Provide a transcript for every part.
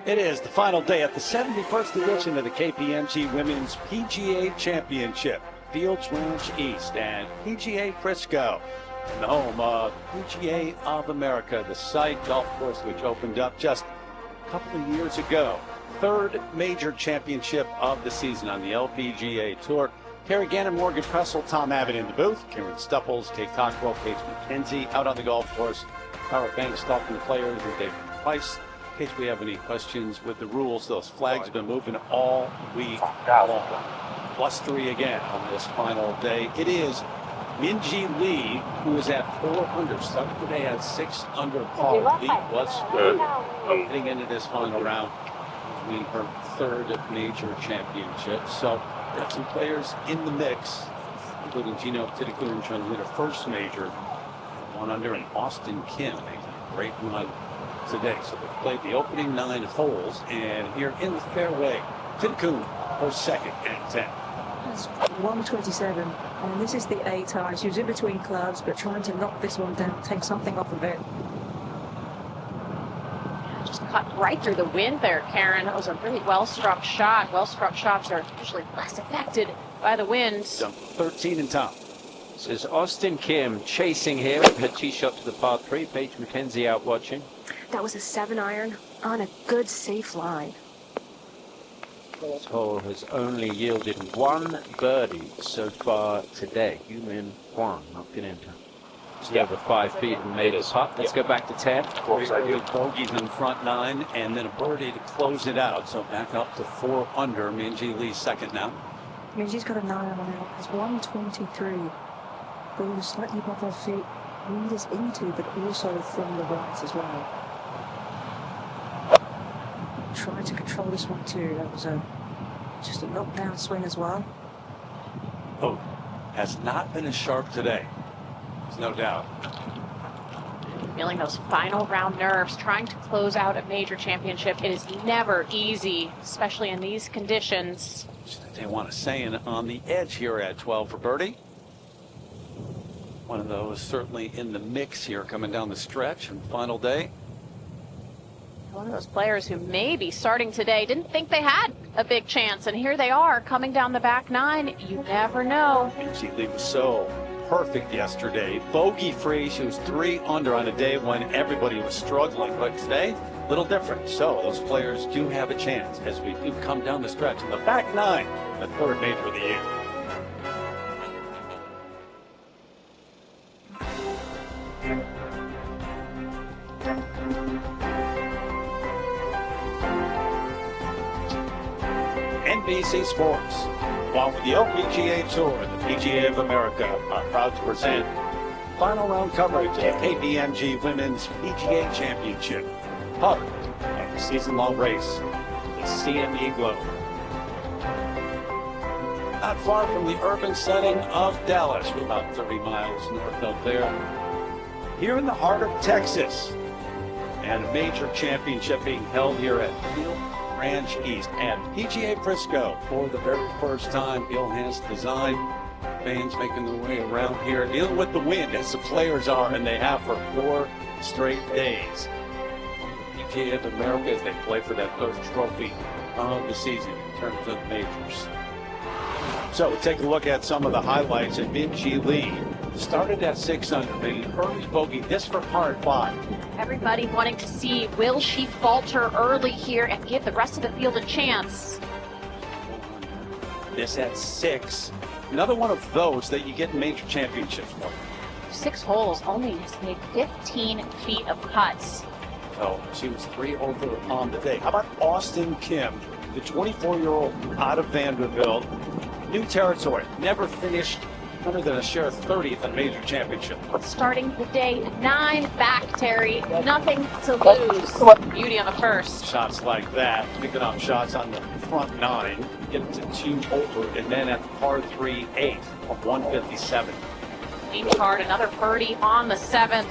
It is the final day at the 71st edition of the KPMG Women's PGA Championship. Fields Ranch East and PGA Frisco, the home of PGA of America, the site golf course which opened up just a couple of years ago. Third major championship of the season on the LPGA Tour. Terry Gannon, Morgan Pressel, Tom Abbott in the booth. Karen Stupples, Kate Cockrell, Paige McKenzie out on the golf course. Howard Banks talking to players with David Price. In case we have any questions with the rules, those flags have been moving all week long. Blustery again on this final day. It is Minjee Lee, who is at 4 under. Started today at 6 under par. Lee was good heading into this final round, between her third major championship. So got some players in the mix, including Gino Titicum trying to win her first major. 1 under, and Austin Kim making a great run today. So they've played the opening 9 holes, and here in the fairway, Titicum, her second at 10. It's 127, and this is the 8 iron. She was in between clubs, but trying to knock this one down, take something off of it. Just cut right through the wind there, Karen. That was a really well-struck shot. Well-struck shots are usually less affected by the wind. 13 and Tom. This is Austin Kim chasing here with her tee shot to the par 3. Paige McKenzie out watching. That was a 7 iron on a good safe line. This hole has only yielded 1 birdie so far today. Yumin Huang knocked it into just over 5 feet and made a putt. Let's go back to 10. Bogeys in front 9, and then a birdie to close it out. So back up to 4 under. Minjee Lee second now. I mean, she's got a 9 on now. It's 123. Ball is slightly above her feet. Wind is into, but also from the right as well. Trying to control this one too. That was just a knockdown swing as well. Oh, has not been as sharp today. There's no doubt. Feeling those final round nerves, trying to close out a major championship. It is never easy, especially in these conditions. They want to say on the edge here at 12 for birdie. One of those certainly in the mix here coming down the stretch and final day. One of those players who may be starting today didn't think they had a big chance, and here they are coming down the back 9. You never know. Minjee Lee was so perfect yesterday. Bogey free. She was 3 under on a day when everybody was struggling, but today a little different. So those players do have a chance as we do come down the stretch in the back 9, the third major of the year. NBC Sports, along with the LPGA Tour and the PGA of America, are proud to present final round coverage of the KPMG Women's PGA Championship, part of the season-long race, the CME Globe. Not far from the urban setting of Dallas, we're about 30 miles north of there. Here in the heart of Texas, and a major championship being held here at Fields Ranch East and PGA Frisco for the very first time. Bill has designed. Fans making their way around here, dealing with the wind as the players are, and they have for 4 straight days. PGA of America as they play for that third trophy of the season in terms of majors. So we'll take a look at some of the highlights. And Minjee Lee started at 6 under, made an early bogey, this for par 5. Everybody wanting to see, will she falter early here and give the rest of the field a chance? This at 6. Another one of those that you get in major championships for. 6 holes, only has made 15 feet of putts. So she was 3 over on the day. How about Austin Kim, the 24-year-old out of Vanderbilt? New territory, never finished other than a share 30th in major championship. Starting the day 9 back, Terry. Nothing to lose. Beauty on the first. Shots like that, picking up shots on the front 9, getting to 2 over, and then at the par 3 8 of 157. Aimed hard, another birdie on the 7th.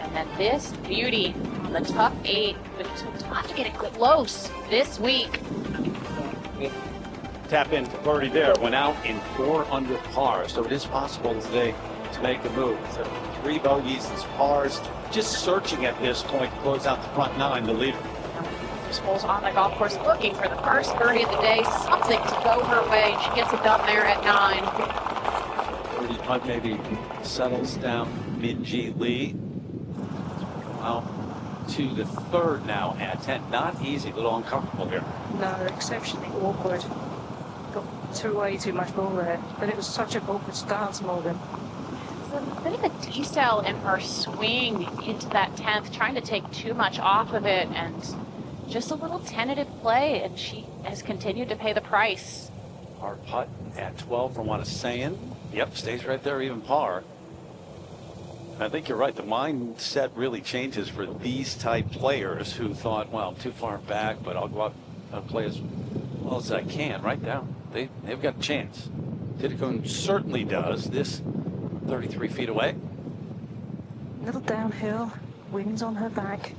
And then this beauty on the tough 8. But it's tough to get it close this week. Tap in for birdie there. Went out in 4 under par. So it is possible today to make a move. So 3 bogeys and pars. Just searching at this point to close out the front 9, the leader. Those holes on the golf course, looking for the first birdie of the day, something to go her way. She gets it done there at 9. Birdie putt maybe settles down Minjee Lee. Well, to the third now at 10. Not easy, a little uncomfortable here. No, exceptionally awkward. Got way too much ball there, but it was such an awkward stance, Morgan. A bit of a decel in her swing into that 10th, trying to take too much off of it, and just a little tentative play, and she has continued to pay the price. Hard putt at 12 from what it's saying. Yep, stays right there, even par. I think you're right. The mindset really changes for these type players who thought, well, I'm too far back, but I'll go out and play as well as I can. Right down. They've got a chance. Titicoon certainly does. This 33 feet away. Little downhill, winds on her back.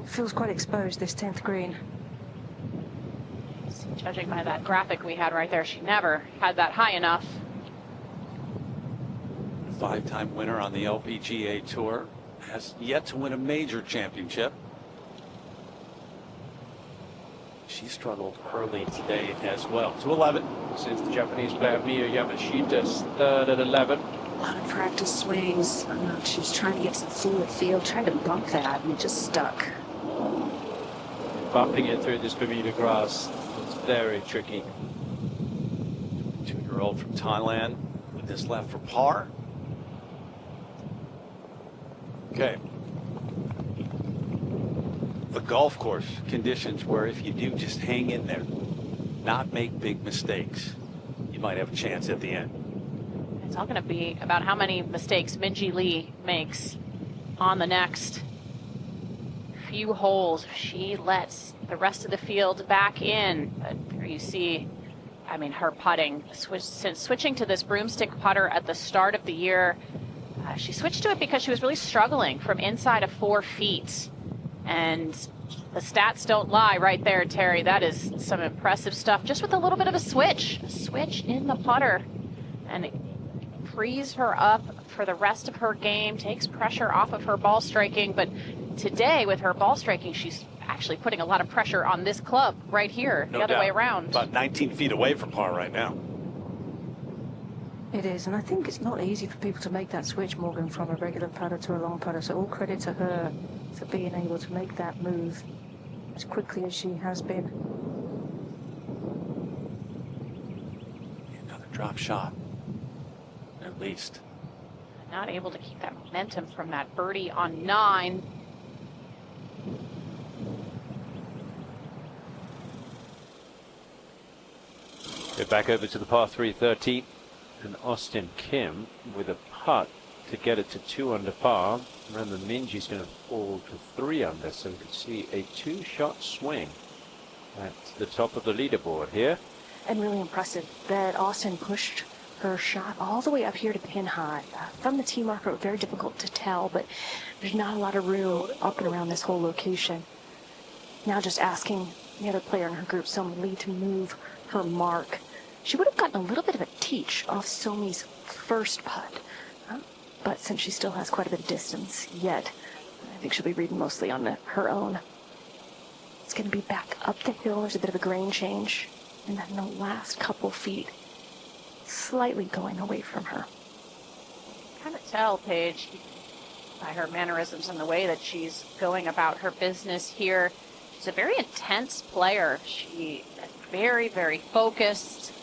Feels quite exposed, this 10th green. Judging by that graphic we had right there, she never had that high enough. 5-time winner on the LPGA Tour. Has yet to win a major championship. She struggled early today as well. To 11. Since the Japanese player Miyu Yamashita's third at 11. A lot of practice swings. She was trying to get some fluid field, trying to bump that, and it just stuck. Bumping it through this Bermuda grass. It's very tricky. 2-year-old from Thailand with this left for par. Okay. The golf course conditions where if you do just hang in there, not make big mistakes, you might have a chance at the end. It's all going to be about how many mistakes Minjee Lee makes on the next few holes. She lets the rest of the field back in. But there you see, I mean, her putting. Since switching to this broomstick putter at the start of the year, she switched to it because she was really struggling from inside of 4 feet. And the stats don't lie right there, Terry. That is some impressive stuff, just with a little bit of a switch in the putter. And it frees her up for the rest of her game, takes pressure off of her ball striking. But today, with her ball striking, she's actually putting a lot of pressure on this club right here, the other way around. About 19 feet away from par right now. It is, and I think it's not easy for people to make that switch, Morgan, from a regular putter to a long putter. So all credit to her for being able to make that move as quickly as she has been. Another drop shot, at least. Not able to keep that momentum from that birdie on 9. Go back over to the par 3 13th, and Austin Kim with a putt to get it to 2 under par. Remember, Minjee's going to fall to 3 under, so we can see a 2-shot swing at the top of the leaderboard here. And really impressive that Austin pushed her shot all the way up here to pin high. From the tee marker, very difficult to tell, but there's not a lot of room up and around this whole location. Now just asking the other player in her group, Somi Lee, to move her mark. She would have gotten a little bit of a teach off Somi's first putt, but since she still has quite a bit of distance yet, I think she'll be reading mostly on her own. It's going to be back up the hill. There's a bit of a grain change, and then the last couple feet slightly going away from her. Kind of tell, Paige, by her mannerisms and the way that she's going about her business here. She's a very intense player. She is very, very focused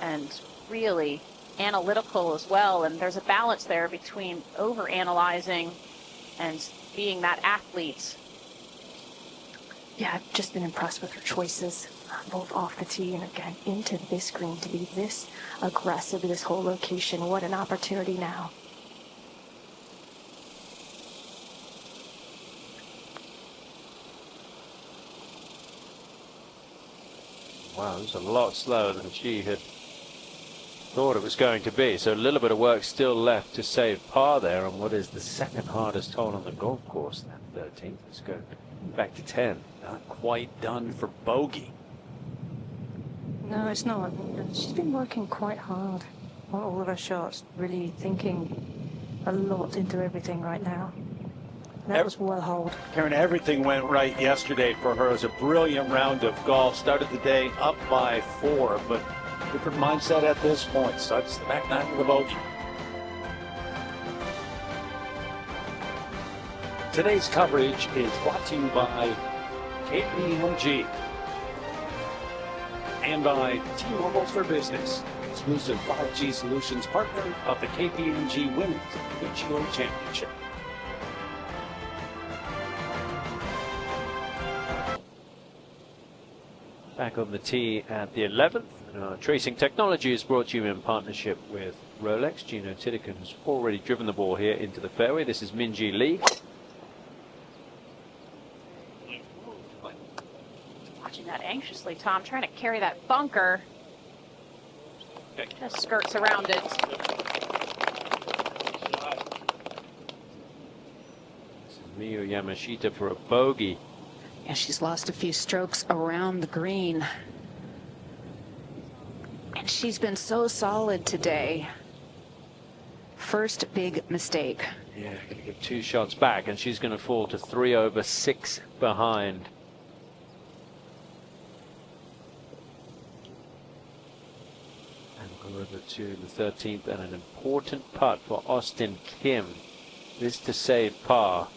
and really analytical as well. And there's a balance there between over-analyzing and being that athlete. Yeah, I've just been impressed with her choices, both off the tee and again into this green, to be this aggressive, this whole location. What an opportunity now. Wow, this is a lot slower than she had thought it was going to be. So a little bit of work still left to save par there on what is the second hardest hole on the golf course. That 13th. Let's go back to 10. Not quite done for bogey. No, it's not. She's been working quite hard on all of her shots, really thinking a lot into everything right now. That was well hauled. Karen, everything went right yesterday for her. It was a brilliant round of golf. Started the day up by 4, but different mindset at this point. Starts the back 9 with a bogey. Today's coverage is brought to you by KPMG and by T-Mobile for Business, exclusive 5G solutions partner of the KPMG Women's PGA Championship. Back on the tee at the 11th. Tracing Technology is brought to you in partnership with Rolex. Gino Titican has already driven the ball here into the fairway. This is Minjee Lee. Watching that anxiously, Tom, trying to carry that bunker. Just skirts around it. This is Miyu Yamashita for a bogey. Yeah, she's lost a few strokes around the green. And she's been so solid today. First big mistake. Yeah, gonna get 2 shots back, and she's going to fall to 3 over, 6 behind. And we'll go over to the 13th, and an important putt for Austin Kim. This to save par.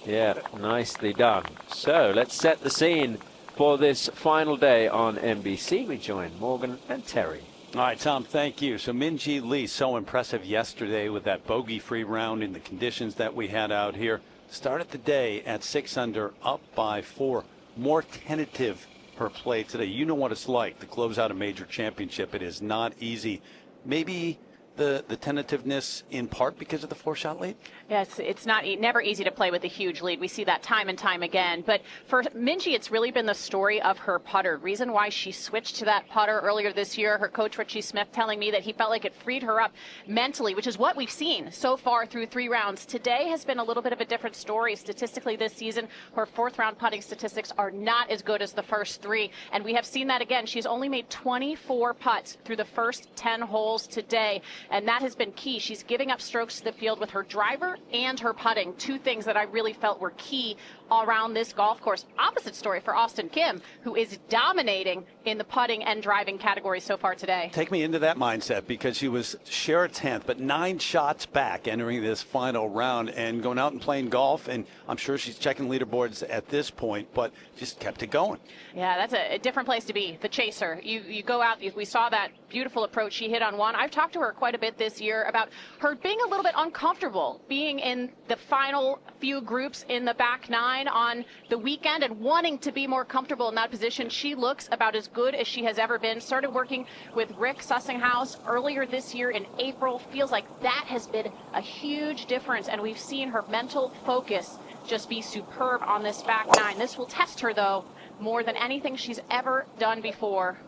Yeah, nicely done. So let's set the scene for this final day on NBC. We join Morgan and Terry. All right, Tom, thank you. So Minjee Lee, so impressive yesterday with that bogey-free round in the conditions that we had out here. Started the day at 6 under, up by 4. More tentative her play today. You know what it's like to close out a major championship. It is not easy. Maybe the tentativeness in part because of the 4-shot lead? Yes, it's never easy to play with a huge lead. We see that time and time again. But for Minjee, it's really been the story of her putter. Reason why she switched to that putter earlier this year, her coach Richie Smith telling me that he felt like it freed her up mentally, which is what we've seen so far through 3 rounds. Today has been a little bit of a different story. Statistically this season, her 4th round putting statistics are not as good as the first 3. And we have seen that again. She's only made 24 putts through the first 10 holes today. And that has been key. She's giving up strokes to the field with her driver and her putting, 2 things that I really felt were key around this golf course. Opposite story for Austin Kim, who is dominating in the putting and driving categories so far today. Take me into that mindset, because she was share a 10th, but 9 shots back entering this final round and going out and playing golf. And I'm sure she's checking leaderboards at this point, but just kept it going. Yeah, that's a different place to be, the chaser. You go out, we saw that beautiful approach she hit on 1. I've talked to her quite a bit this year about her being a little bit uncomfortable being in the final few groups in the back 9 on the weekend and wanting to be more comfortable in that position. She looks about as good as she has ever been. Started working with Rick Sussinghouse earlier this year in April. Feels like that has been a huge difference, and we've seen her mental focus just be superb on this back 9. This will test her, though, more than anything she's ever done before.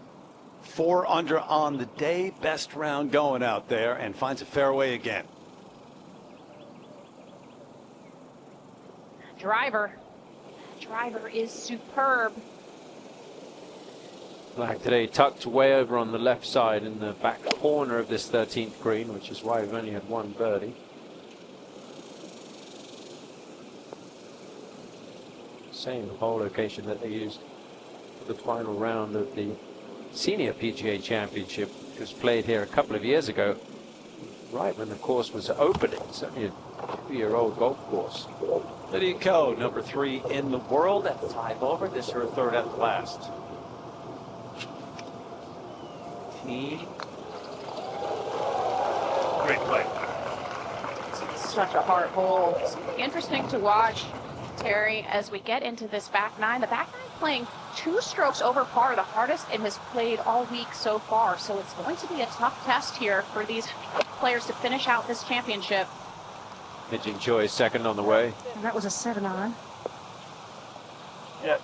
4 under on the day, best round going out there, and finds a fairway again. Driver is superb. Flag today tucked way over on the left side in the back corner of this 13th green, which is why we've only had 1 birdie. Same hole location that they used for the final round of the Senior PGA Championship, which was played here a couple of years ago, right when the course was opening. It's only a 2-year-old golf course. Lydia Ko, number 3 in the world at 5 over. This is her 3rd at the last. Great play. Such a hard hole. It's interesting to watch, Terry, as we get into this back 9. The back 9 playing 2 strokes over par, the hardest it has played all week so far. So it's going to be a tough test here for these players to finish out this championship. Mitching Choi is 2nd on the way. And that was a 7-iron. Yep.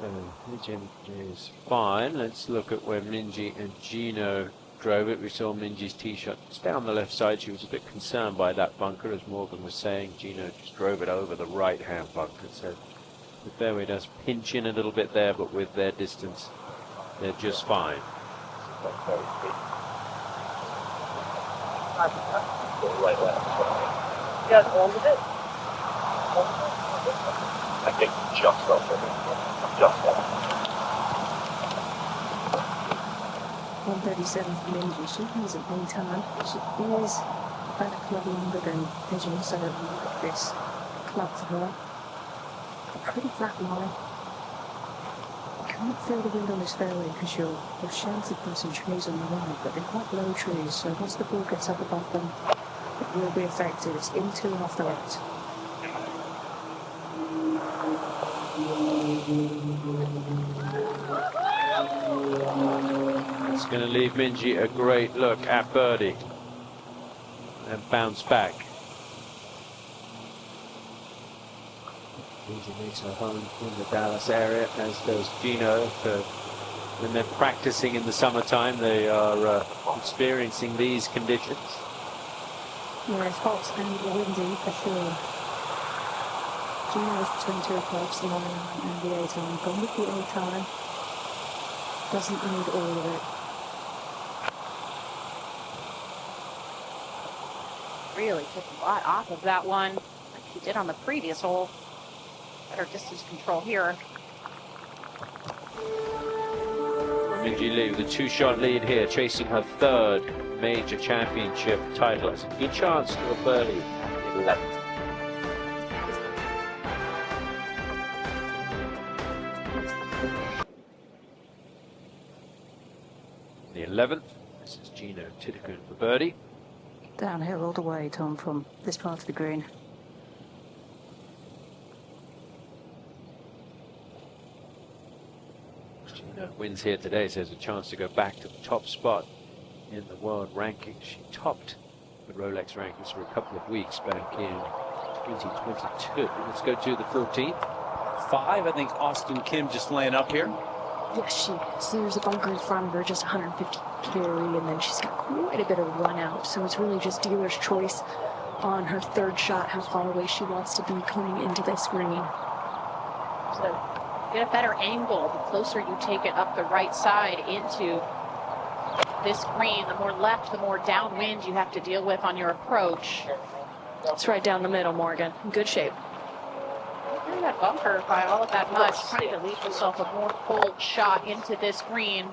So Mitching is fine. Let's look at where Minjee and Gino drove it. We saw Minjee's tee shot down the left side. She was a bit concerned by that bunker, as Morgan was saying. Gino just drove it over the right-hand bunker. So the fairway does pinch in a little bit there, but with their distance, they're just fine. Yeah, hold it. I think just over. Just over. 137 for Minji. She hasn't been time. She is about a club longer than Pigeon, so this club for her. A pretty flat line. Can't feel the wind on this fairway because you're sheltered by some trees on the right, but they're quite low trees, so once the ball gets up above them, it will be affected. It's into and off the right. It's going to leave Minji a great look at birdie and bounce back. Minji makes her home in the Dallas area, as does Gino. When they're practicing in the summertime, they are experiencing these conditions. Yeah, it's hot and windy for sure. Gino's between 2 o'clock in the morning and the 8 time. Gone with the 8 time. Doesn't need all of it. Really took a lot off of that one, like she did on the previous hole. Better distance control here. Minji Lee with a 2-shot lead here, chasing her 3rd major championship title. It's a good chance for a birdie at the 11th. The 11th, this is Gino Titicun for birdie. Downhill all the way, Tom, from this part of the green. Gino wins here today, so there's a chance to go back to the top spot in the world rankings. She topped the Rolex rankings for a couple of weeks back in 2022. Let's go to the 14th. 5, I think Austin Kim just laying up here. Yes, she is. There's a bunker in front of her, just 150 carry, and then she's got quite a bit of run out. So it's really just dealer's choice on her 3rd shot, how far away she wants to be coming into this green. So get a better angle. The closer you take it up the right side into this green, the more left, the more downwind you have to deal with on your approach. It's right down the middle, Morgan. In good shape. Through that bunker by all of that much, trying to leave yourself a more full shot into this green.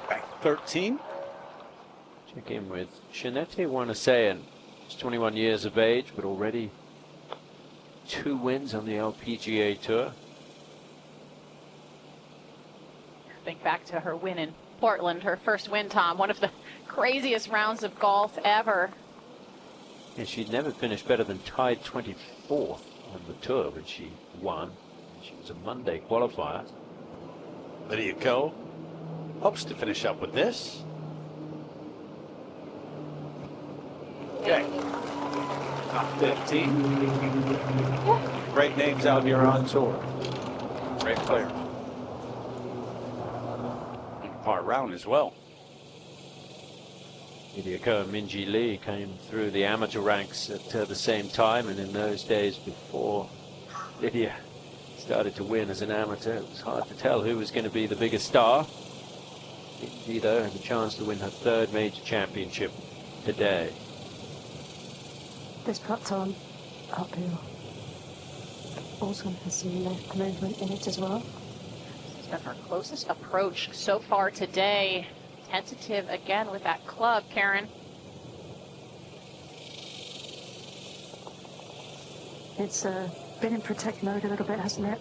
Back 13. Check in with Shanette Wanasayan. She's 21 years of age, but already 2 wins on the LPGA Tour. Think back to her win in Portland, her first win, Tom. One of the craziest rounds of golf ever. And she'd never finished better than tied 24th on the tour when she won. She was a Monday qualifier. Lydia Ko hopes to finish up with this. Okay. Top 15. Great names out here on tour. Great players. And par round as well. Lydia Ko and Minji Lee came through the amateur ranks at the same time, and in those days before Lydia started to win as an amateur, it was hard to tell who was going to be the biggest star. Minji, though, has a chance to win her 3rd major championship today. This putt on uphill also has some left movement in it as well. This has been her closest approach so far today. Tentative again with that club, Karen. It's been in protect mode a little bit, hasn't it?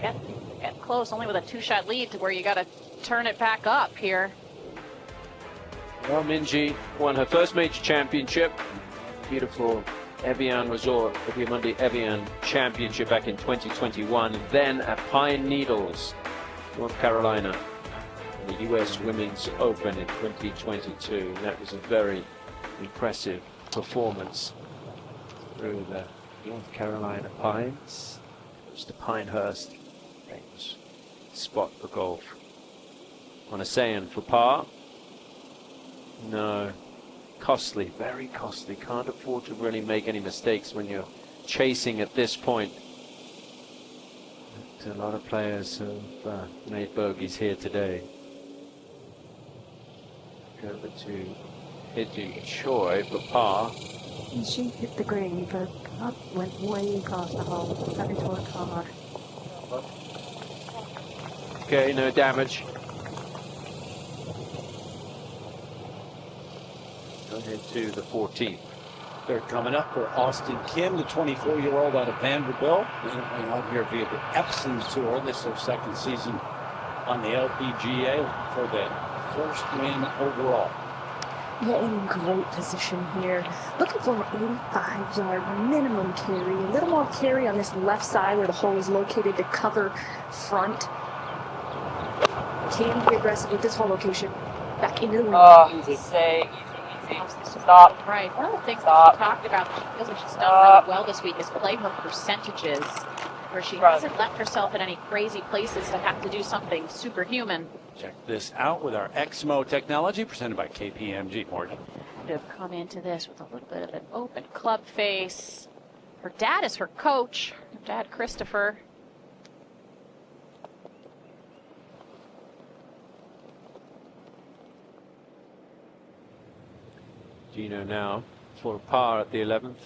Get close, only with a 2-shot lead to where you got to turn it back up here. Well, Minji won her 1st major championship. Beautiful Evian Resort, the Diamante Evian Championship back in 2021. And then at Pine Needles, North Carolina, the U.S. Women's Open in 2022. That was a very impressive performance through the North Carolina Pines. It was the Pinehurst famous spot for golf. Wanasayan for par. No. Costly, very costly. Can't afford to really make any mistakes when you're chasing at this point. But a lot of players have made bogeys here today. over to Hidden Choi for par. And she hit the green, but up went way past the hole. Having to work hard. Okay, no damage. Go ahead to the 14th. They're coming up for Austin Kim, the 24-year-old out of Vanderbilt. And out here via the Epsom Tour. This is their second season on the LPGA for the first win overall. Yeah, in great position here. Looking for an 85-yard minimum carry. A little more carry on this left side where the hole is located to cover front. Can be aggressive with this hole location. Back into the wind. Easy. Easy. Stop. Right. One of the things that she talked about that she feels like she's done really well this week is play her percentages, where she hasn't left herself in any crazy places to have to do something superhuman. Check this out with our Exmo technology presented by KPMG. Morgan. To have come into this with a little bit of an open club face. Her dad is her coach. Her dad, Christopher. Gino now for par at the 11th.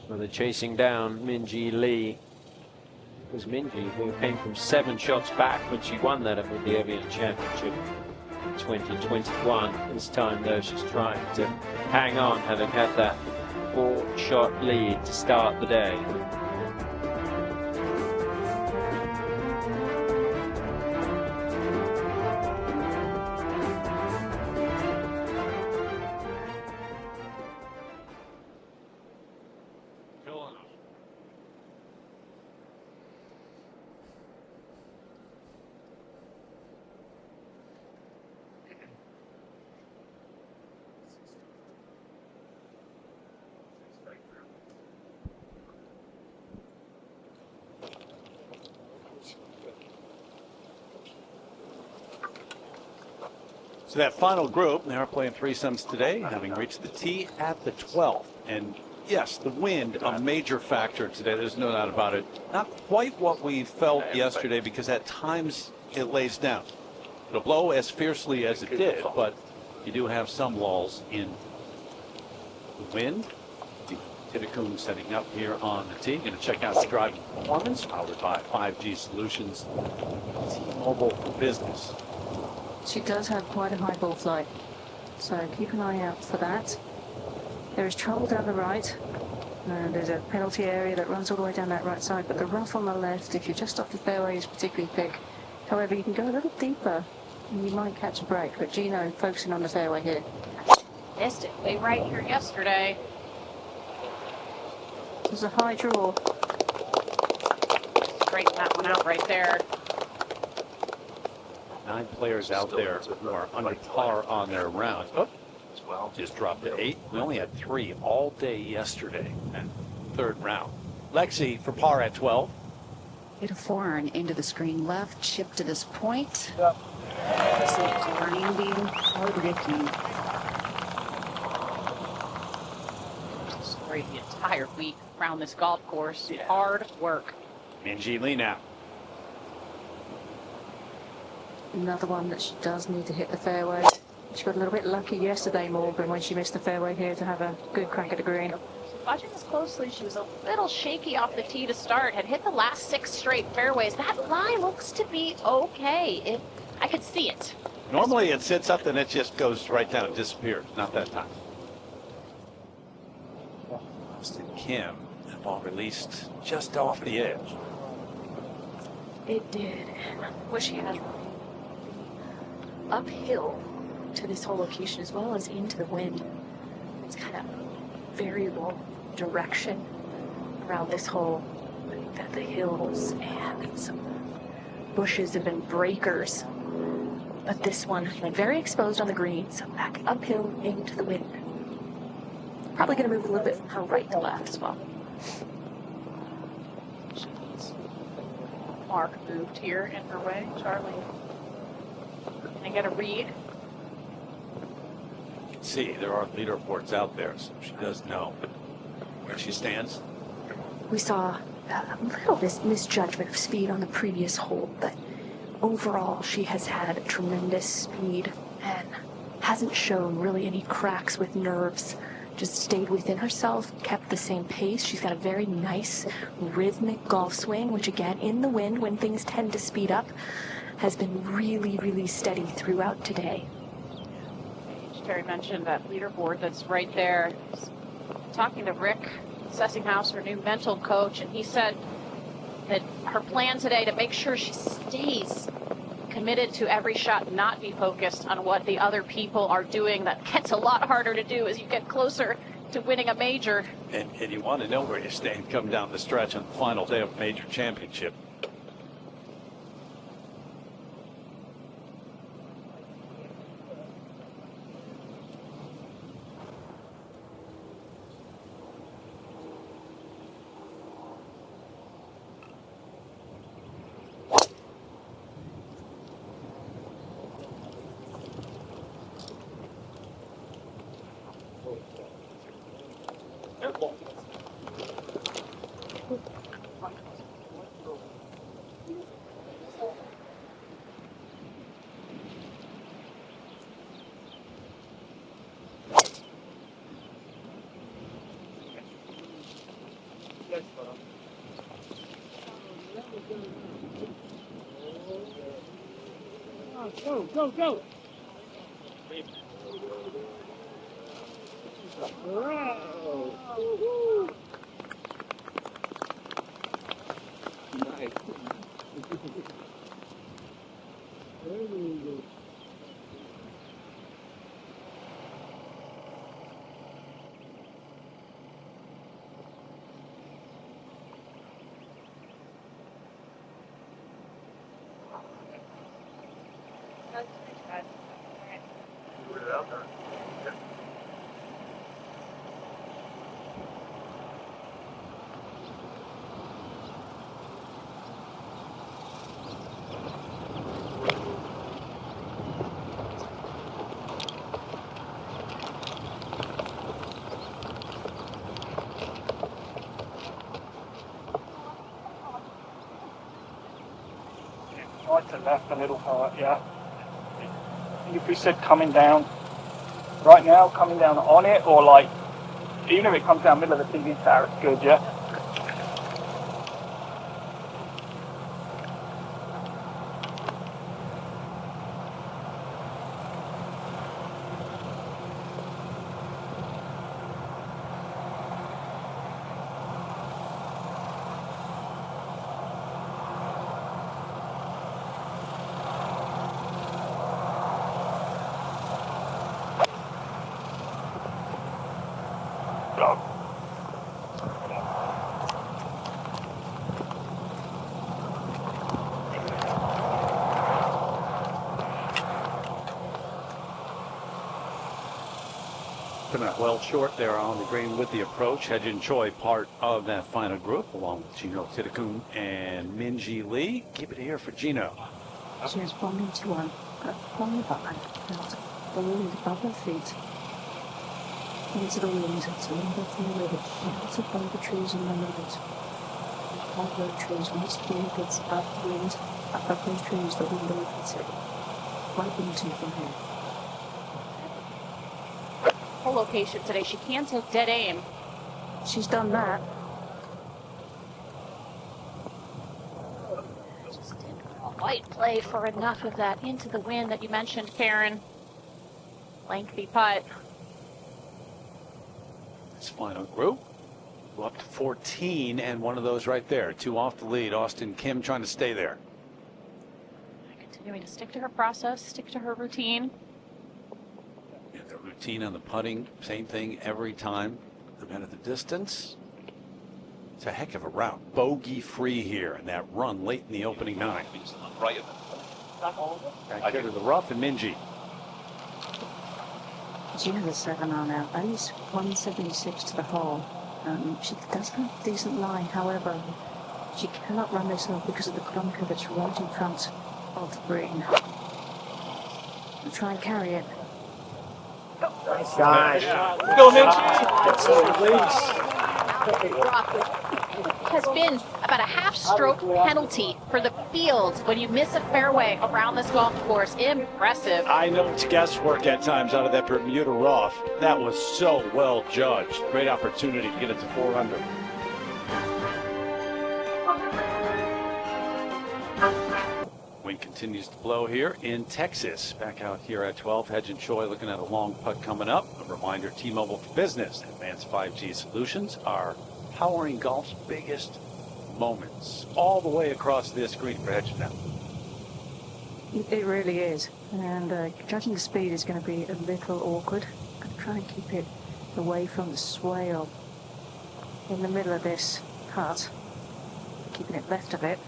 Well, they're chasing down Minjee Lee. It was Minjee who came from 7 shots back when she won that at the Evian Championship in 2021. This time, though, she's trying to hang on, having had that 4-shot lead to start the day. So that final group, they are playing threesomes today, having reached the tee at the 12th. And yes, the wind, a major factor today. There's no doubt about it. Not quite what we felt yesterday, because at times it lays down. It'll blow as fiercely as it did, but you do have some lulls in the wind. Titicum setting up here on the tee. Going to check out the driving performance, powered by 5G Solutions, T-Mobile for Business. She does have quite a high ball flight, so keep an eye out for that. There is trouble down the right, and there's a penalty area that runs all the way down that right side, but the rough on the left, if you're just off the fairway, is particularly thick. However, you can go a little deeper, and you might catch a break, but Gino focusing on the fairway here. Missed it way right here yesterday. There's a high draw. Straighten that one out right there. 9 players out there who are under par on their rounds. Oh, just dropped to 8. We only had 3 all day yesterday and 3rd round. Lexi for par at 12. Hit a 4 and into the screen left, chip to this point. Yep. Grinding, hard-working. Story the entire week around this golf course. Yeah. Hard work. Minjee Lee now. Another one that she does need to hit the fairway. She got a little bit lucky yesterday, Morgan, when she missed the fairway here to have a good crack at the green. Watching this closely, she was a little shaky off the tee to start. Had hit the last 6 straight fairways. That line looks to be okay. I could see it. Normally it sits up and it just goes right down and disappears. Not that time. Austin Kim, that ball released just off the edge. It did, and what she has uphill to this whole location as well as into the wind. It's kind of variable direction around this hole. The hills and some bushes have been breakers. But this one, very exposed on the green, so back uphill into the wind. Probably going to move a little bit from her right to left as well. Mark moved here in her way. Charlie, can I get a read? You can see there are leaderboards out there, so she does know where she stands. We saw a little misjudgment of speed on the previous hole, but overall she has had tremendous speed and hasn't shown really any cracks with nerves. Just stayed within herself, kept the same pace. She's got a very nice rhythmic golf swing, which again, in the wind, when things tend to speed up, has been really, really steady throughout today. Terry mentioned that leaderboard that's right there. Talking to Rick Sessinghouse, her new mental coach, and he said that her plan today to make sure she stays committed to every shot, not be focused on what the other people are doing. That gets a lot harder to do as you get closer to winning a major. And you want to know where you stand come down the stretch on the final day of a major championship. Go! Nice. Put it out there. Right to left a little part, yeah. If we said coming down right now, coming down on it, or like, even if it comes down middle of the TV tower, it's good, yeah? Coming up well short there on the green with the approach. Hedgen Choi part of that final group along with Gino Titakun and Minji Lee. Keep it here for Gino. She has 181. Only behind. The wind above her feet. Into the wind, it's a little bit from the river. Lots of bumper trees in the road. All road trees, when the speed gets up the wind, up those trees, the wind will hit it. Right into from here. Her location today, she can take dead aim. She's done that. Just didn't quite play for enough of that into the wind that you mentioned, Karen. Lengthy putt. This final group. Go up to 14 and one of those right there. 2 off the lead. Austin Kim trying to stay there. Continuing to stick to her process, stick to her routine. Yeah, the routine on the putting, same thing every time. No matter the distance. It's a heck of a route. Bogey free here in that run late in the opening 9. Right in the Back here to the rough and Minji. She has a 7 on out. At least 176 to the hole. She does have a decent line, however, she cannot run this off because of the bunker that's right in front of the green. I'll try and carry it. Nice shot. Go, Minji! That's the release. has been about a half-stroke penalty for the field when you miss a fairway around this golf course. Impressive. I know it's guesswork at times out of that Bermuda rough. That was so well judged. Great opportunity to get it to 4 under. Wind continues to blow here in Texas. Back out here at 12, Hedge and Choi looking at a long putt coming up. A reminder, T-Mobile for Business, advanced 5G solutions are powering golf's biggest moments all the way across this green for Hedge now. It really is. And judging the speed is going to be a little awkward. I'm going to try and keep it away from the swale in the middle of this putt, keeping it left of it.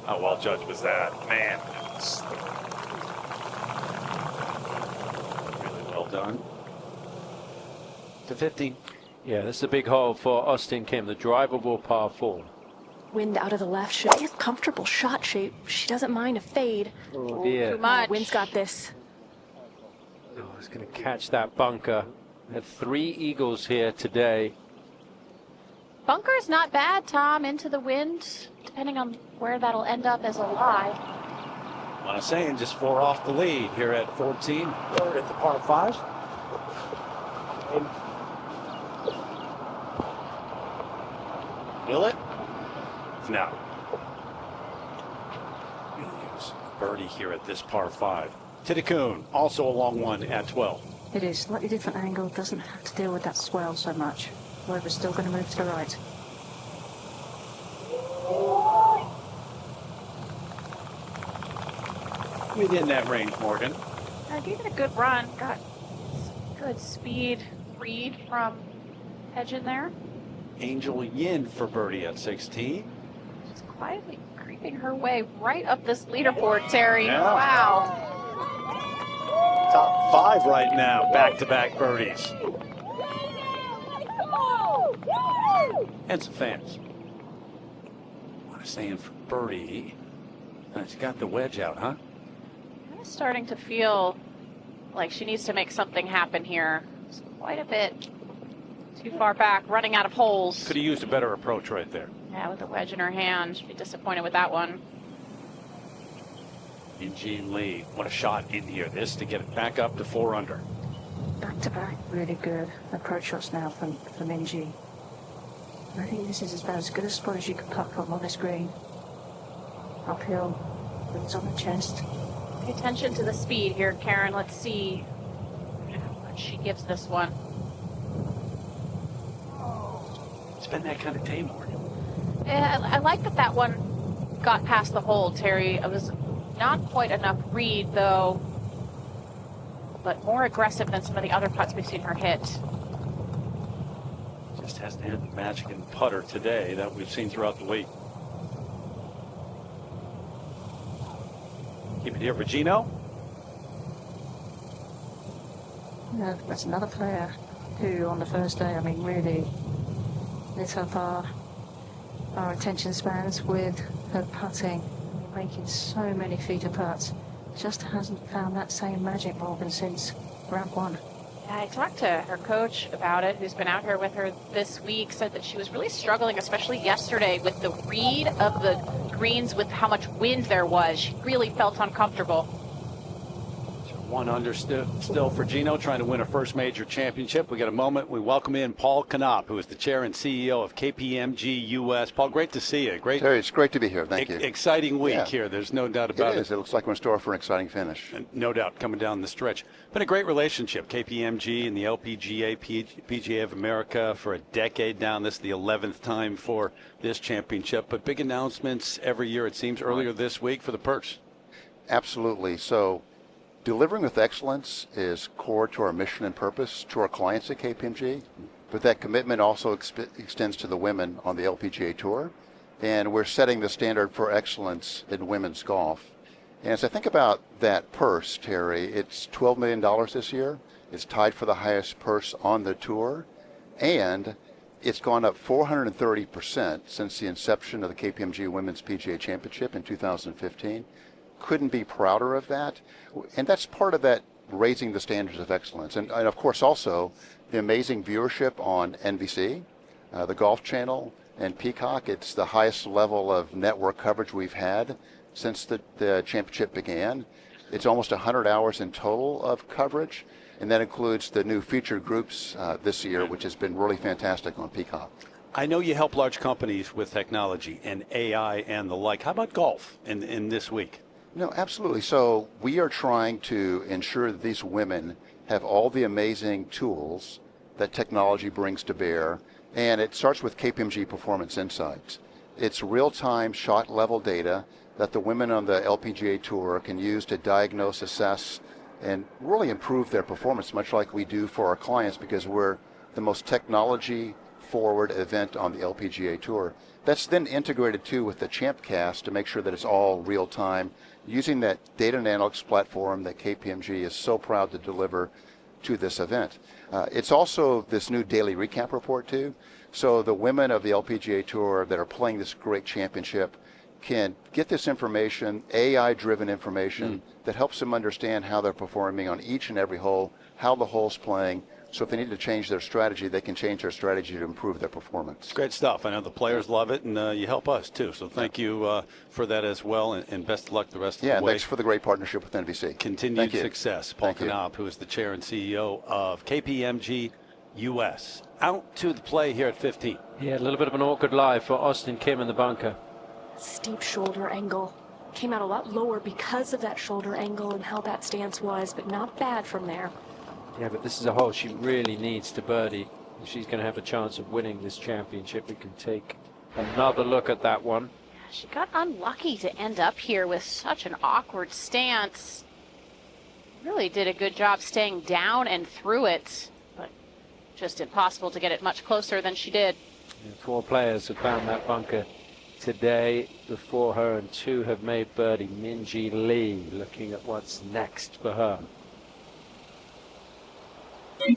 How well judged was that? Man. Really well done. To 15. Yeah, this is a big hole for Austin Kim, the drivable par 4. Wind out of the left should be a comfortable shot shape. She doesn't mind a fade. Oh, dear. Too much. Wind's got this. Oh, it's going to catch that bunker. We have 3 eagles here today. Bunker's not bad, Tom, into the wind, depending on where that'll end up as a lie. What I'm saying, just 4 off the lead here at 14. Third at the par 5. Will it? No. Use birdie here at this par 5. Titicun, also a long one at 12. It is slightly different angle, doesn't have to deal with that swell so much. However, still going to move to the right. Within that range, Morgan. I gave it a good run. Got good speed read from Hedge in there. Angel Yin for birdie at 16. She's quietly creeping her way right up this leaderboard, Terry. Yeah. Wow. Top 5 right now, back-to-back birdies. And some fans. What I'm saying for birdie. She's got the wedge out, huh? I'm starting to feel like she needs to make something happen here. It's quite a bit too far back, running out of holes. Could have used a better approach right there. Yeah, with the wedge in her hand. She'd be disappointed with that one. Minjee Lee, what a shot in here. This to get it back up to 4 under. Back to back, really good approach shots now from Minjee. I think this is about as good a spot as you could putt from on this green. Uphill, but it's on the chest. Pay attention to the speed here, Karen. Let's see how much she gives this one. It's been that kind of day, Morgan. Yeah, I like that one got past the hole, Terry. It was not quite enough read, though, but more aggressive than some of the other putts we've seen her hit. Just hasn't had the magic in putter today that we've seen throughout the week. Keep it here for Gino. Yeah, that's another player who on the first day, I mean, really lit up our attention spans with her putting, making so many feater putts. Just hasn't found that same magic, Morgan, since round 1. Yeah, I talked to her coach about it, who's been out here with her this week, said that she was really struggling, especially yesterday, with the read of the greens with how much wind there was. She really felt uncomfortable. 1 under still for Gino, trying to win a first major championship. We got a moment. We welcome in Paul Knopp, who is the chair and CEO of KPMG US. Paul, great to see you. Terry, it's great to be here. Thank you. Exciting week here. There's no doubt about it. It looks like we're in store for an exciting finish. No doubt, coming down the stretch. Been a great relationship, KPMG and the LPGA, PGA of America, for a decade now. This is the 11th time for this championship. But big announcements every year, it seems, earlier this week for the purse. Absolutely. So delivering with excellence is core to our mission and purpose to our clients at KPMG, but that commitment also extends to the women on the LPGA Tour, and we're setting the standard for excellence in women's golf. And as I think about that purse, Terry, it's $12 million this year. It's tied for the highest purse on the tour, and it's gone up 430% since the inception of the KPMG Women's PGA Championship in 2015. Couldn't be prouder of that. And that's part of that raising the standards of excellence. And of course, also the amazing viewership on NBC. the Golf Channel and Peacock. It's the highest level of network coverage we've had since the championship began. It's almost 100 hours in total of coverage, and that includes the new featured groups this year, which has been really fantastic on Peacock. I know you help large companies with technology and AI and the like. How about golf in this week? No, absolutely. So we are trying to ensure that these women have all the amazing tools that technology brings to bear, and it starts with KPMG Performance Insights. It's real-time shot level data that the women on the LPGA Tour can use to diagnose, assess, and really improve their performance, much like we do for our clients, because we're the most technology-forward event on the LPGA Tour. That's then integrated too with the Champcast to make sure that it's all real-time, using that data and analytics platform that KPMG is so proud to deliver to this event. It's also this new daily recap report too. So the women of the LPGA Tour that are playing this great championship can get this information, AI-driven information, that helps them understand how they're performing on each and every hole, how the hole's playing. So if they need to change their strategy, they can change their strategy to improve their performance. Great stuff. I know the players love it, and you help us too. So thank you for that as well, and best of luck the rest of the way. Yeah, thanks for the great partnership with NBC. Continued success. Paul Knopf, who is the chair and CEO of KPMG US. Out to the play here at 15. Yeah, a little bit of an awkward lie for Austin Kim in the bunker. Steep shoulder angle. Came out a lot lower because of that shoulder angle and how that stance was, but not bad from there. Yeah, but this is a hole she really needs to birdie. If she's going to have a chance of winning this championship, we can take another look at that one. She got unlucky to end up here with such an awkward stance. Really did a good job staying down and through it, but just impossible to get it much closer than she did. Yeah, 4 players have found that bunker today before her, and 2 have made birdie. Minjee Lee looking at what's next for her. And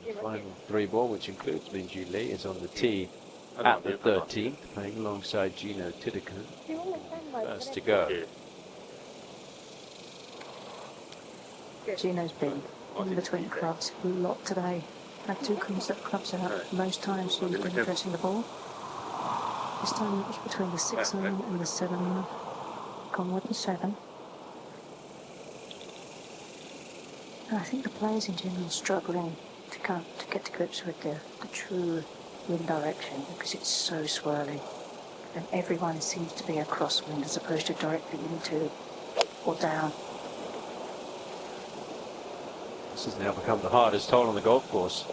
the final 3 ball, which includes Minjee Lee, is on the tee at the 13th, playing alongside Gino Tidikan. First to go. Gino's been in between clubs a lot today. Had 2 clubs out. Most times she's been addressing the ball. This time it was between the 6 iron and the 7 iron. Gone with the 7. And I think the players in general are struggling to get to grips with the true wind direction, because it's so swirly. And everyone seems to be a crosswind as opposed to directly into or down. This has now become the hardest hole on the golf course.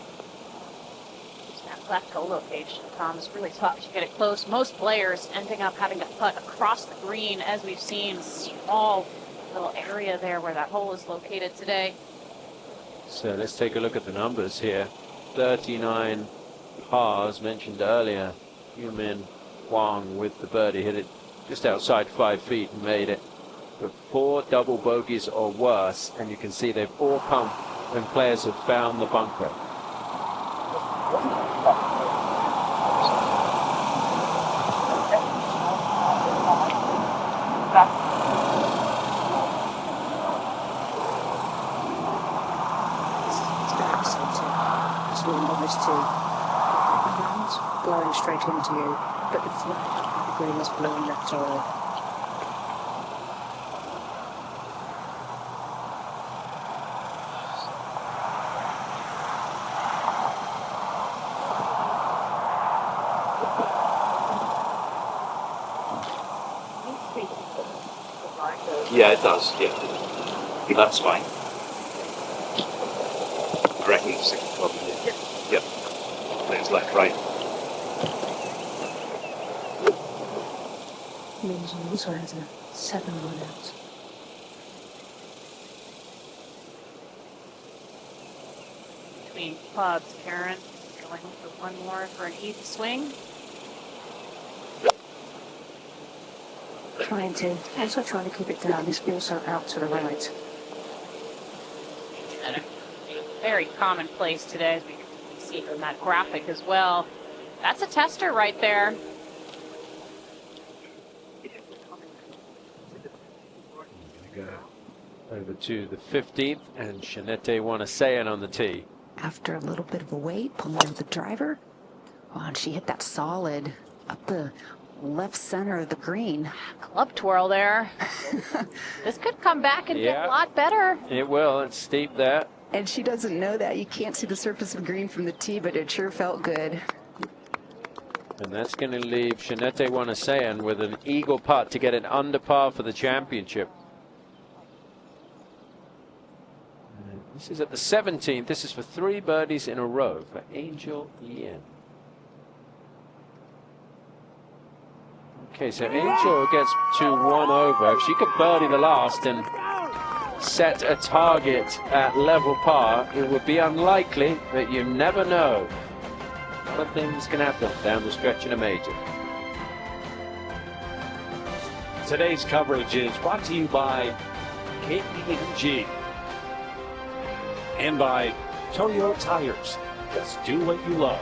That left hole location, Tom, is really tough to get it close. Most players ending up having to putt across the green, as we've seen. Small little area there where that hole is located today. So let's take a look at the numbers here. 39 pars mentioned earlier. Yumin Huang with the birdie, hit it just outside 5 feet and made it. But 4 double bogeys or worse, and you can see they've all come when players have found the bunker. Blowing straight into you, but the green is blowing left to right. Yeah, it does, yeah. That's fine. I reckon it's 6 o'clock. Yep. Planes left, right. Minjee also has a 7 run out. Between clubs, Karen going for 1 more for an easy swing. Trying to keep it down. It's also out to the right. And a very commonplace today, as we can see from that graphic as well. That's a tester right there. Go over to the 15th, and Shanette Wanasayan on the tee. After a little bit of a wait, pulling out the driver. Oh, and she hit that solid up the left center of the green. Club twirl there. This could come back and get a lot better. It will. It's steep there. And she doesn't know that. You can't see the surface of the green from the tee, but it sure felt good. And that's going to leave Shanette Wanasayan with an eagle putt to get it under par for the championship. This is at the 17th. This is for 3 birdies in a row for Angel Yin. Okay, so Angel gets to 1 over. If she could birdie the last and set a target at level par, it would be unlikely, but you never know. Other things can happen down the stretch in a major. Today's coverage is brought to you by KPMG and by Toyo Tires. Just do what you love.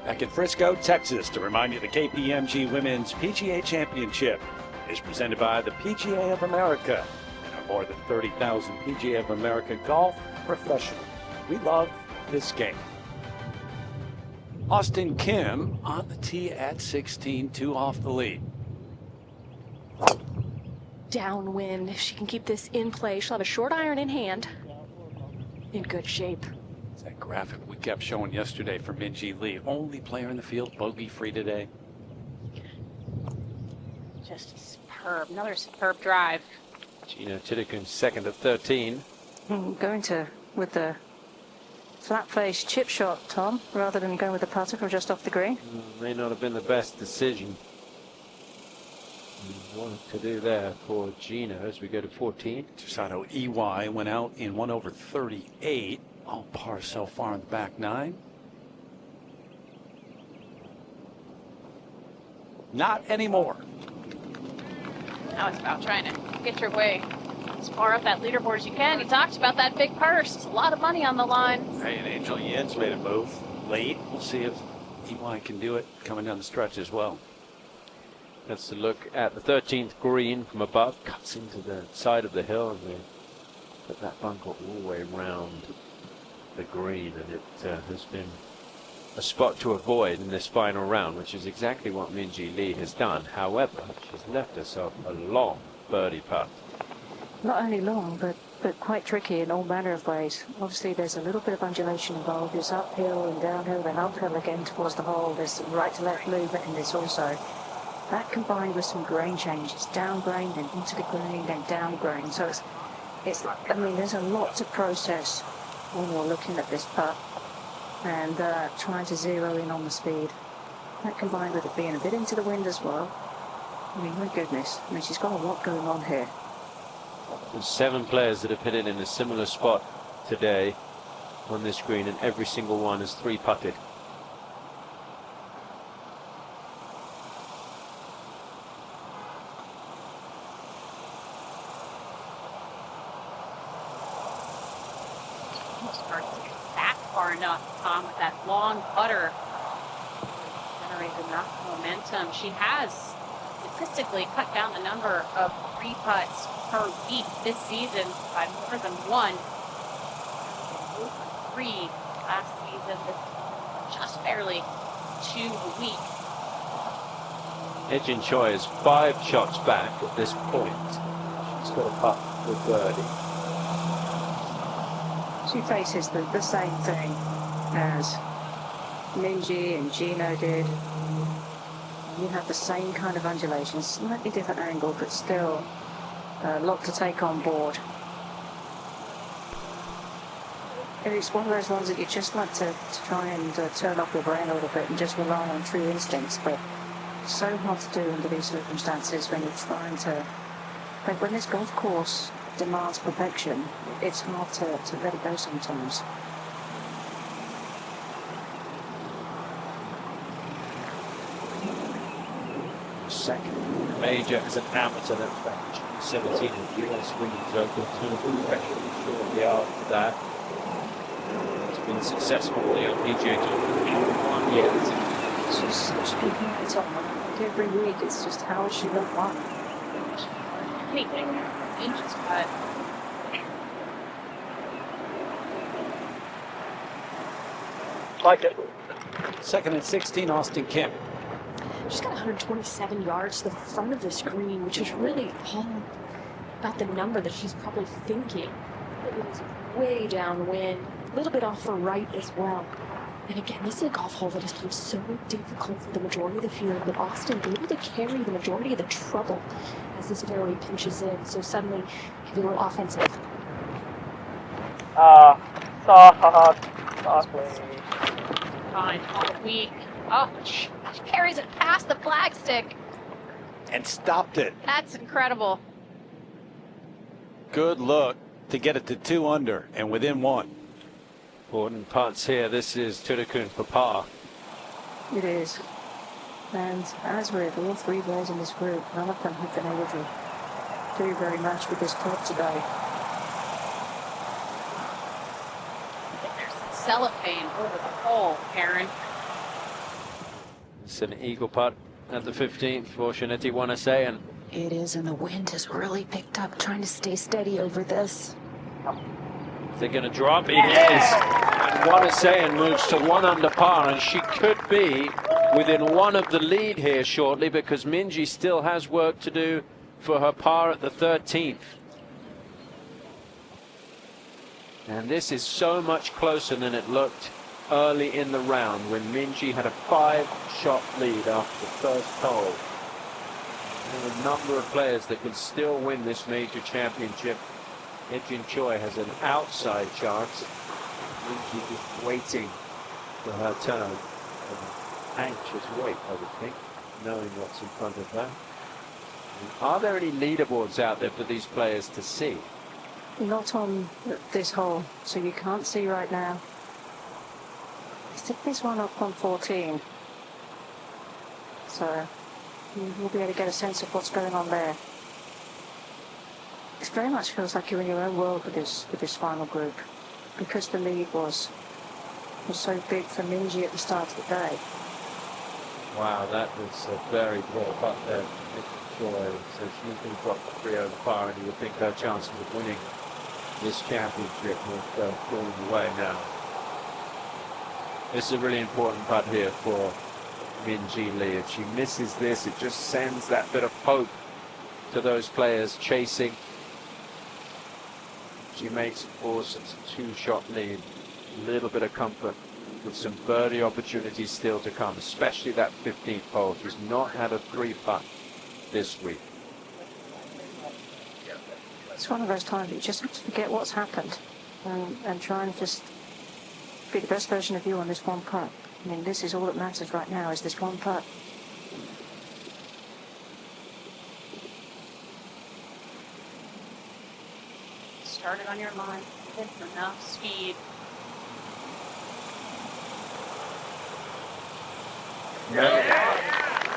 Back in Frisco, Texas, to remind you the KPMG Women's PGA Championship is presented by the PGA of America and our more than 30,000 PGA of America golf professionals. We love this game. Austin Kim on the tee at 16, 2 off the lead. Downwind. If she can keep this in play, she'll have a short iron in hand. In good shape. It's that graphic we kept showing yesterday for Minjee Lee. Only player in the field, bogey-free today. Just superb. Another superb drive. Gina Tidekun second at 13. Going with the flat face chip shot, Tom, rather than going with the putter from just off the green. May not have been the best decision. What to do there for Gina as we go to 14. Tusano EY went out in 1 over 38. All par so far in the back 9. Not anymore. Now it's about trying to get your way as far up that leaderboard as you can. You talked about that big purse. It's a lot of money on the line. Hey, and Angel Yin's made a move late. We'll see if EY can do it coming down the stretch as well. That's a look at the 13th green from above. Cuts into the side of the hill, and they put that bunker all the way around the green, and it has been a spot to avoid in this final round, which is exactly what Minjee Lee has done. However, she's left herself a long birdie putt. Not only long, but quite tricky in all manner of ways. Obviously, there's a little bit of undulation involved. There's uphill and downhill, then uphill again towards the hole. There's some right to left movement in this also. That combined with some grain changes, down grain, then into the grain, then down grain. So it's. I mean, there's a lot to process when you're looking at this putt and trying to zero in on the speed. That combined with it being a bit into the wind as well. I mean, my goodness. I mean, she's got a lot going on here. There's 7 players that have hit it in a similar spot today on this green, and every single one is 3-putted. Almost hard to get back far enough, Tom, with that long putter. Generate enough momentum. She has statistically cut down the number of 3 putts per week this season by more than 1. 3 last season, just barely 2 a week. Ejin Choi is 5 shots back at this point. She's got a putt with birdie. She faces the same thing as Minjee and Gino did. You have the same kind of undulation, slightly different angle, but still a lot to take on board. And it's one of those ones that you just like to try and turn off your brain a little bit and just rely on true instincts, but it's so hard to do under these circumstances when you're trying to. Like when this golf course demands perfection, it's hard to let it go sometimes. Second major as an amateur, that's back in 17 in the US Women's Open tournament professionally shortly after that. It's been successful for the LPGA Tour in 1 year. It's just such a good night on. Like every week, it's just how has she looked like? Anything inches, but Like it. Second and 16, Austin Kim. She's got 127 yards to the front of this green, which is really all about the number that she's probably thinking. It is way downwind, a little bit off the right as well. And again, this is a golf hole that has been so difficult for the majority of the field, but Austin able to carry the majority of the trouble as this fairway pinches in. So suddenly, get a little offensive. Softly. Fine, all week. Oh, she carries it past the flagstick. And stopped it. That's incredible. Good look to get it to 2 under and within 1. Important putts here. This is Tudekun for par. It is. And as with all 3 players in this group, none of them have been able to do very much with this club today. There's cellophane over the hole, Aaron. It's an eagle putt at the 15th for Shaneti Wanasean. It is, and the wind has really picked up, trying to stay steady over this. They're going to drop. It is. And Wanasean moves to 1 under par, and she could be within 1 of the lead here shortly because Minjee still has work to do for her par at the 13th. And this is so much closer than it looked early in the round when Minjee had a 5-shot lead after the first hole. There are a number of players that can still win this major championship. Ejin Choi has an outside chance. Minjee just waiting for her turn. An anxious wait, I would think, knowing what's in front of her. Are there any leaderboards out there for these players to see? Not on this hole, so you can't see right now. Stick this one up on 14. So you'll be able to get a sense of what's going on there. It very much feels like you're in your own world with this final group, because the lead was so big for Minjee at the start of the day. Wow, that was a very poor putt there. So she's been dropped 3 over par, and you would think her chances of winning this championship have fallen away now. This is a really important putt here for Minjee Lee. If she misses this, it just sends that bit of hope to those players chasing. She makes, of course, it's a 2-shot lead. A little bit of comfort with some birdie opportunities still to come, especially that 15th hole. She's not had a 3-putt this week. It's one of those times that you just have to forget what's happened and try and just be the best version of you on this one putt. I mean, this is all that matters right now, is this one putt. Started on your line with enough speed.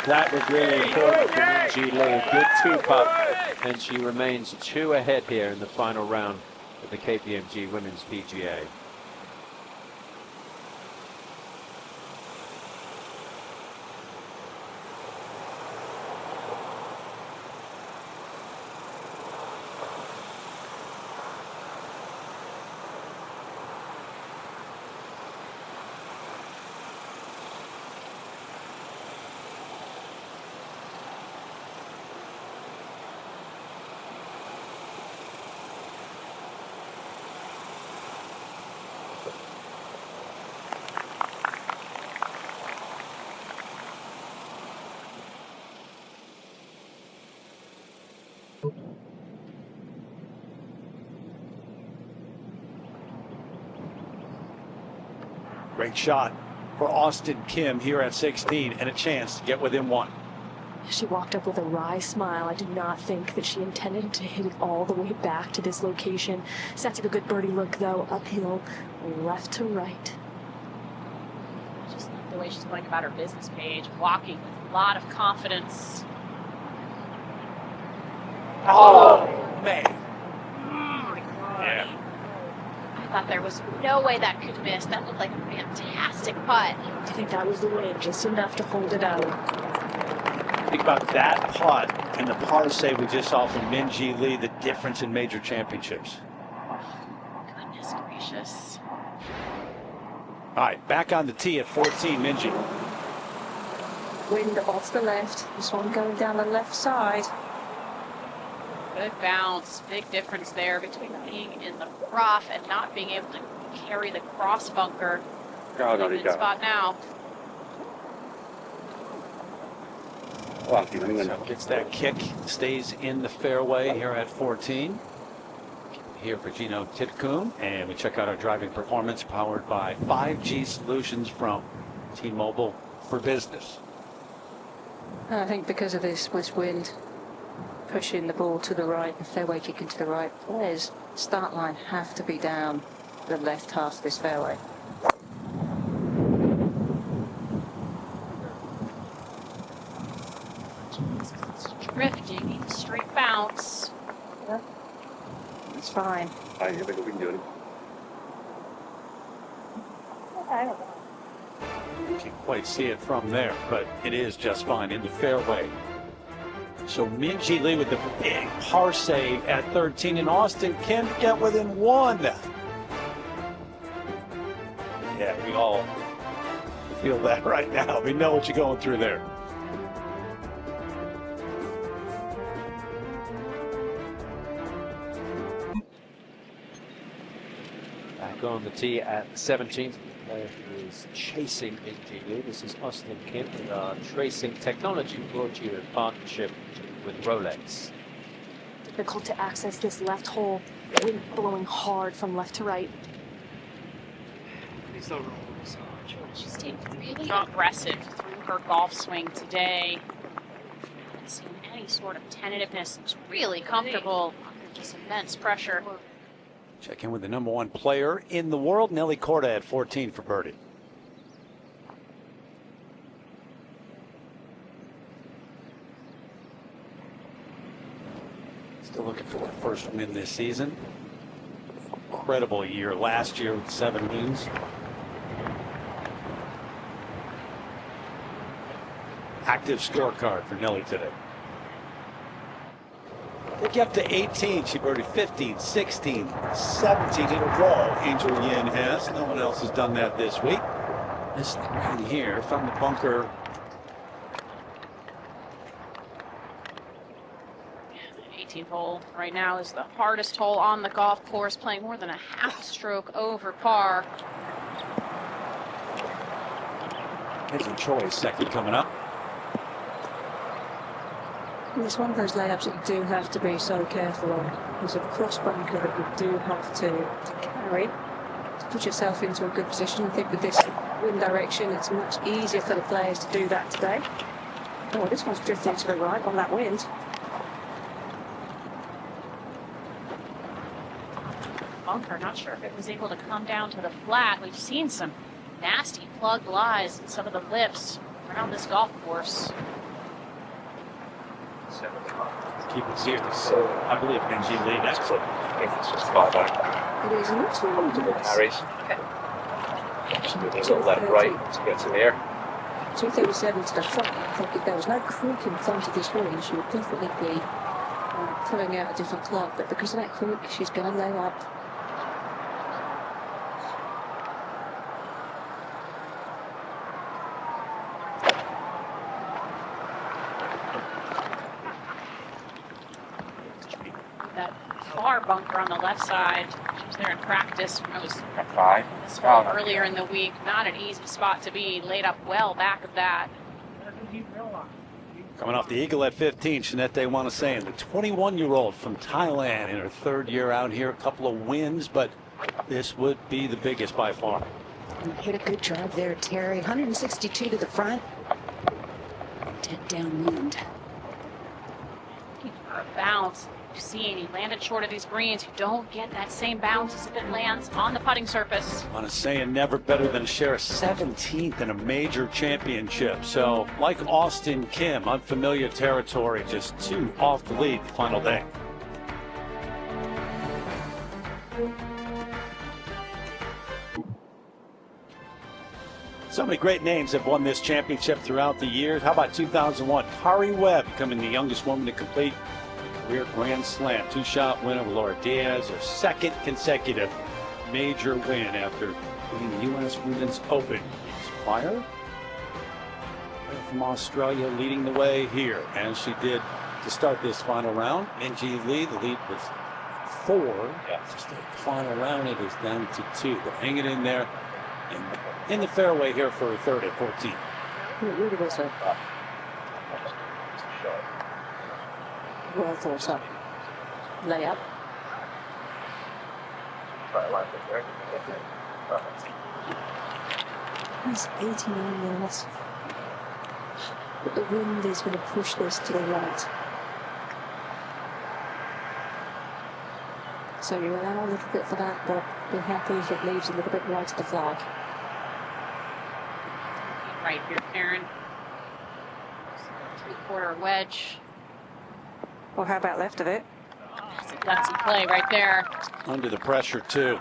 That was really important for Minjee Lee. Good 2-putt, and she remains 2 ahead here in the final round of the KPMG Women's PGA. Great shot for Austin Kim here at 16 and a chance to get within 1. She walked up with a wry smile. I do not think that she intended to hit it all the way back to this location. Sets up a good birdie look, though, uphill, left to right. Just the way she's going about her business page, walking with a lot of confidence. Oh, man. Yeah. I thought there was no way that could miss. That looked like a fantastic putt. I think that was the wind, just enough to hold it out. Think about that putt and the par save we just saw from Minjee Lee, the difference in major championships. Goodness gracious. All right, back on the tee at 14, Minji. Wind off the left. This one going down the left side. Good bounce. Big difference there between being in the rough and not being able to carry the cross bunker. Good spot now. So gets that kick, stays in the fairway here at 14. Here for Gino Titcoon, and we check out our driving performance powered by 5G solutions from T-Mobile for Business. I think because of this wind pushing the ball to the right, the fairway kicking to the right, players start line have to be down the left half of this fairway. Drifting, needs a straight bounce. Yeah. It's fine. I think we can do it. You can't quite see it from there, but it is just fine in the fairway. So Minji Lee with the big par save at 13, and Austin Kim get within one. Yeah, we all feel that right now. We know what you're going through there. Back on the tee at 17th. Player who is chasing Minji Lee. This is Austin Kim with our tracing technology brought to you in partnership with Rolex. Difficult to access this left hole. Wind blowing hard from left to right. She's stayed really aggressive through her golf swing today. Haven't seen any sort of tentativeness. It's really comfortable under just immense pressure. Check in with the #1 player in the world, Nelly Korda at 14 for birdie. Still looking for their first win this season. Incredible year last year with 7 wins. Active scorecard for Nelly today. They get up to 18. She birdied 15, 16, 17 in a row. Angel Yin has. No one else has done that this week. This thing right here from the bunker. The 18th hole right now is the hardest hole on the golf course, playing more than a half stroke over par. There's a choice second coming up. It's one of those layups that you do have to be so careful on. There's a cross bunker that you do have to carry to put yourself into a good position. I think with this wind direction, it's much easier for the players to do that today. Oh, this one's drifting to the right on that wind. Bunker, not sure if it was able to come down to the flat. We've seen some nasty plug lies in some of the lips around this golf course. Keep it here. So I believe Minji Lee next clip. I think it's just far back. It is not too long to this. Carries. Just move a little left, right to get to there. 237 to the front. I think if there was no creek in front of this green, she would definitely be pulling out a different club. But because of that creek, she's going to lay up. That far bunker on the left side. She was there in practice when I was At 5. this hole earlier in the week. Not an easy spot to be. Laid up well back of that. Coming off the eagle at 15, Shanette Wanasayan, the 21-year-old from Thailand in her 3rd year out here. A couple of wins, but this would be the biggest by far. Hit a good drive there, Terry. 162 to the front. 10 downwind. Looking for a bounce. You've seen he landed short of these greens. You don't get that same bounce as if it lands on the putting surface. Wanasayan never better than to share a 17th in a major championship. So, like Austin Kim, unfamiliar territory, just 2 off the lead the final day. So many great names have won this championship throughout the years. How about 2001? Kari Webb becoming the youngest woman to complete a career Grand Slam. 2-shot winner with Laura Diaz, her 2nd consecutive major win after winning the U.S. Women's Open. Spire from Australia leading the way here, as she did to start this final round. Minjee Lee, the lead was 4. Just the final round, it is down to 2. But hanging in there in the fairway here for a third at 14. Really was a well thought up layup. It's 89 yards. But the wind is going to push this to the right. So you allow a little bit for that, but be happy if it leaves a little bit right to the flag. Right here, Karen. 3/4 wedge. Or how about left of it? That's a gutsy play right there. Under the pressure, too.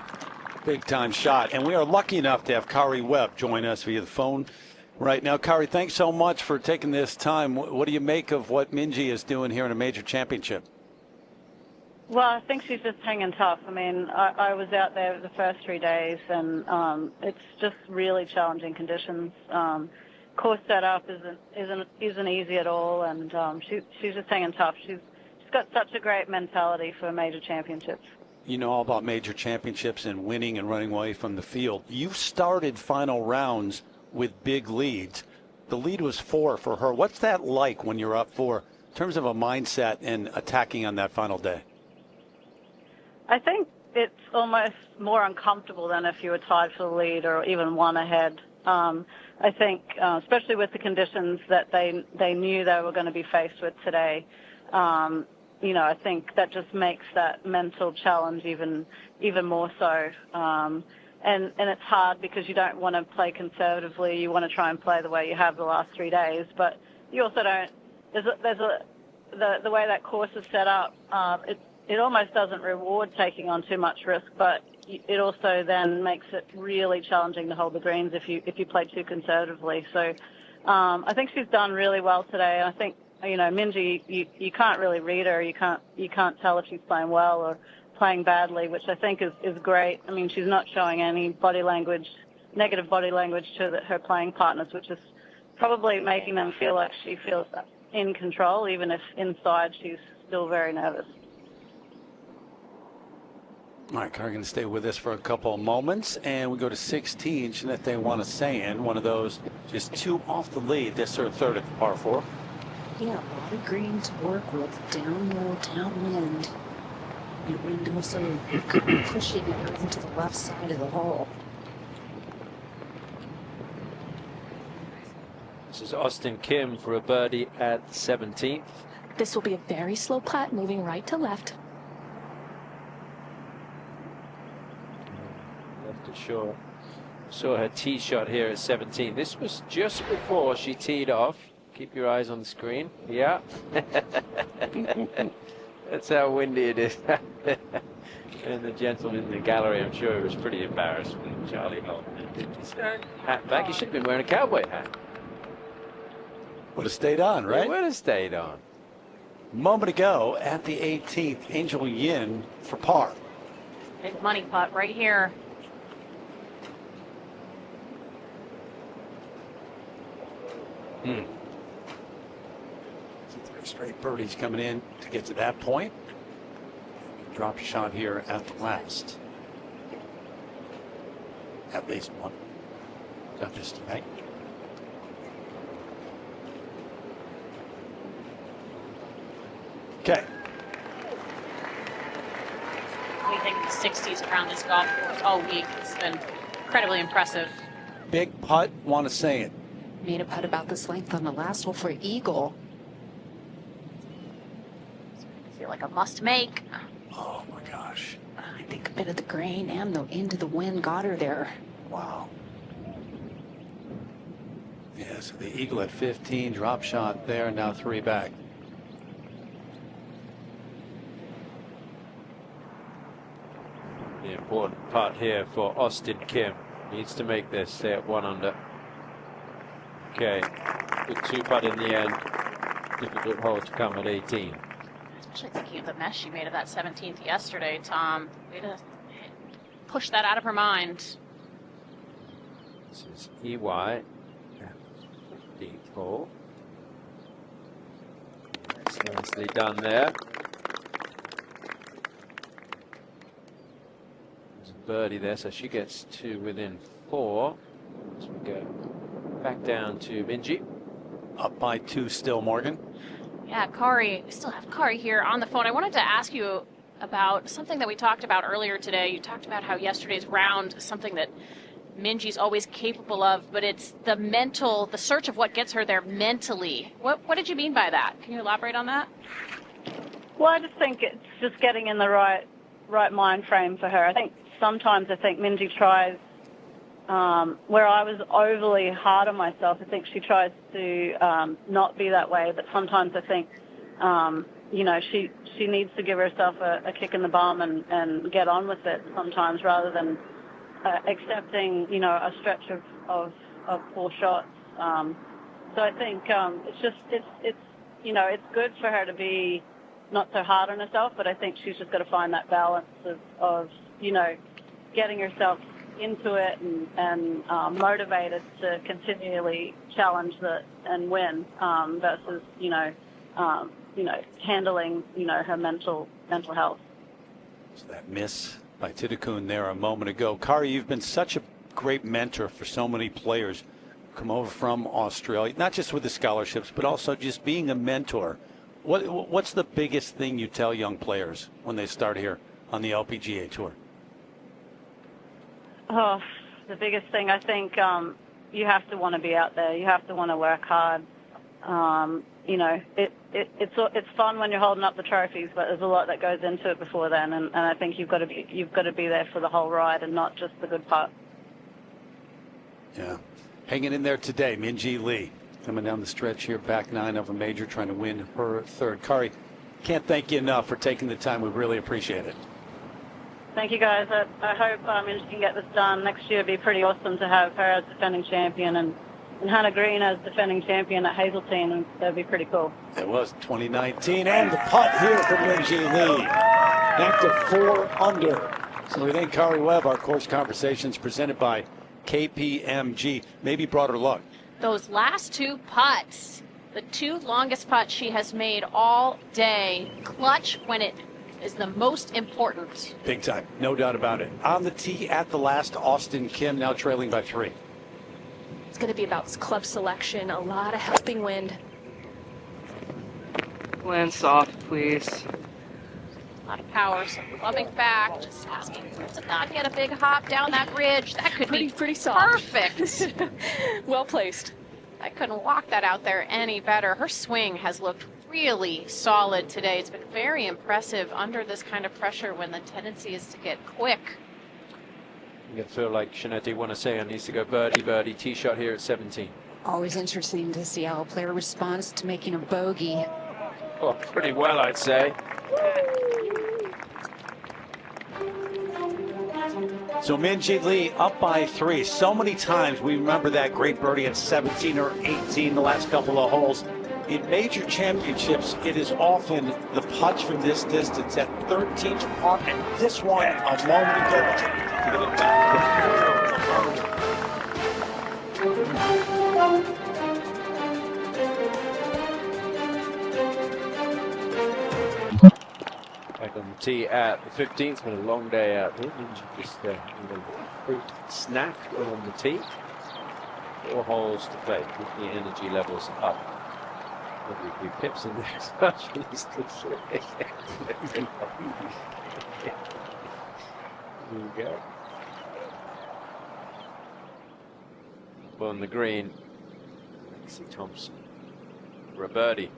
Big time shot. And we are lucky enough to have Kari Webb join us via the phone right now. Kari, thanks so much for taking this time. What do you make of what Minjee is doing here in a major championship? Well, I think she's just hanging tough. I mean, I was out there the first 3 days, and it's just really challenging conditions. Course setup isn't easy at all, and she's just hanging tough. She's got such a great mentality for major championships. You know all about major championships and winning and running away from the field. You've started final rounds with big leads. The lead was 4 for her. What's that like when you're up 4 in terms of a mindset and attacking on that final day? I think it's almost more uncomfortable than if you were tied for the lead or even 1 ahead. I think, especially with the conditions that they knew they were going to be faced with today, I think that just makes that mental challenge even more so. And it's hard because you don't want to play conservatively. You want to try and play the way you have the last 3 days, but you also don't. The way that course is set up, it almost doesn't reward taking on too much risk, but it also then makes it really challenging to hold the greens if you play too conservatively. So I think she's done really well today. I think Minjee, you can't really read her. You can't tell if she's playing well or playing badly, which I think is great. I mean, she's not showing any negative body language to her playing partners, which is probably making them feel like she feels in control, even if inside she's still very nervous. All right, Kari going to stay with us for a couple of moments, and we go to 16. Jeanette, they want to say in one of those, just 2 off the lead. This her third at the par 4. Yeah, a lot of green to work with, downhill, downwind. The wind also pushing it into the left side of the hole. This is Austin Kim for a birdie at 17th. This will be a very slow putt, moving right to left. Left to short. Saw her tee shot here at 17. This was just before she teed off. Keep your eyes on the screen. Yeah. That's how windy it is. And the gentleman in the gallery, I'm sure, was pretty embarrassed when Charlie held his hat back. He should have been wearing a cowboy hat. Would have stayed on, right? It would have stayed on. Moment ago at the 18th, Angel Yin for par. Big money putt right here. Straight birdies coming in to get to that point. Drop a shot here at the last. At least one. Got this tonight. Okay. Anything in the 60s around this golf course all week. It's been incredibly impressive. Big putt, want to say it. Made a putt about this length on the last hole for eagle. I feel like a must make. Oh my gosh. I think a bit of the grain and the into the wind got her there. Wow. Yeah, so the eagle at 15, drop shot there, now 3 back. The important putt here for Austin Kim. Needs to make this, stay at 1 under. Okay, good 2 putt in the end. Difficult hole to come at 18. Especially thinking of the mess she made of that 17th yesterday, Tom. Way to push that out of her mind. This is EY at the 15th hole. That's nicely done there. There's a birdie there, so she gets to within 4. As we go back down to Minjee. Up by 2 still, Morgan. Yeah, Kari, we still have Kari here on the phone. I wanted to ask you about something that we talked about earlier today. You talked about how yesterday's round is something that Minjee's always capable of, but it's the search of what gets her there mentally. What did you mean by that? Can you elaborate on that? Well, I just think it's just getting in the right mind frame for her. I think Minjee tries, where I was overly hard on myself, I think she tries to not be that way, but sometimes I think, she needs to give herself a kick in the bum and get on with it sometimes rather than accepting, a stretch of poor shots. So I think it's good for her to be not so hard on herself, but I think she's just got to find that balance of getting herself into it and motivated to continually challenge and win versus handling her mental health. So that miss by Tidakun there a moment ago. Kari, you've been such a great mentor for so many players come over from Australia, not just with the scholarships, but also just being a mentor. What's the biggest thing you tell young players when they start here on the LPGA Tour? Oh, the biggest thing, I think you have to want to be out there. You have to want to work hard. It's fun when you're holding up the trophies, but there's a lot that goes into it before then, and I think you've got to be there for the whole ride and not just the good part. Yeah, hanging in there today, Minjee Lee coming down the stretch here, back 9 of a major, trying to win her 3rd. Kari, can't thank you enough for taking the time. We really appreciate it. Thank you, guys. I hope Minjee can get this done. Next year would be pretty awesome to have her as defending champion and Hannah Green as defending champion at Hazeltine, and that'd be pretty cool. It was 2019, and the putt here for Minjee Lee. Back to 4 under. So we thank Kari Webb. Our course conversations presented by KPMG. Maybe brought her luck. Those last 2 putts, the 2 longest putts she has made all day, clutch when it is the most important. Big time, no doubt about it. On the tee at the last, Austin Kim now trailing by 3. It's going to be about club selection, a lot of helping wind. Land soft, please. A lot of power, so clubbing back, just asking to not get a big hop down that ridge. That could be pretty soft. Perfect. Well placed. I couldn't walk that out there any better. Her swing has looked really solid today. It's been very impressive under this kind of pressure when the tendency is to get quick. You feel like Shanetti Wanaseo needs to go birdie, tee shot here at 17. Always interesting to see how a player responds to making a bogey. Oh, pretty well, I'd say. So Minjee Lee up by 3. So many times we remember that great birdie at 17 or 18 the last couple of holes. In major championships, it is often the putts from this distance at 13 par, and this one a moment ago. Back on the tee at the 15th. It's been a long day out here. Just a fruit snack on the tee. 4 holes to play. Keep the energy levels up. Maybe a few pips in there as well. There we go. Up on the green, Lexi Thompson for a birdie.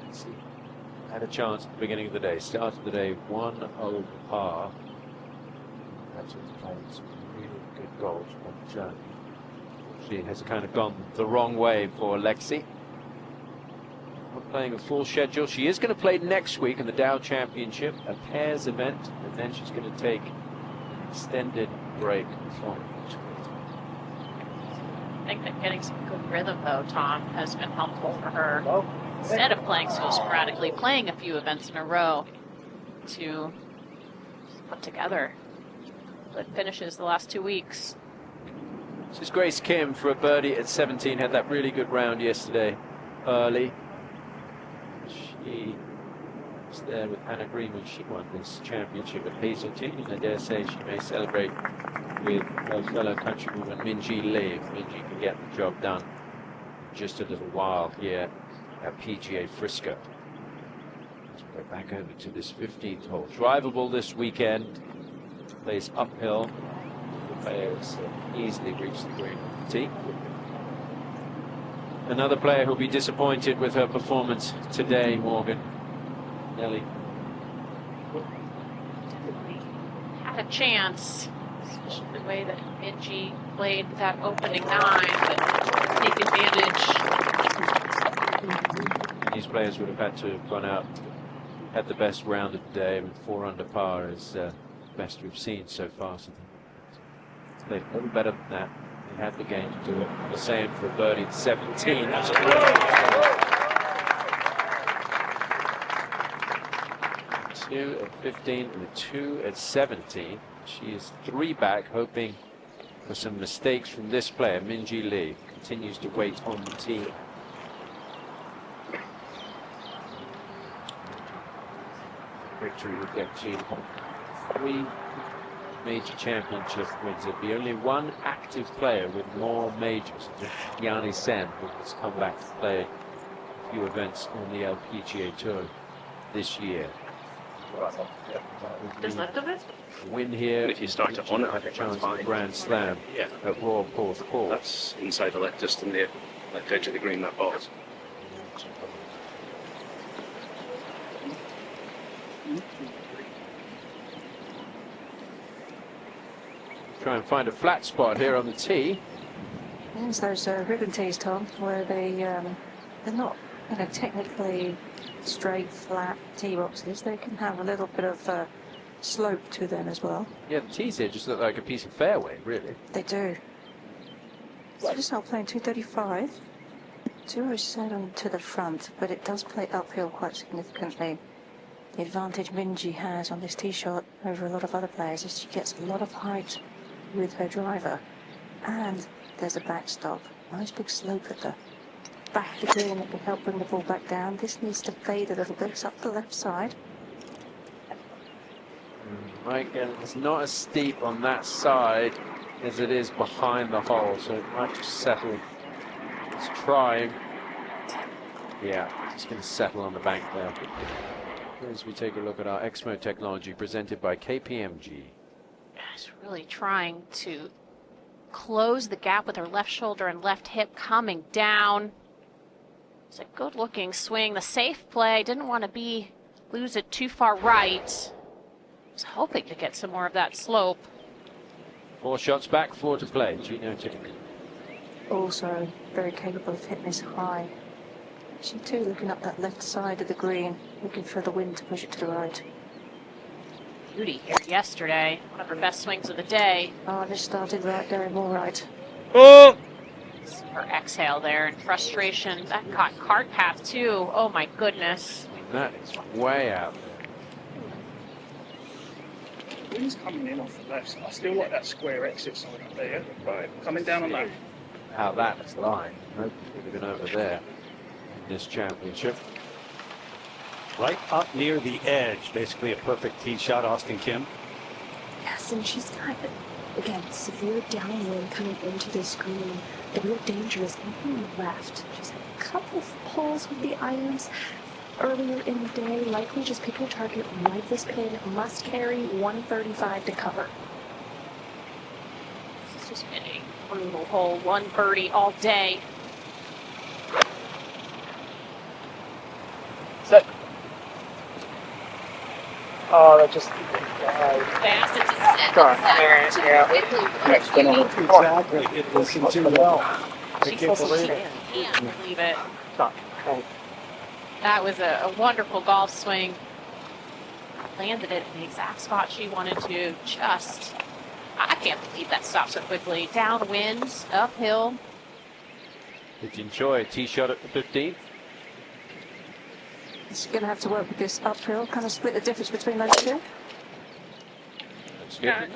Lexi had a chance at the beginning of the day. Started the day 1 over par. That's what's playing some really good golf, but she has kind of gone the wrong way for Lexi. Not playing a full schedule. She is going to play next week in the Dow Championship, a pairs event, and then she's going to take an extended break from it. I think that getting some good rhythm, though, Tom, has been helpful for her. Instead of playing so sporadically, playing a few events in a row to put together good finishes the last 2 weeks. This is Grace Kim for a birdie at 17. Had that really good round yesterday, early. She was there with Anna Green when she won this championship at Hazeltine, and I dare say she may celebrate with her fellow countrywoman Minjee Lee if Minjee can get the job done in just a little while here at PGA Frisco. Let's go back over to this 15th hole. Drivable this weekend. Plays uphill. The players easily reach the green off the tee. Another player who'll be disappointed with her performance today, Morgan. Nelly. Had a chance, especially the way that Minjee played that opening 9, but take advantage. These players would have had to have gone out, had the best round of the day, and 4 under par is best we've seen so far. So they played a little better than that. They had the game to do it. The same for a birdie at 17. That's a great 2 at 15 and a 2 at 17. She is 3 back, hoping for some mistakes from this player. Minjee Lee continues to wait on the tee. Victory would get you 3 major championship wins. There'd be only one active player with more majors, Yanni Sen, who has come back to play a few events on the LPGA Tour this year. There's left of it? Win here. And if you start to on it, I think chance that's fine. Grand Slam at Royal Porthcawl. That's inside the left, just in the left edge of the green, that ball. Try and find a flat spot here on the tee. There's those ribbon tees, Tom, where they're not, technically straight, flat tee boxes. They can have a little bit of slope to them as well. Yeah, the tees here just look like a piece of fairway, really. They do. So just not playing 235, 207 to the front, but it does play uphill quite significantly. The advantage Minjee has on this tee shot over a lot of other players is she gets a lot of height with her driver, and there's a backstop. Nice big slope at the back of the green that can help bring the ball back down. This needs to fade a little bit. It's up the left side. Right, and it's not as steep on that side as it is behind the hole, so it might just settle. It's trying. Yeah, it's going to settle on the bank there. As we take a look at our Exmo technology presented by KPMG. She's really trying to close the gap with her left shoulder and left hip coming down. It's a good looking swing. The safe play, didn't want to lose it too far right. Was hoping to get some more of that slope. 4 shots back, 4 to play. Gino Tippington. Also very capable of hitting this high. She too looking up that left side of the green, looking for the wind to push it to the right. Beauty here yesterday, one of her best swings of the day. Oh, this started right, going all right. Oh! Her exhale there in frustration. That caught cart path too. Oh my goodness. That is way out. Wind's coming in off the left, so I still like that square exit side up there. Right, coming down on that. How that is lying. Nope, would have been over there in this championship. Right up near the edge, basically a perfect tee shot, Austin Kim. Yes, and she's got, again, severe downwind coming into this green. The real danger is making left. She's had a couple of pulls with the irons earlier in the day, likely just picking a target right this pin, must carry 135 to cover. This has just been a brutal hole, 1 birdie all day. Set. Oh, that just Fast into set. Exactly. It listened too well. I She can't believe it. can't believe it. That was a wonderful golf swing. Landed it in the exact spot she wanted to. Just, I can't believe that stopped so quickly. Downwind, uphill. Did you enjoy a tee shot at the 15th? She's going to have to work with this uphill, kind of split the difference between those two. That's good.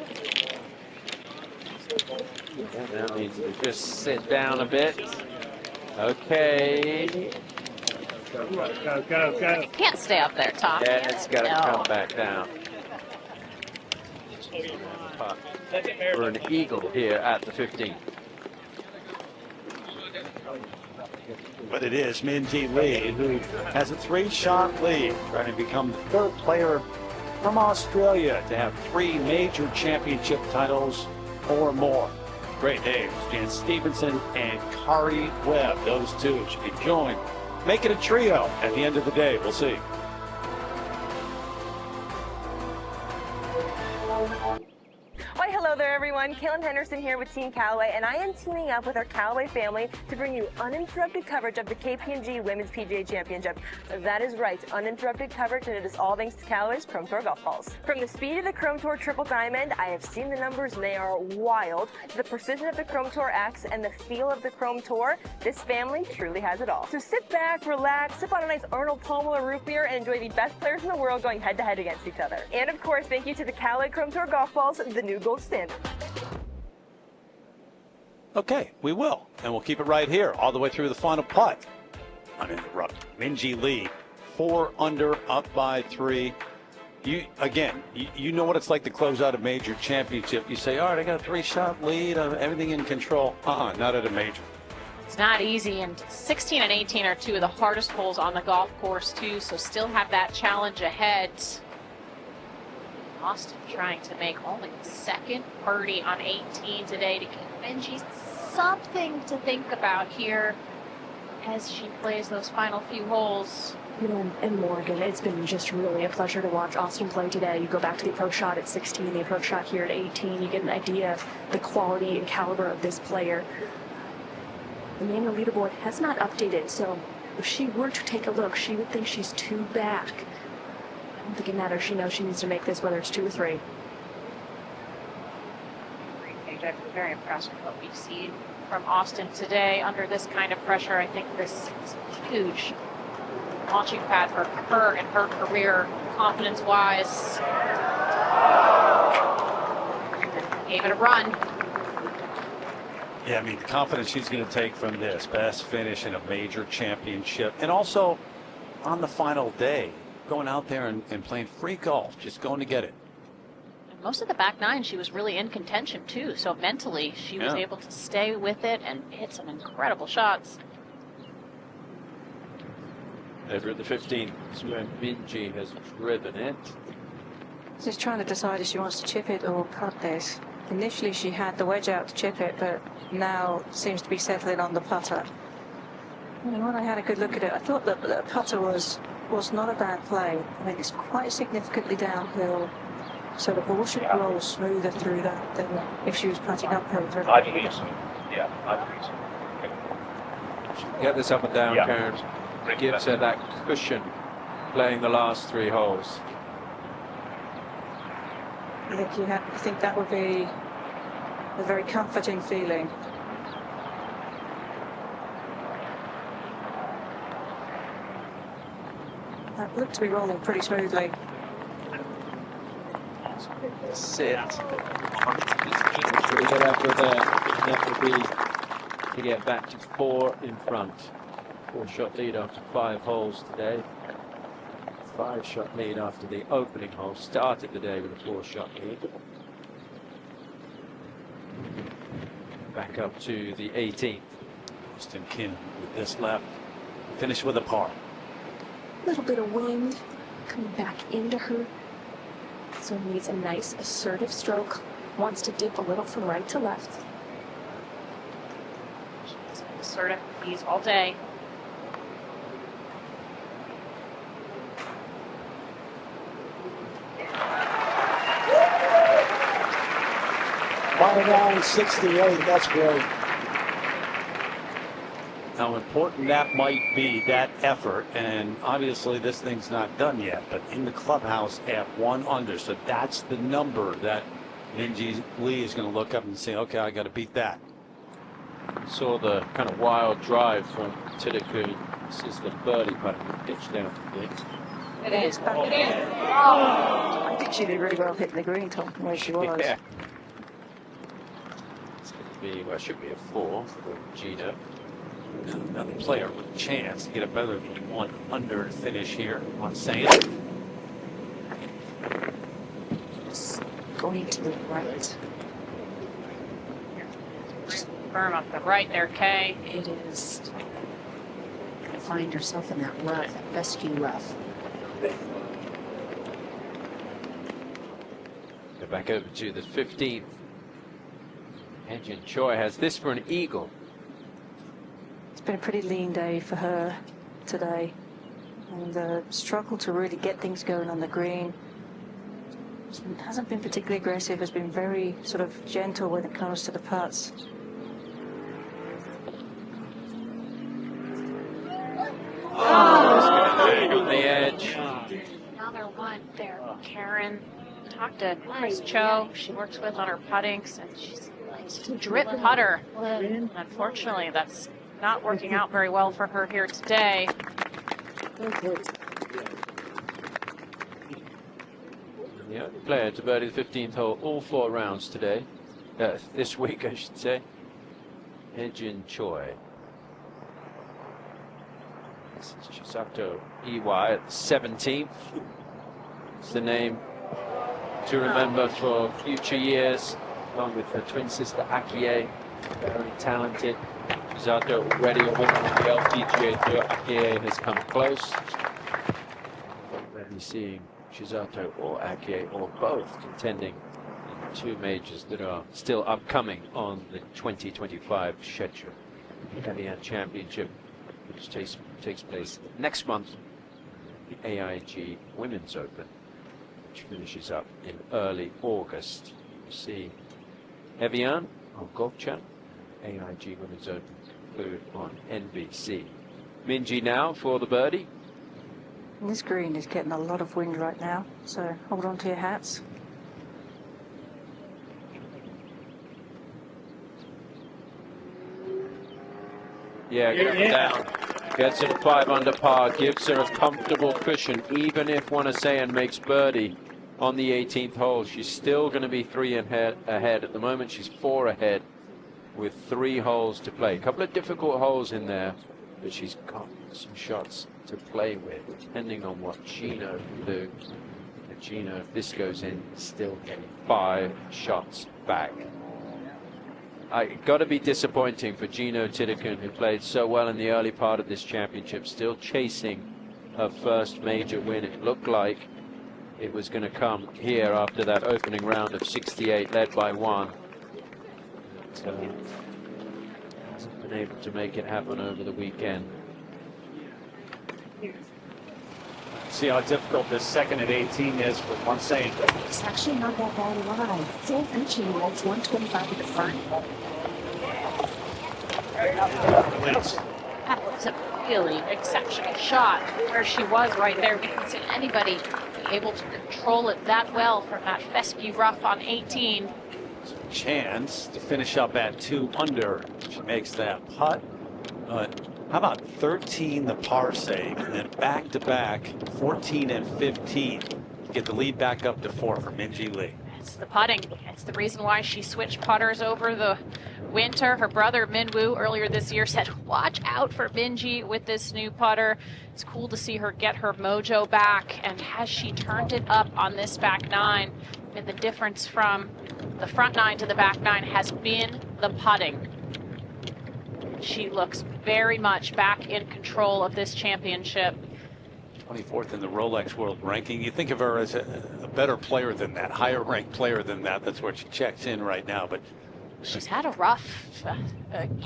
Yeah, now needs to just sit down a bit. Okay. Go. It can't stay up there, Tom. Yeah, it's got to No. come back down. For an eagle here at the 15th. But it is Minjee Lee who has a 3-shot lead, trying to become the 3rd player from Australia to have 3 major championship titles or more. Great names, Jan Stevenson and Kari Webb. Those two should be joined. Make it a trio at the end of the day. We'll see. Why, hello there, everyone. Kaylin Henderson here with Team Callaway, and I am teaming up with our Callaway family to bring you uninterrupted coverage of the KPMG Women's PGA Championship. That is right, uninterrupted coverage, and it is all thanks to Callaway's Chrome Tour golf balls. From the speed of the Chrome Tour Triple Diamond, I have seen the numbers, and they are wild, to the precision of the Chrome Tour X and the feel of the Chrome Tour. This family truly has it all. So sit back, relax, sip on a nice Arnold Palmer root beer, and enjoy the best players in the world going head-to-head against each other. And of course, thank you to the Callaway Chrome Tour golf balls, the new gold standard. Okay, we will. And we'll keep it right here all the way through the final putt. Uninterrupted. Minjee Lee, 4 under, up by 3. You know what it's like to close out a major championship. You say, all right, I got a 3-shot lead, everything in control. Not at a major. It's not easy, and 16 and 18 are 2 of the hardest holes on the golf course, too, so still have that challenge ahead. Austin trying to make only the 2nd birdie on 18 today to give Minjee something to think about here as she plays those final few holes. You know, and Morgan, it's been just really a pleasure to watch Austin play today. You go back to the approach shot at 16, the approach shot here at 18, you get an idea of the quality and caliber of this player. The manual leaderboard has not updated, so if she were to take a look, she would think she's 2 back. I don't think it matters. She knows she needs to make this, whether it's 2 or 3. I'm very impressed with what we've seen from Austin today under this kind of pressure. I think this is a huge launching pad for her and her career, confidence-wise. Gave it a run. Yeah, I mean, the confidence she's going to take from this best finish in a major championship, and also on the final day, going out there and playing free golf, just going to get it. And most of the back 9, she was really in contention too, so mentally she was able to stay with it and hit some incredible shots. Over at the 15th is where Minjee has driven it. She's trying to decide if she wants to chip it or putt this. Initially she had the wedge out to chip it, but now seems to be settling on the putter. And when I had a good look at it, I thought that the putter was not a bad play. I mean, it's quite significantly downhill, so the ball should roll smoother through that than if she was putting uphill. I believe so. Yeah, I believe so. Get this up and down, Karen. Gives her that cushion playing the last 3 holes. I think that would be a very comforting feeling. That looked to be rolling pretty smoothly. Sit. Pretty good effort there. That would be to get back to 4 in front. 4-shot lead after 5 holes today. 5-shot lead after the opening hole. Started the day with a 4-shot lead. Back up to the 18th. Austin Kim with this left. Finish with a par. A little bit of wind coming back into her. So needs a nice assertive stroke. Wants to dip a little from right to left. She's been assertive these all day. Final round 68, that's great. How important that might be, that effort, and obviously this thing's not done yet, but in the clubhouse at 1 under, so that's the number that Minjee Lee is going to look up and say, okay, I got to beat that. Saw the kind of wild drive from Tillacoon. This is the birdie putt pitch down to the eight. It is back in. Oh, I think she did really well hitting the green, Tom, where she was. Yeah. be, well, it should be a 4 for Gino. Another player with a chance to get a better than 1 under finish here on Saint. Just going to the right. Firm up the right there, Kay. It is. Gonna find herself in that rough, that fescue rough. Go back over to the 15th. Hyejin Choi has this for an eagle. It's been a pretty lean day for her today, and struggled to really get things going on the green. Hasn't been particularly aggressive, has been very sort of gentle when it comes to the putts. On the edge. Another one there, Karen. Talked to Chris Cho, she works with on her puttings, and she's likes to drip putter. And unfortunately, that's not working out very well for her here today. The only player to birdie the 15th hole all 4 rounds today. This week, I should say. Hyejin Choi. This is Chisato Iwai at the 17th. It's the name to remember for future years, along with her twin sister Akie, very talented. Chisato already a winner on the LPGA Tour. Akie has come close. Already seeing Chisato or Akie or both contending in 2 majors that are still upcoming on the 2025 schedule. The Evian Championship, which takes place next month, the AIG Women's Open, which finishes up in early August. You see Evian on Golf Channel, AIG Women's Open conclude on NBC. Minjee now for the birdie. And this green is getting a lot of wind right now, so hold on to your hats. Yeah, get down. Gets it 5 under par, gives her a comfortable cushion, even if Wanasean makes birdie on the 18th hole. She's still going to be 3 ahead. At the moment, she's 4 ahead with 3 holes to play. A couple of difficult holes in there, but she's got some shots to play with, depending on what Gino can do. And Gino, if this goes in, still getting 5 shots back. Got to be disappointing for Gino Tidekun, who played so well in the early part of this championship, still chasing her first major win. It looked like it was going to come here after that opening round of 68, led by 1. But, hasn't been able to make it happen over the weekend. See how difficult this second at 18 is for Wanasean. It's actually not that bad a line. Full pitching, that's 125 at the front. That was a really exceptional shot where she was right there. We haven't seen anybody be able to control it that well from that fescue rough on 18. Chance to finish up at 2 under. She makes that putt. How about 13 the par save, and then back-to-back 14 and 15 to get the lead back up to 4 for Minjee Lee. It's the putting. It's the reason why she switched putters over the winter. Her brother Minwoo earlier this year said, watch out for Minjee with this new putter. It's cool to see her get her mojo back, and has she turned it up on this back 9? And the difference from the front 9 to the back 9 has been the putting. She looks very much back in control of this championship. 24th in the Rolex World Ranking. You think of her as a better player than that, higher ranked player than that. That's where she checks in right now. But she's had a rough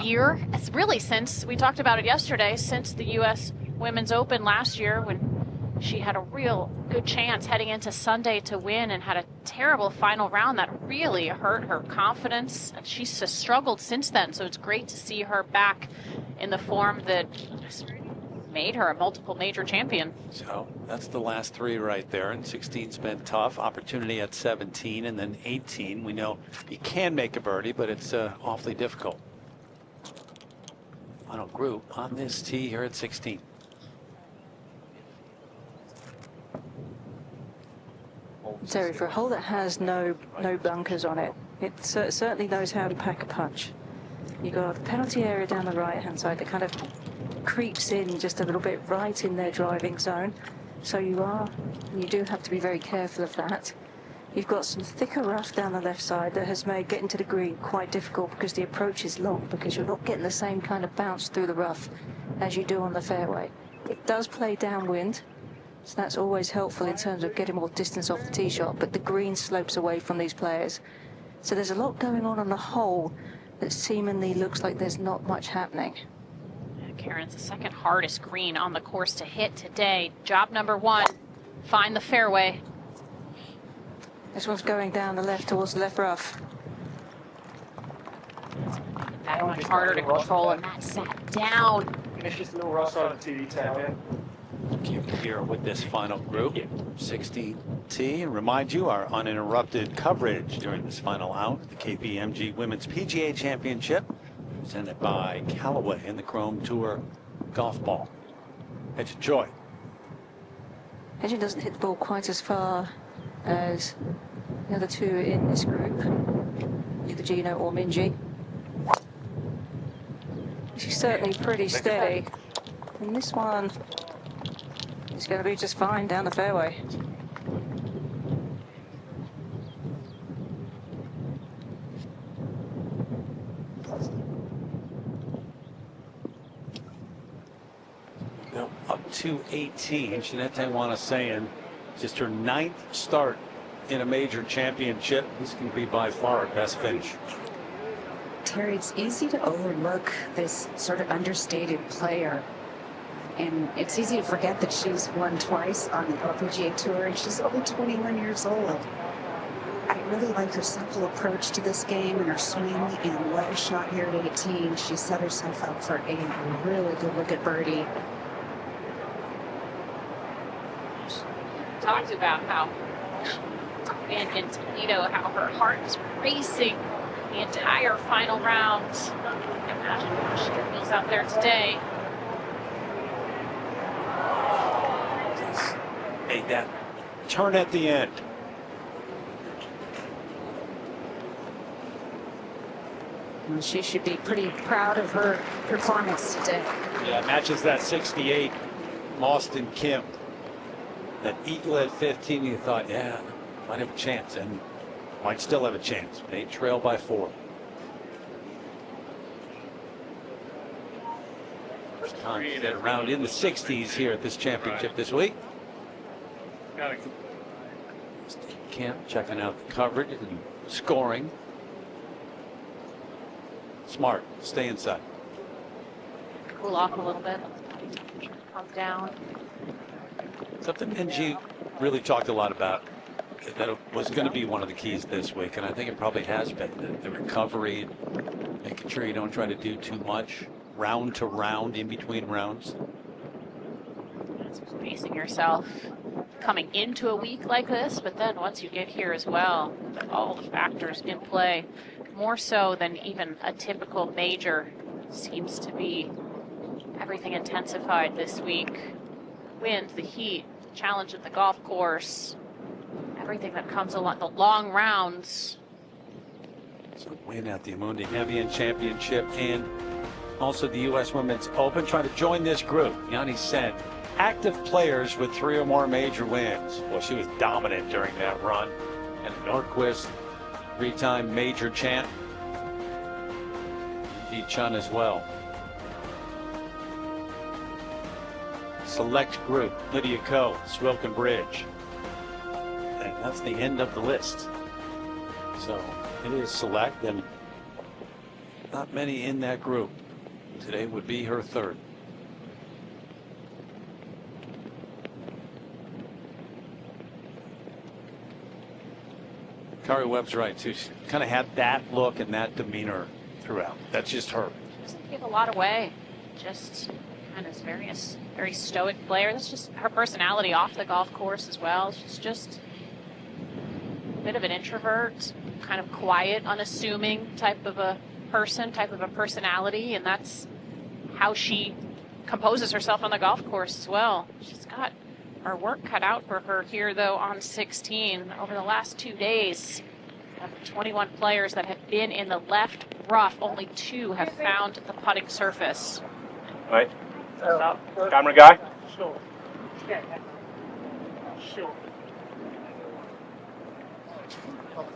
year. It's really since, we talked about it yesterday, since the U.S. Women's Open last year, when she had a real good chance heading into Sunday to win and had a terrible final round that really hurt her confidence. And she's struggled since then, so it's great to see her back in the form that made her a multiple major champion. So that's the last 3 right there, and 16's been tough. Opportunity at 17, and then 18. We know you can make a birdie, but it's awfully difficult. Final group on this tee here at 16. So for a hole that has no bunkers on it, it certainly knows how to pack a punch. You got the penalty area down the right-hand side that kind of creeps in just a little bit right in their driving zone. So you do have to be very careful of that. You've got some thicker rough down the left side that has made getting to the green quite difficult because the approach is long, because you're not getting the same kind of bounce through the rough as you do on the fairway. It does play downwind, so that's always helpful in terms of getting more distance off the tee shot, but the green slopes away from these players. So there's a lot going on the hole that seemingly looks like there's not much happening. Karen, it's the second hardest green on the course to hit today. Job number 1, find the fairway. This one's going down the left towards the left rough. That much harder to control, and that sat down. It's just a little rough side of the TV tower. Keep here with this final group, 16T, and remind you our uninterrupted coverage during this final out, the KPMG Women's PGA Championship, presented by Callaway in the Chrome Tour golf ball. Enjoy. Hedgen doesn't hit the ball quite as far as the other two in this group, either Gino or Minjee. She's certainly pretty steady. And this one is going to be just fine down the fairway. Go up to 18. Jeanette Wanna-Sayan, just her 9th start in a major championship. This can be by far her best finish. Terry, it's easy to overlook this sort of understated player. And it's easy to forget that she's won twice on the LPGA Tour, and she's only 21 years old. I really like her simple approach to this game and her swing, and what a shot here at 18. She set herself up for a really good look at birdie. Talked about how in Toledo, how her heart was racing the entire final round. Imagine how she feels out there today. Just made that turn at the end. Well, she should be pretty proud of her performance today. Yeah, matches that 68 Austin Kim. That eagle at 15, you thought, yeah, might have a chance, and might still have a chance. They trail by 4. First time that around in the 60s here at this championship this week. Kim checking out the coverage and scoring. Smart, stay inside. Cool off a little bit. Come down. Something Minjee really talked a lot about, that it was going to be one of the keys this week, and I think it probably has been the recovery, making sure you don't try to do too much round to round in between rounds. Pacing yourself coming into a week like this, but then once you get here as well, all the factors in play, more so than even a typical major, seems to be everything intensified this week. Wind, the heat, the challenge of the golf course, everything that comes along, the long rounds. So win at the Amundi Evian Championship and also the U.S. Women's Open. Trying to join this group, Yanni Sen. Active players with 3 or more major wins. Well, she was dominant during that run. And Nordquist, 3-time major champ. Dee Chun as well. Select group, Lydia Ko, Swilken Bridge. And that's the end of the list. So it is select, and not many in that group. Today would be her 3rd. Kari Webb's right too. She kind of had that look and that demeanor throughout. That's just her. Doesn't give a lot away. Just kind of very stoic player. That's just her personality off the golf course as well. She's just a bit of an introvert, kind of quiet, unassuming type of a person, type of a personality, and that's how she composes herself on the golf course as well. She's got her work cut out for her here, though, on 16 over the last 2 days. Of the 21 players that have been in the left rough, only 2 have found the putting surface. Right. Camera guy.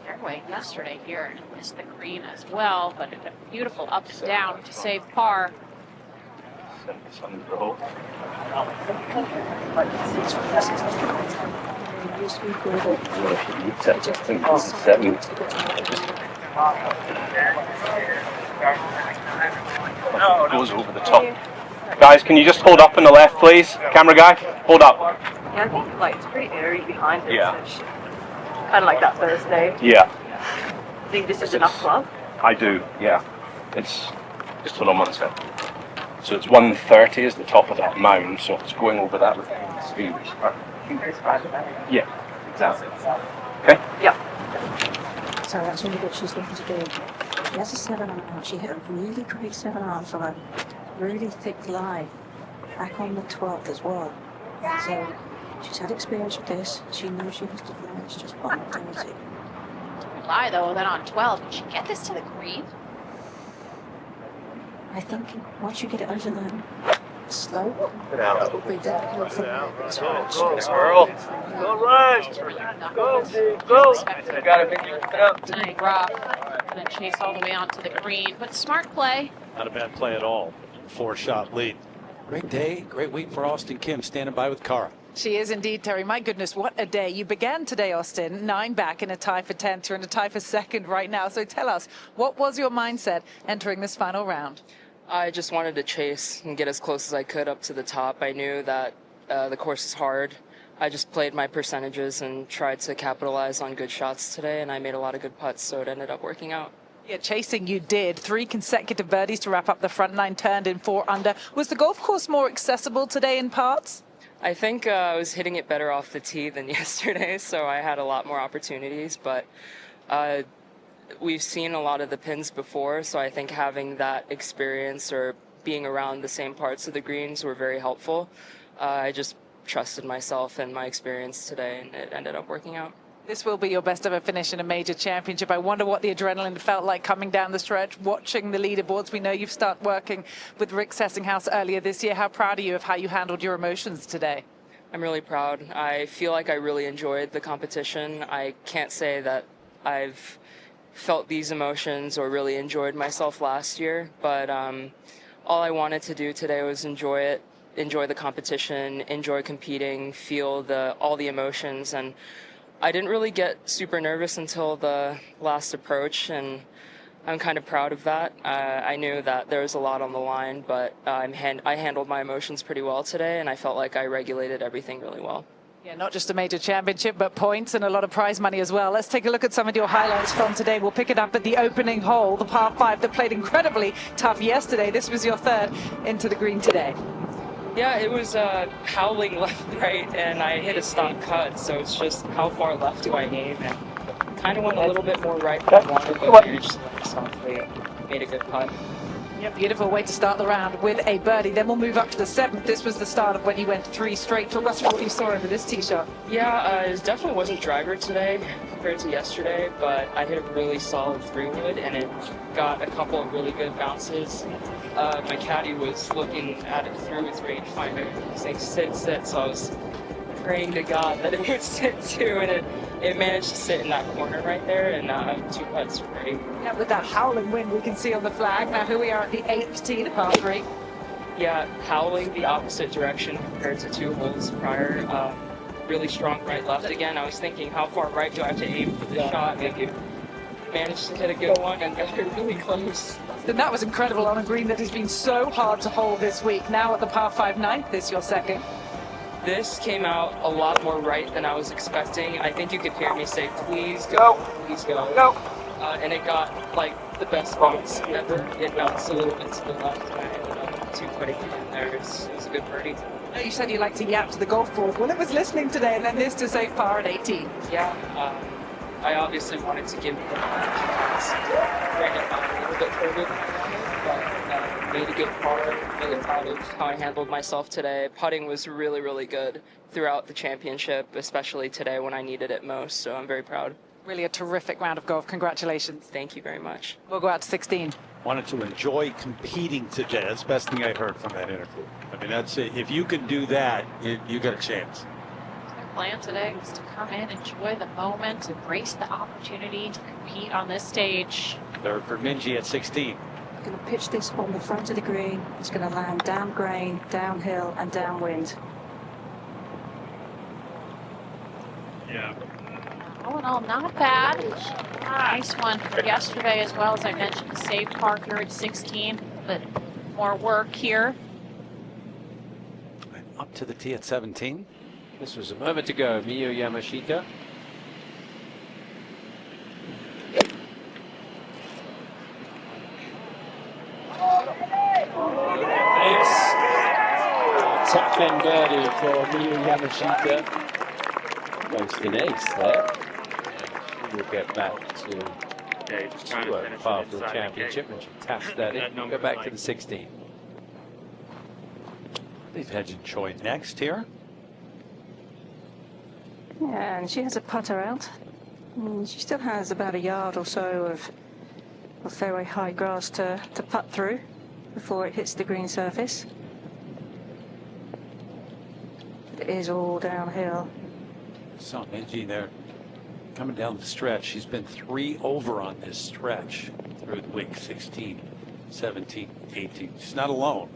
Fairway yesterday here and missed the green as well, but a beautiful up and down to save par. Goes over the top. Guys, can you just hold up on the left, please? Camera guy, hold up. Yeah, I think like it's pretty airy behind it. Yeah. Kind of like that Thursday. Yeah, I think this is enough club. I do. Yeah, it's just hold on one sec. So it's 130 is the top of that mound, so it's going over that with speed. Yeah, exactly. Okay. Yeah. So that's really good she's looking to do. She has a 7-iron. She hit a really great 7-iron from a really thick lie back on the 12th as well. So she's had experience with this. She knows she has to finish just one activity. Lie though, then on 12, did she get this to the green? I think once you get it over the slope, it will be downhill from there. Earl. Go right. Go. Got it up. Nice rough. And then chase all the way onto the green. But smart play. Not a bad play at all. 4-shot lead. Great day, great week for Austin Kim, standing by with Cara. She is indeed, Terry. My goodness, what a day. You began today, Austin, 9 back in a tie for 10th. You're in a tie for 2nd right now. So tell us, what was your mindset entering this final round? I just wanted to chase and get as close as I could up to the top. I knew that the course is hard. I just played my percentages and tried to capitalize on good shots today, and I made a lot of good putts, so it ended up working out. Yeah, chasing you did. 3 consecutive birdies to wrap up the front 9, turned in 4 under. Was the golf course more accessible today in parts? I think I was hitting it better off the tee than yesterday, so I had a lot more opportunities, but we've seen a lot of the pins before, so I think having that experience or being around the same parts of the greens were very helpful. I just trusted myself and my experience today, and it ended up working out. This will be your best ever finish in a major championship. I wonder what the adrenaline felt like coming down the stretch, watching the leaderboards. We know you've started working with Rick Sessinghaus earlier this year. How proud are you of how you handled your emotions today? I'm really proud. I feel like I really enjoyed the competition. I can't say that I've felt these emotions or really enjoyed myself last year, but all I wanted to do today was enjoy it, enjoy the competition, enjoy competing, feel all the emotions, and I didn't really get super nervous until the last approach, and I'm kind of proud of that. I knew that there was a lot on the line, but I handled my emotions pretty well today, and I felt like I regulated everything really well. Yeah, not just a major championship, but points and a lot of prize money as well. Let's take a look at some of your highlights from today. We'll pick it up at the opening hole, the par 5 that played incredibly tough yesterday. This was your 3rd into the green today. Yeah, it was howling left, right, and I hit a stock cut, so it's just how far left do I aim, and kind of went a little bit more right than I wanted, but managed to land softly and made a good putt. Yeah, beautiful way to start the round with a birdie. Then we'll move up to the 7th. This was the start of when you went 3 straight. Talk us through what you saw over this tee shot. Yeah, it definitely wasn't driver today compared to yesterday, but I hit a really solid 3-wood, and it got a couple of really good bounces. My caddy was looking at it through his rangefinder. He was saying sit, so I was praying to God that it would sit too, and it managed to sit in that corner right there, and 2 putts were great. Yeah, with that howling wind we can see on the flag. Now here we are at the 8th tee, the par 3. Yeah, howling the opposite direction compared to 2 holes prior. Really strong right-left again. I was thinking, how far right do I have to aim for the shot? Maybe managed to hit a good one and got it really close. Then that was incredible on a green that has been so hard to hold this week. Now at the par 5 9th, this your 2nd. This came out a lot more right than I was expecting. I think you could hear me say, please go, please go. No. And it got like the best bounce ever. It bounced a little bit to the left, and I ended up 2-putting it in there. It was a good birdie. You said you like to yap to the golf ball. Well, it was listening today, and then this to say par at 18. Yeah, I obviously wanted to give the chance to bring it back a little bit further than I wanted, but made a good par. Really proud of how I handled myself today. Putting was really, really good throughout the championship, especially today when I needed it most, so I'm very proud. Really a terrific round of golf. Congratulations. Thank you very much. We'll go out to 16. Wanted to enjoy competing today. That's the best thing I heard from that interview. I mean, that's it. If you can do that, you got a chance. Their plan today was to come in, enjoy the moment, embrace the opportunity to compete on this stage. Third for Minjee at 16. Going to pitch this on the front of the green. It's going to land down grain, downhill, and downwind. Yeah. All in all, not bad. Nice one for yesterday as well. As I mentioned, saved par here at 16, but more work here. And up to the tee at 17. This was a moment ago. Miyu Yamashita. Top 10 birdie for Miyu Yamashita. Goes an ace there. We'll get back to par for the championship when she taps that in. Go back to the 16. They've had Choi next here. Yeah, and she has a putter out. She still has about a yard or so of fairway high grass to putt through before it hits the green surface. It is all downhill. Saw Minjee there coming down the stretch. She's been 3 over on this stretch through the week. 16, 17, 18. She's not alone.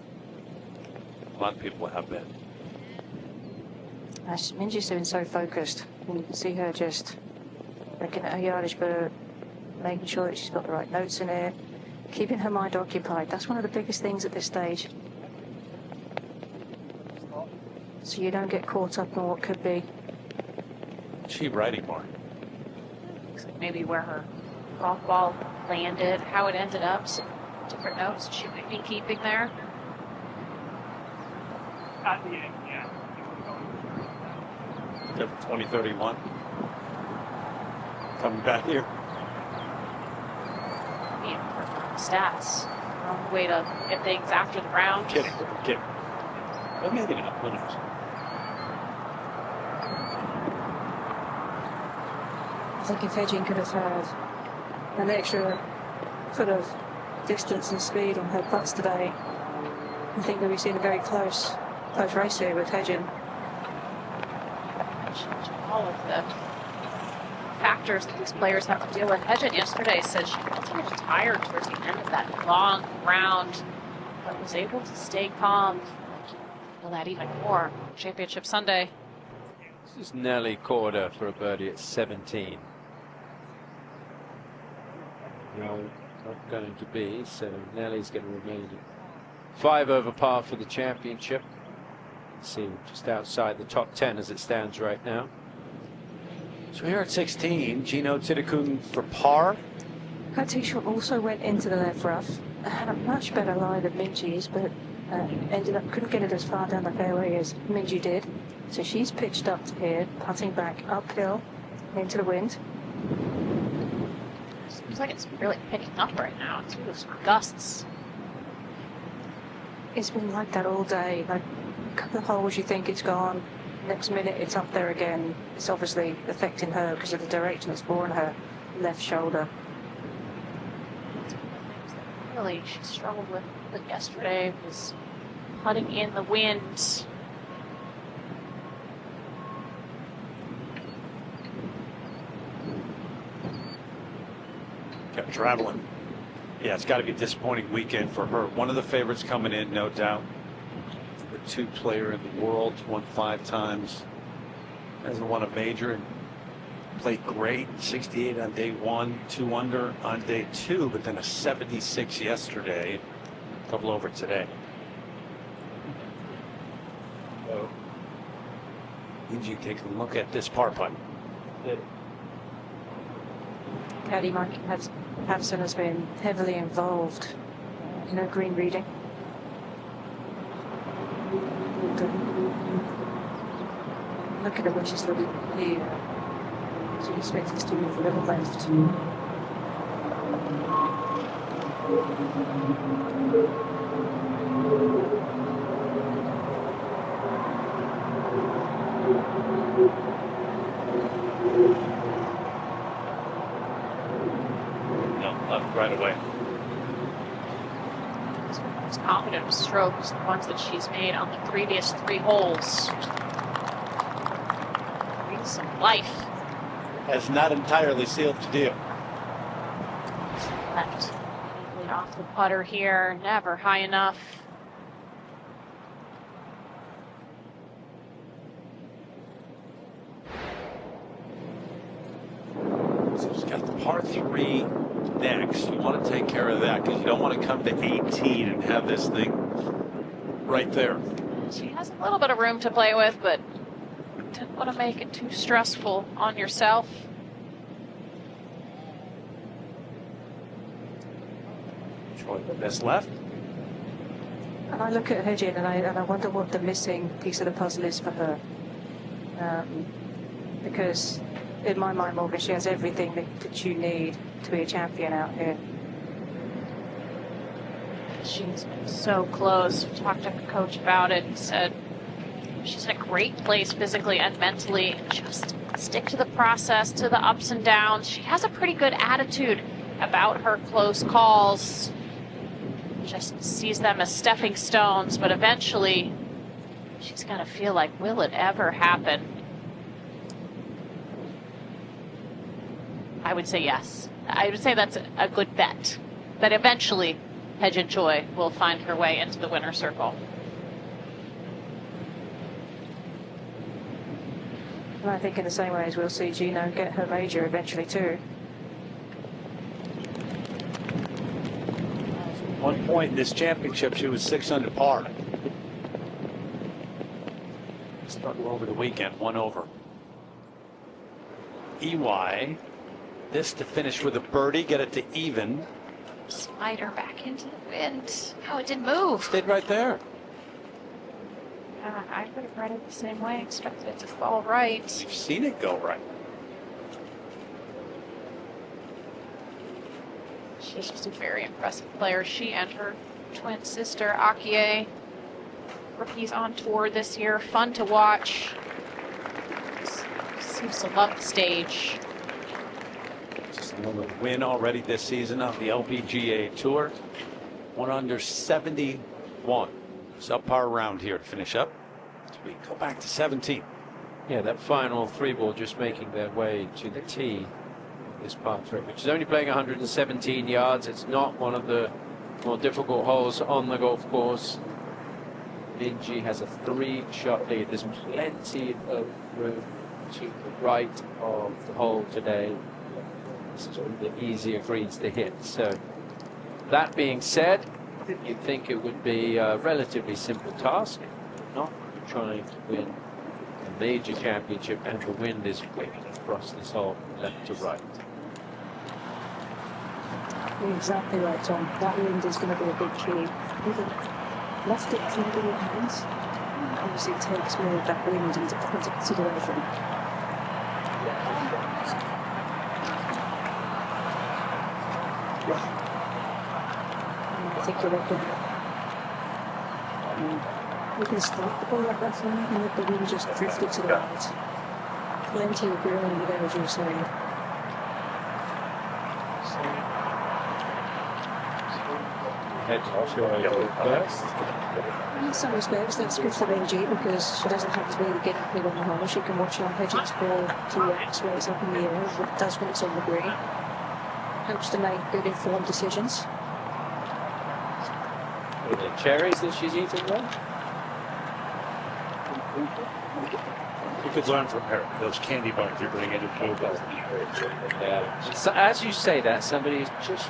A lot of people have been. Minjee's been so focused. You can see her just looking at her yardage book, making sure that she's got the right notes in it, keeping her mind occupied. That's one of the biggest things at this stage. So you don't get caught up in what could be. She riding more. Looks like maybe where her golf ball landed, how it ended up, some different notes she might be keeping there. At the end, yeah. 2031. Coming back here. For stats. Wrong way to get things after the round. Kidding. But maybe not. Who knows? I think if Hedging could have had an extra foot of distance and speed on her putts today, I think that we've seen a very close race here with Hedging. All of the factors that these players have to deal with. Hedgen yesterday said she felt a little tired towards the end of that long round, but was able to stay calm. Feel that even more. Championship Sunday. This is Nelly Corder for a birdie at 17. No, not going to be, so Nelly's going to remain at 5 over par for the championship. Let's see, just outside the top 10 as it stands right now. So here at 16, Gino Tidekun for par. Her tee shot also went into the left rough. Had a much better lie than Minjee's, but couldn't get it as far down the fairway as Minjee did. So she's pitched up to here, putting back uphill into the wind. Seems like it's really picking up right now. It's those gusts. It's been like that all day. Like a couple of holes you think it's gone, next minute it's up there again. It's obviously affecting her because of the direction it's more on her left shoulder. Really, she struggled with yesterday was putting in the wind. Kept traveling. Yeah, it's got to be a disappointing weekend for her. One of the favorites coming in, no doubt. The 2 player in the world, won 5 times. Hasn't won a major and played great. 68 on day 1, 2 under on day 2, but then a 76 yesterday. A couple over today. So, Minjee take a look at this par putt. Caddy Mike Hudson has been heavily involved in her green reading. Look at her when she's looking here. She expects us to move a little left. away. Those confident strokes, the ones that she's made on the previous 3 holes. Breathe some life. Has not entirely sealed the deal. Left off the putter here, never high enough. So she's got the par 3 next. You want to take care of that because you don't want to come to 18 and have this thing right there. She has a little bit of room to play with, but don't want to make it too stressful on yourself. Showing the best left. And I look at her, Jen, and I wonder what the missing piece of the puzzle is for her. Because in my mind, Morgan, she has everything that you need to be a champion out here. She's been so close. We talked to her coach about it. He said she's in a great place physically and mentally. Just stick to the process, to the ups and downs. She has a pretty good attitude about her close calls. Just sees them as stepping stones, but eventually she's going to feel like, will it ever happen? I would say yes. I would say that's a good bet, that eventually Hedge and Joy will find her way into the winner's circle. And I think in the same way as we'll see Gino get her major eventually too. One point in this championship, she was 6 under par. Starting over the weekend, 1 over. EY, this to finish with a birdie, get it to even. Slider back into the wind. Oh, it didn't move. Stayed right there. I would have read it the same way. Expected it to fall right. You've seen it go right. She's just a very impressive player. She and her twin sister, Akie, rookies on tour this year. Fun to watch. Seems to love the stage. Just another win already this season on the LPGA Tour. 1 under 71. Subpar round here to finish up. So we go back to 17. Yeah, that final 3-ball just making their way to the tee. This par 3, which is only playing 117 yards. It's not one of the more difficult holes on the golf course. Minjee has a 3-shot lead. There's plenty of room to the right of the hole today. This is one of the easier greens to hit. So that being said, you'd think it would be a relatively simple task, not trying to win a major championship, and the wind is whipping across this hole left to right. You're exactly right, Tom. That wind is going to be a big key. Left it in your hands. Obviously, it takes more of that wind into consideration. I think you're looking. You can stop the ball at that point and let the wind just drift it to the right. Plenty of room there, as you're saying. Head to first. In some respects, that's good for Minjee because she doesn't have to be the guinea pig on the hole. She can watch on Hedges ball react when it's up in the air, what it does when it's on the green. Helps to make good informed decisions. Are the cherries that she's eating there? You could learn from her. Those candy bars you're bringing into the boat. Yeah. So as you say that, somebody's just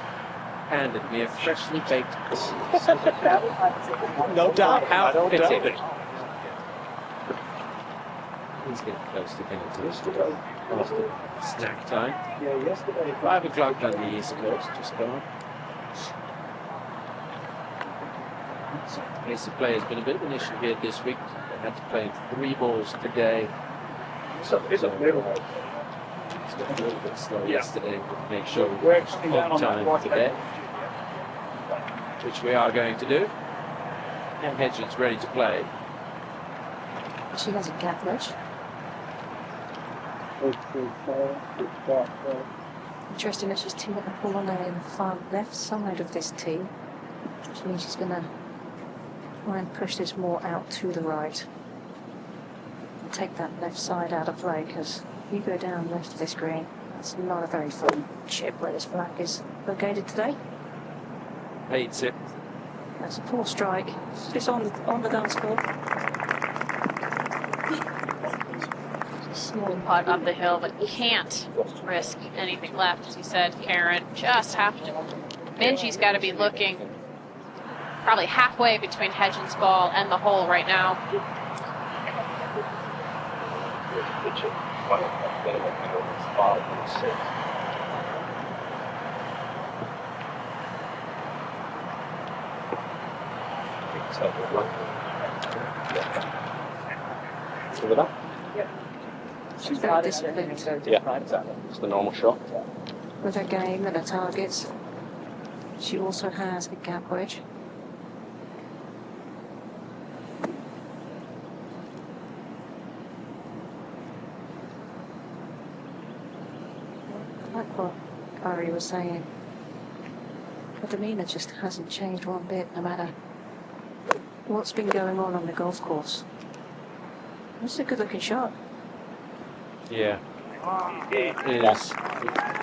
handed me a freshly baked cookie. No doubt. How I don't fitting. doubt it. He's getting close to getting after snack time. Yeah, yesterday. 5 o'clock on the East Coast, just gone. So the pace of play has been a bit of an issue here this week. They had to play 3 balls today. So it's a little bit slow yesterday, but make sure we're on time today, which we are going to do. And Hedges ready to play. She hasn't capped much. Interesting that she's teeing up all on there in the far left side of this tee, which means she's going to try and push this more out to the right and take that left side out of play, because you go down left of this green, it's not a very fun chip where this flag is located today. Hates it. That's a poor strike. Just on the dance floor. Small putt up the hill, but can't risk anything left, as you said, Karen. Just have to. Minji's got to be looking probably halfway between Hedgen's ball and the hole right now. Give it up. She's very disciplined Yeah, exactly. It's the normal shot. with her game and her targets. She also has a gap wedge. Like what Ari was saying, her demeanour just hasn't changed one bit, no matter what's been going on the golf course. This is a good looking shot. Yeah. It is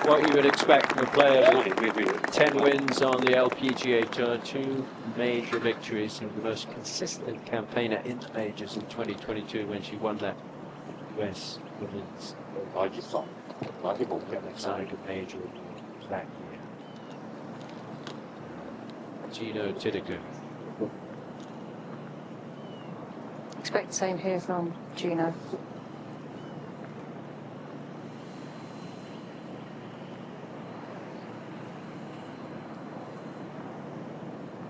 what you would expect from a player with 10 wins on the LPGA Tour, 2 major victories, and the most consistent campaigner in the majors in 2022 when she won that US Women's major that year. Gino Tiddicker. Expect the same here from Gino.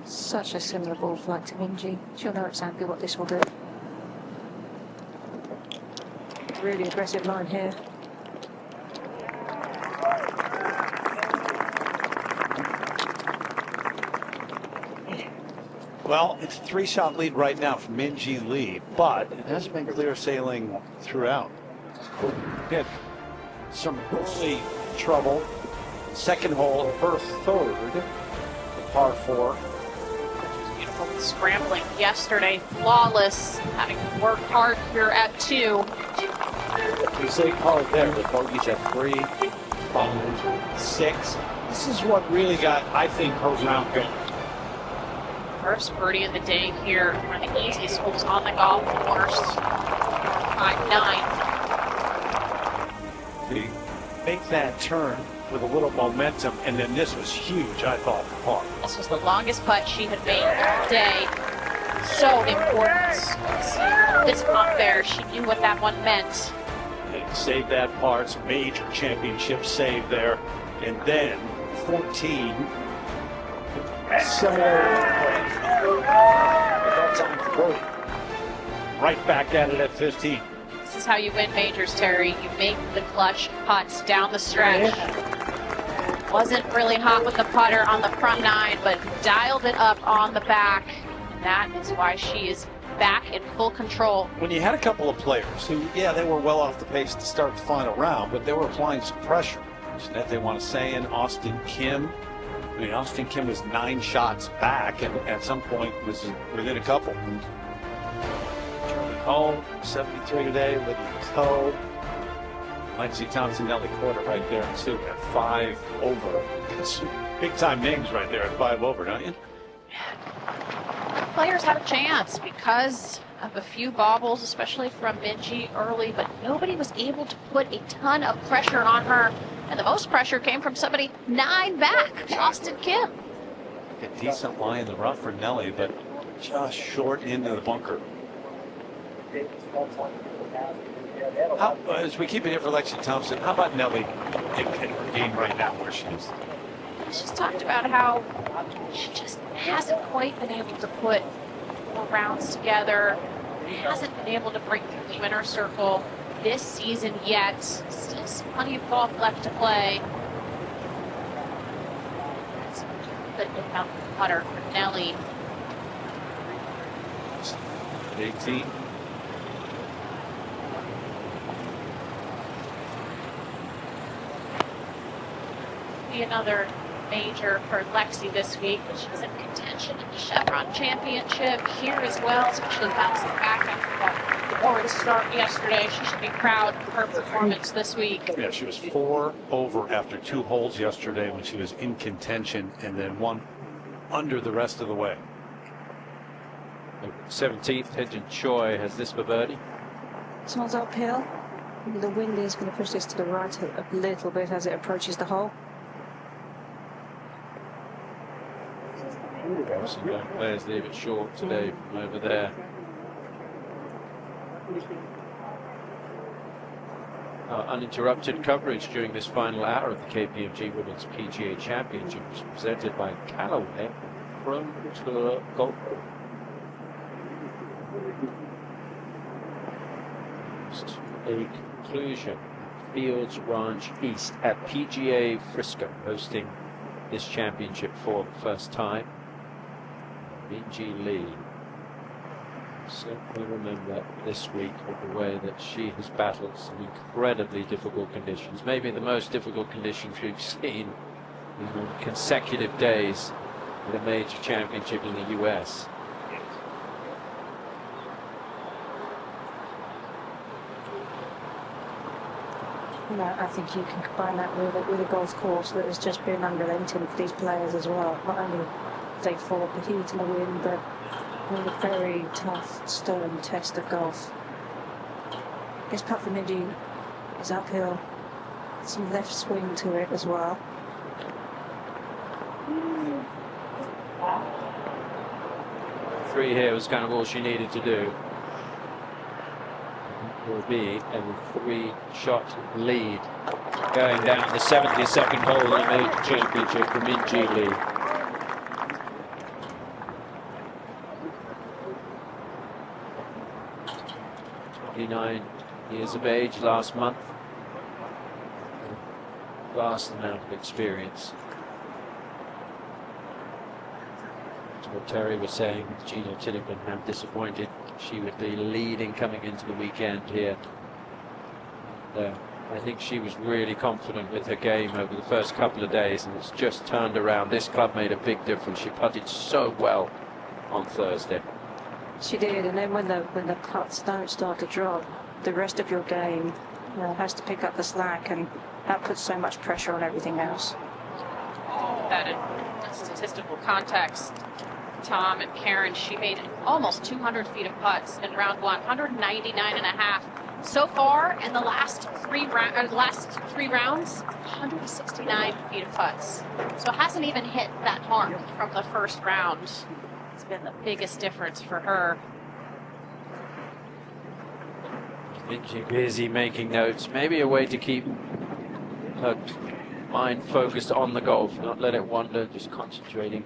Such a similar ball flight to Minji. She'll know exactly what this will do. Really aggressive line here. Well, it's a 3-shot lead right now for Minji Lee, but it has been clear sailing throughout. Good. Some early trouble. Second hole, her third, the par 4. Beautiful scrambling yesterday, flawless, having worked hard here at 2. We say hard there, the bogeys at 3, 5, 6. This is what really got, I think, her round going. First birdie of the day here, one of the easiest holes on the golf course. 5-9. They make that turn with a little momentum, and then this was huge, I thought, for par. This was the longest putt she had made all day. So important. See this pump there, she knew what that one meant. They saved that par. It's a major championship save there. And then 14. Similar. That time for birdie. Right back at it at 15. This is how you win majors, Terry. You make the clutch putts down the stretch. Wasn't really hot with the putter on the front 9, but dialed it up on the back. And that is why she is back in full control. When you had a couple of players who, yeah, they were well off the pace to start the final round, but they were applying some pressure. Jeanette, want to say, in Austin Kim. I mean, Austin Kim was 9 shots back, and at some point was within a couple. Charlie Hall, 73 today. Lydia Ko, Lexi Thompson, Nelly Corder right there too at 5 over. Big time names right there at 5 over, don't you? Players have a chance because of a few bobbles, especially from Minji early, but nobody was able to put a ton of pressure on her. And the most pressure came from somebody 9 back, Austin Kim. A decent lie in the rough for Nelly, but just short into the bunker. As we keep it here for Lexi Thompson, how about Nelly in her game right now where she is? She's talked about how she just hasn't quite been able to put 4 rounds together, hasn't been able to break through the winner's circle this season yet. Still plenty of golf left to play. That's good about the putter for Nelly. 18. be another major for Lexi this week, but she's in contention in the Chevron Championship here as well, especially bouncing back after that horrid start yesterday. She should be proud of her performance this week. Yeah, she was 4 over after 2 holes yesterday when she was in contention, and then 1 under the rest of the way. 17th, Hedgen Choi has this for birdie. This one's uphill. The wind is going to push this to the right a little bit as it approaches the hole. Some young players leave it short today from over there. Uninterrupted coverage during this final hour of the KPMG Women's PGA Championship was presented by Callaway Pro Tour Golf. A conclusion. Fields Ranch East at PGA Frisco, hosting this championship for the first time. Minjee Lee. Certainly remember this week with the way that she has battled some incredibly difficult conditions, maybe the most difficult conditions we've seen in consecutive days at a major championship in the US. You know, I think you can combine that with a golf course that has just been unrelenting for these players as well. Not only they fought the heat and the wind, but a very tough, stern test of golf. This putt for Minjee is uphill. Some left swing to it as well. Three here was kind of all she needed to do. Will be a 3-shot lead going down the 72nd hole in the major championship for Minjee Lee. "29 years of age last month. Vast amount of experience." That's what Terry was saying. Gina Tinnican had disappointed. She would be leading coming into the weekend here. I think she was really confident with her game over the first couple of days, and it's just turned around. This club made a big difference. She putted so well on Thursday. She did, and then when the putts don't start to drop, the rest of your game has to pick up the slack, and that puts so much pressure on everything else. That in statistical context, Tom and Karen, she made almost 200 feet of putts in round 1, 199 and a half. So far in the last three rounds, 169 feet of putts. So it hasn't even hit that mark from the first round. It's been the biggest difference for her. Minjee busy making notes. Maybe a way to keep her mind focused on the golf, not let it wander, just concentrating,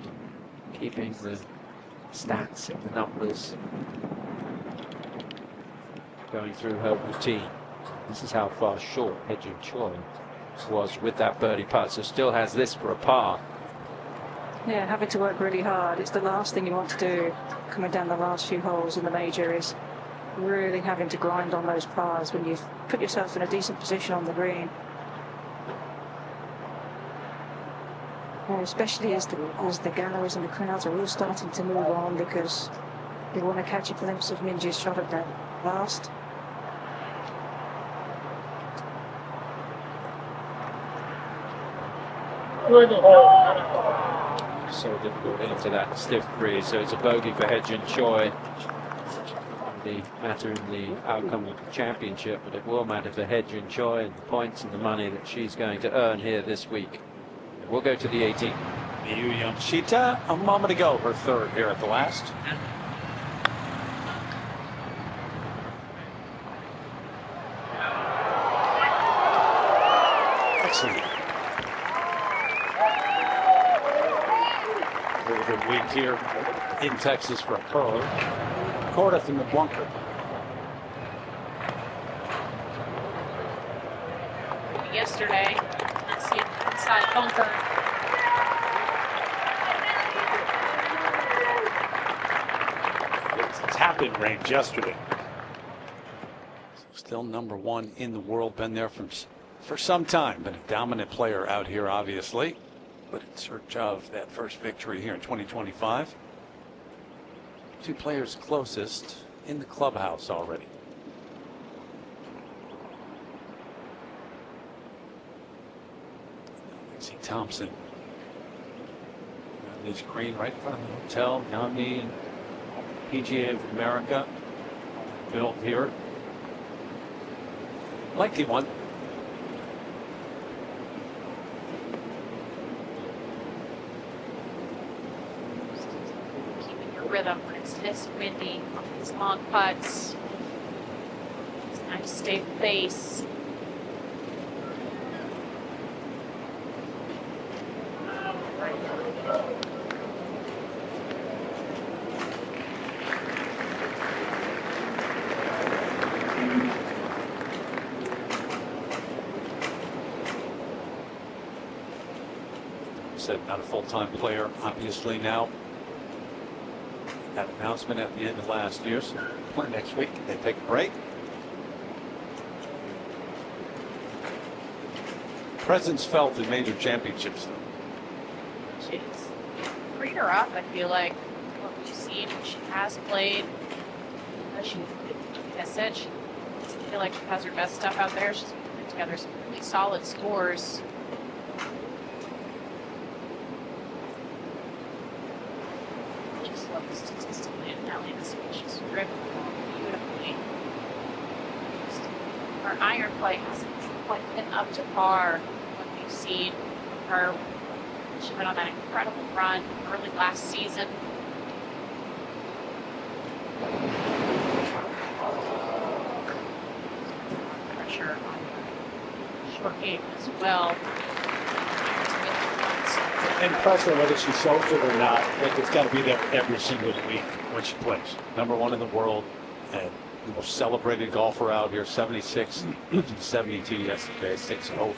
keeping the stats and the numbers, going through her routine. This is how far short Hedgen Choi was with that birdie putt, so still has this for a par. Yeah, having to work really hard. It's the last thing you want to do coming down the last few holes in the major, is really having to grind on those pars when you've put yourself in a decent position on the green. Especially as the galleries and the crowds are all starting to move on, because they want to catch a glimpse of Minjee's shot at that last. So difficult into that stiff breeze, so it's a bogey for Hedgen Choi. The matter in the outcome of the championship, but it will matter for Hedgen Choi and the points and the money that she's going to earn here this week. We'll go to the 18th. Miyu Yamashita, a moment ago, her third here at the last. Excellent. Very good week here in Texas for her. Corda in the bunker. Yesterday, let's see, inside bunker. It's tap-in range yesterday. Still #1 in the world. Been there for some time. Been a dominant player out here, obviously, but in search of that first victory here in 2025. Two players closest in the clubhouse already. Lexi Thompson. This green right in front of the hotel. Yami and PGA of America built here. Likely one. Keeping your rhythm when it's this windy. These long putts. It's nice stable base. Said not a full-time player, obviously now. That announcement at the end of last year, so next week they take a break. Presence felt in major championships, though. She's freed her up, I feel like, what we've seen. She has played. She, like I said, she doesn't feel like she has her best stuff out there. She's putting together some really solid scores. Just love the statistically analysis. She's driven beautifully. Her iron play hasn't quite been up to par what we've seen from her. She went on that incredible run early last season. Pressure on the short game as well. And pressure, whether she shows it or not, it's got to be there every single week when she plays. Number one in the world, and the most celebrated golfer out here, 76, 72 yesterday, 6-0.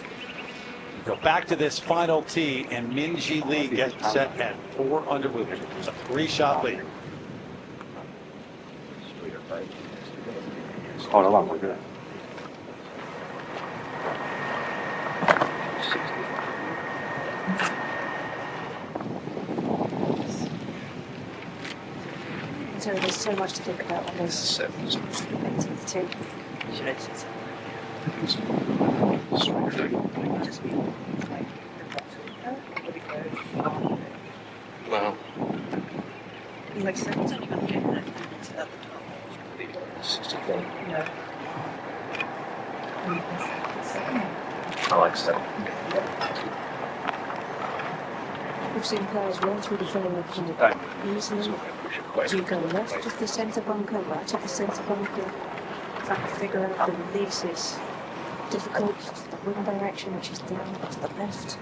Go back to this final tee, and Minjee Lee gets set at 4 under with a 3-shot lead. So there's so much to think about on this 18th tee. Wow. Like 17 even getting that at the top. 64. I like 7. We've seen players run through the fairway quite easily. Do you go left of the centre bunker, right of the centre bunker? Trying to figure out the release is difficult. The wind direction, which is down to the left.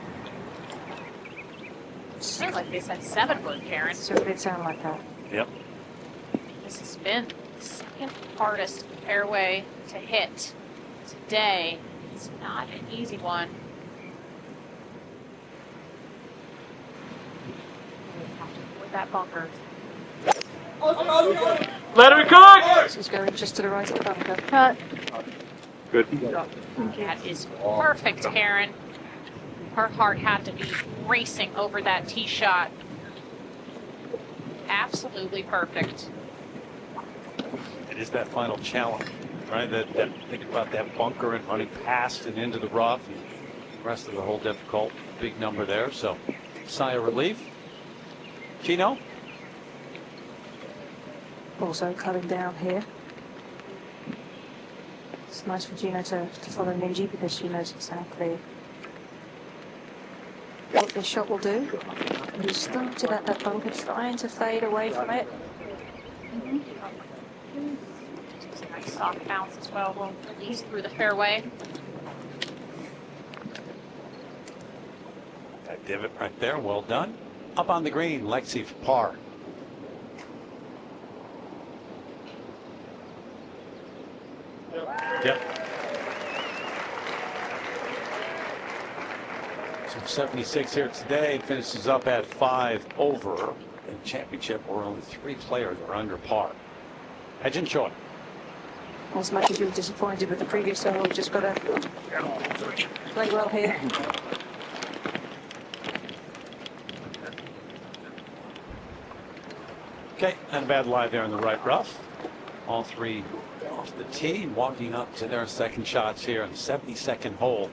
Sounds like they said 7 wood, Karen. So it did sound like that. Yep. This has been the second hardest fairway to hit today. It's not an easy one. We have to avoid that bunker. Let her cook! She's going just to the right of the bunker. Cut. Good. That is perfect, Karen. Her heart had to be racing over that tee shot. Absolutely perfect. It is that final challenge, right? That think about that bunker and running past and into the rough. And the rest of the hole difficult. Big number there, so sigh of relief. Chino? Also cutting down here. It's nice for Gino to follow Minjee because she knows exactly what this shot will do. And he started at that bunker trying to fade away from it. It's a nice soft bounce as well. We'll release through the fairway. That divot right there, well done. Up on the green, Lexi for par. Yep. So 76 here today, finishes up at 5 over. In the championship, where only 3 players are under par. Edge and Choi. As much as you were disappointed with the previous hole, we've just got to play well here. Okay, and a bad lie there in the right rough. All three off the tee, walking up to their second shots here on the 72nd hole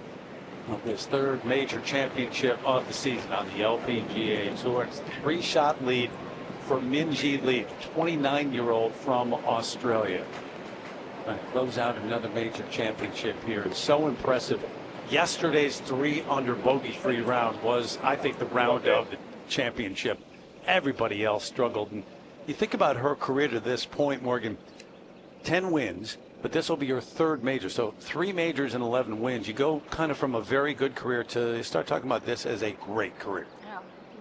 of this third major championship of the season on the LPGA Tour. It's a 3-shot lead for Minjee Lee, the 29-year-old from Australia. Going to close out another major championship here. It's so impressive. Yesterday's 3-under bogey-free round was, I think, the round of the championship. Everybody else struggled. And you think about her career to this point, Morgan, 10 wins, but this will be her third major. So 3 majors and 11 wins. You go kind of from a very good career to start talking about this as a great career.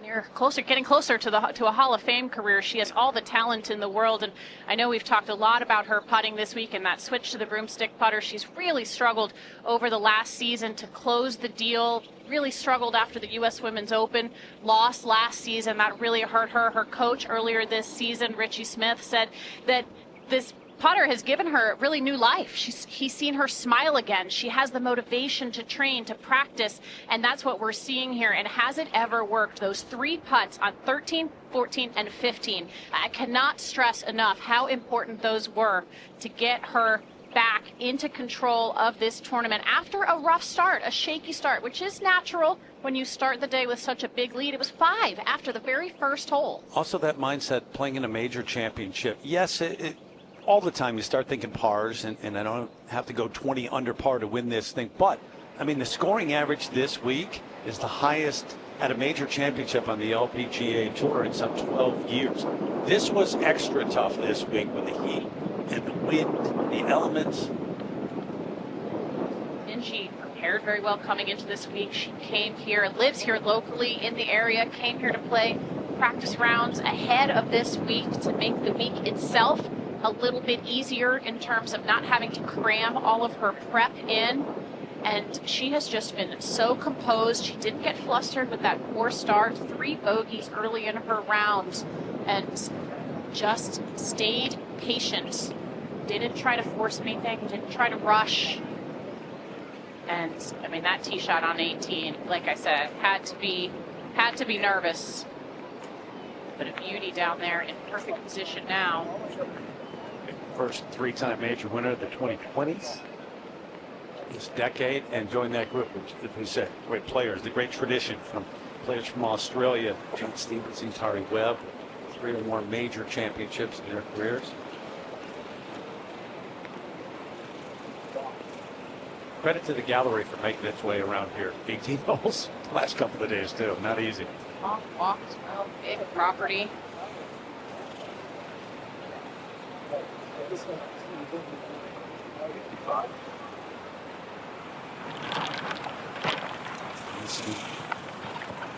You're getting closer to a Hall of Fame career. She has all the talent in the world, and I know we've talked a lot about her putting this week and that switch to the broomstick putter. She's really struggled over the last season to close the deal. Really struggled after the U.S. Women's Open, lost last season. That really hurt her. Her coach earlier this season, Richie Smith, said that this putter has given her really new life. He's seen her smile again. She has the motivation to train, to practice, and that's what we're seeing here. And has it ever worked? Those 3 putts on 13, 14, and 15. I cannot stress enough how important those were to get her back into control of this tournament after a rough start, a shaky start, which is natural when you start the day with such a big lead. It was 5 after the very first hole. Also that mindset playing in a major championship. Yes, all the time you start thinking pars, and I don't have to go 20 under par to win this thing. But, I mean, the scoring average this week is the highest at a major championship on the LPGA Tour in some 12 years. This was extra tough this week with the heat and the wind, the elements. Minjee prepared very well coming into this week. She came here, lives here locally in the area, came here to play practice rounds ahead of this week to make the week itself a little bit easier in terms of not having to cram all of her prep in. And she has just been so composed. She didn't get flustered with that poor start. 3 bogeys early in her round and just stayed patient. Didn't try to force anything, didn't try to rush. And I mean, that tee shot on 18, like I said, had to be nervous. But a beauty down there in perfect position now. First 3-time major winner of the 2020s this decade, and joined that group, which, as we said, great players, the great tradition from players from Australia, John Stevenson, Tari Webb, 3 or more major championships in their careers. Credit to the gallery for making its way around here. 18 holes the last couple of days too, not easy. Walked, well, big property.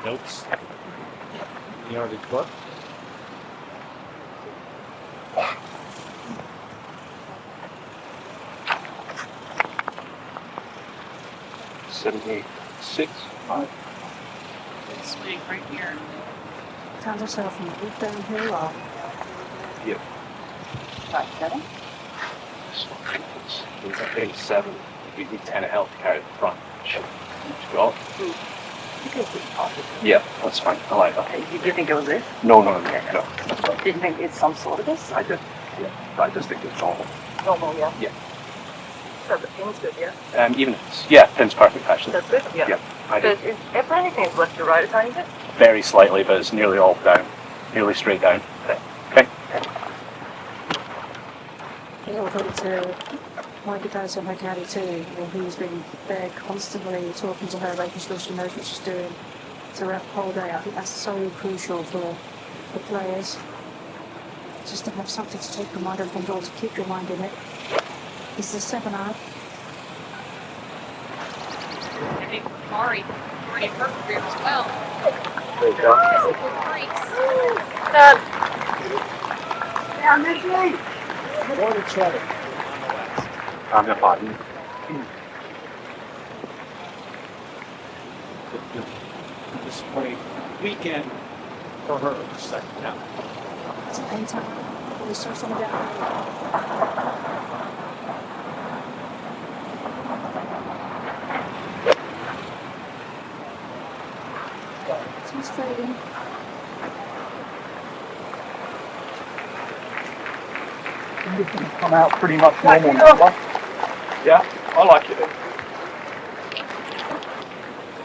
Notes. The yardage book. $76. Good swing right here. Found herself in a deep downhill or Yep. 5-7. It's 87. You need 10 of help to carry the front. Should go. Yeah, that's fine. I like that. Did you think it was this? No. Did you think it's some sort of this? I did. Yeah. I just think it's normal. Normal, yeah. Yeah. So the pin's good, yeah? Even if it's, yeah, pin's perfect actually. That's good? Yeah. Yeah, I So do. if anything is left to right a tiny bit? Very slightly, but it's nearly all down. Nearly straight down. Okay. Yeah, I thought to Mikey Tyson, her caddy too. Well, he's been there constantly talking to her, making sure she knows what she's doing throughout the whole day. I think that's so crucial for players. Just to have something to take your mind off things, or to keep your mind in it. This is a 7-iron. I think Mari already in her career as well. There you go. This is good breaks. Yeah, Minjee! More to trouble. I'm going to pardon. Disappointing weekend for her. Second now. It's a pain time. We saw some of that. He's fading. Come out pretty much normal now. Yeah, I like it.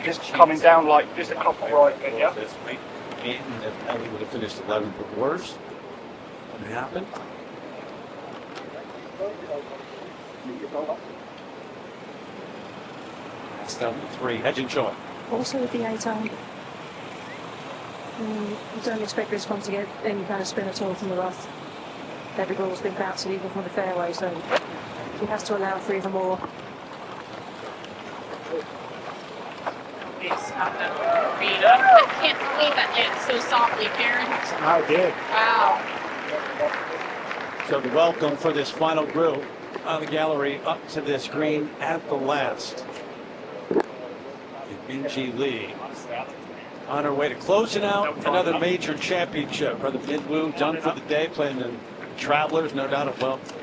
Just coming down like just a couple right there, yeah? This week, and if Ellie would have finished 11th or worse, what happened? That's down to 3. Hedge and joy. Also with the 8 iron. You don't expect this one to get any kind of spin at all from the rough. Every ball's been bouncing even from the fairway, so she has to allow 3 or more. I can't believe that landed so softly, Karen. I did. Wow. So the welcome for this final group on the gallery up to this green at the last. Minjee Lee on her way to closing out another major championship. Brother Minwoo done for the day, playing the Travelers, no doubt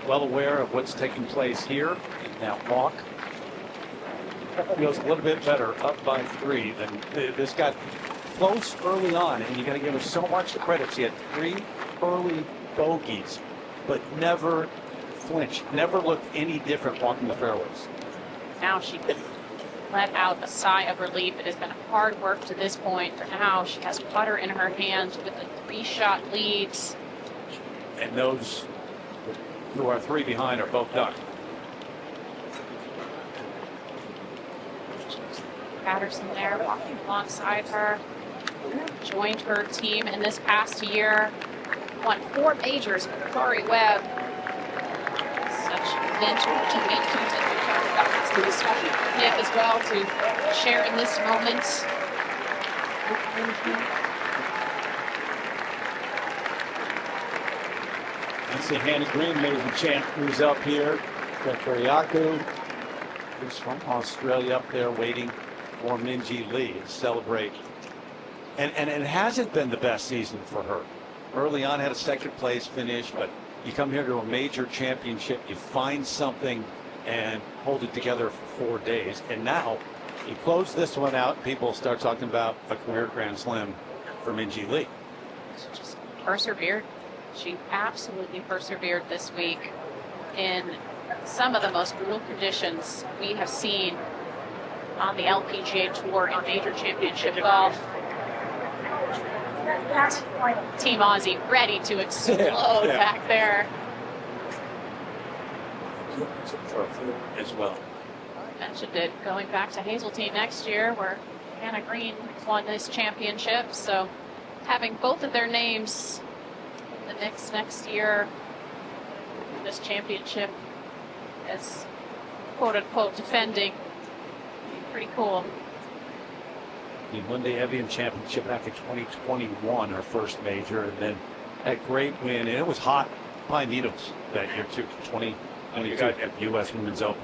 well aware of what's taking place here in that walk. Feels a little bit better, up by 3. Than this got close early on, and you got to give her so much credit. She had 3 early bogeys, but never flinched, never looked any different walking the fairways. Now she can let out a sigh of relief. It has been hard work to this point. For now, she has putter in her hand with the 3-shot leads. And those who are 3 behind are both done. Patterson there walking alongside her. Joined her team in this past year. Won 4 majors with Corey Webb. Such mentor to mentors that we talked about. It's to discussion with Nick as well to share in this moment. That's the Hannah Green, the champ, who's up here. Got Kuriaku, who's from Australia, up there waiting for Minjee Lee to celebrate. And it hasn't been the best season for her. Early on had a 2nd place finish, but you come here to a major championship, you find something and hold it together for 4 days. And now you close this one out, people start talking about a career Grand Slam for Minjee Lee. She just persevered. She absolutely persevered this week in some of the most brutal conditions we have seen on the LPGA Tour in major championship golf. Team Aussie ready to explode back there. As well. Mentioned it going back to Hazeltine next year, where Hannah Green won this championship. So having both of their names in the next year, this championship as quote unquote defending, pretty cool. The Monday Evian Championship back in 2021, her first major, and then that great win. And it was hot Pine Needles that year too, 2022 at U.S. Women's Open.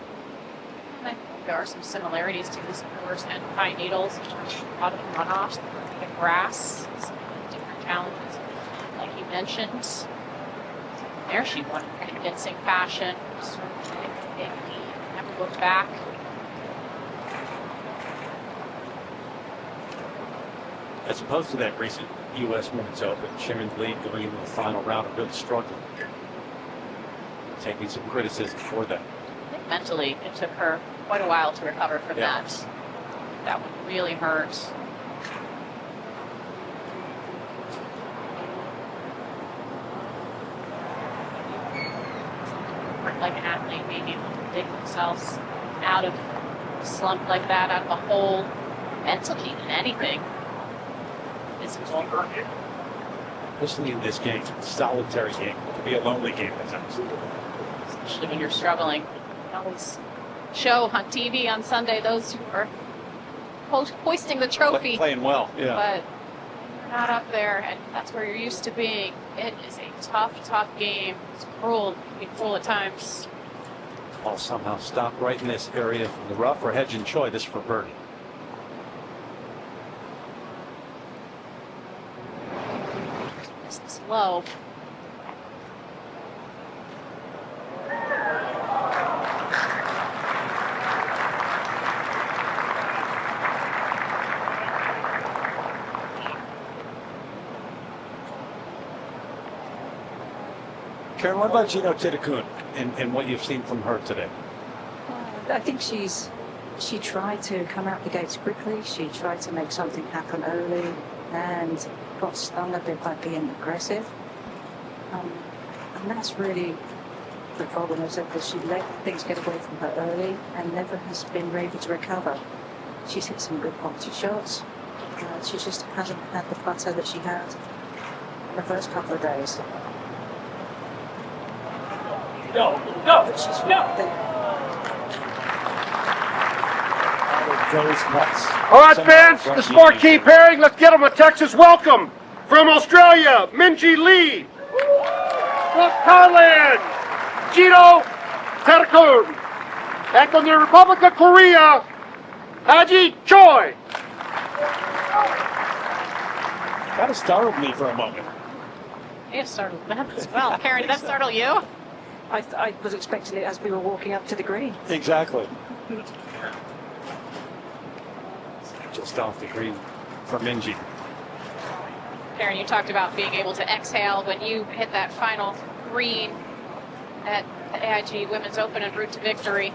I think there are some similarities to this course and Pine Needles. A lot of runoffs, the grass, some different challenges, like you mentioned. There she won in convincing fashion. Sort of a big lead, never looked back. As opposed to that recent U.S. Women's Open, Sharon Lee going into the final round and really struggling. Taking some criticism for that. I think mentally it took her quite a while to recover from that. That one really hurt. Like an athlete being able to dig themselves out of a slump like that, out of a hole, mentally in anything. Physical. Especially in this game, solitary game. It could be a lonely game at times. Especially when you're struggling. You always show on TV on Sunday those who are hoisting the trophy. Playing well, yeah. But you're not up there, and that's where you're used to being. It is a tough game. It's cruel. It can be cruel at times. Ball somehow stopped right in this area from the rough for Hedge and Choi. This for birdie. It's this low. Karen, what about Gino Titakun and what you've seen from her today? I think she tried to come out the gates quickly. She tried to make something happen early and got stung a bit by being aggressive. And that's really the problem, is that she let things get away from her early and never has been able to recover. She's hit some good quality shots. She just hasn't had the putter that she had in the first couple of days. But she's right there. Those putts. All right, fans, this marquee pairing, let's get them a Texas welcome. From Australia, Minjee Lee. From Thailand, Gino Titakun. And from the Republic of Korea, Haji Choi. Kind of startled me for a moment. It startled them as well. Karen, did that startle you? I was expecting it as we were walking up to the green. Exactly. Just off the green for Minjee. Karen, you talked about being able to exhale when you hit that final green at the AIG Women's Open en route to victory.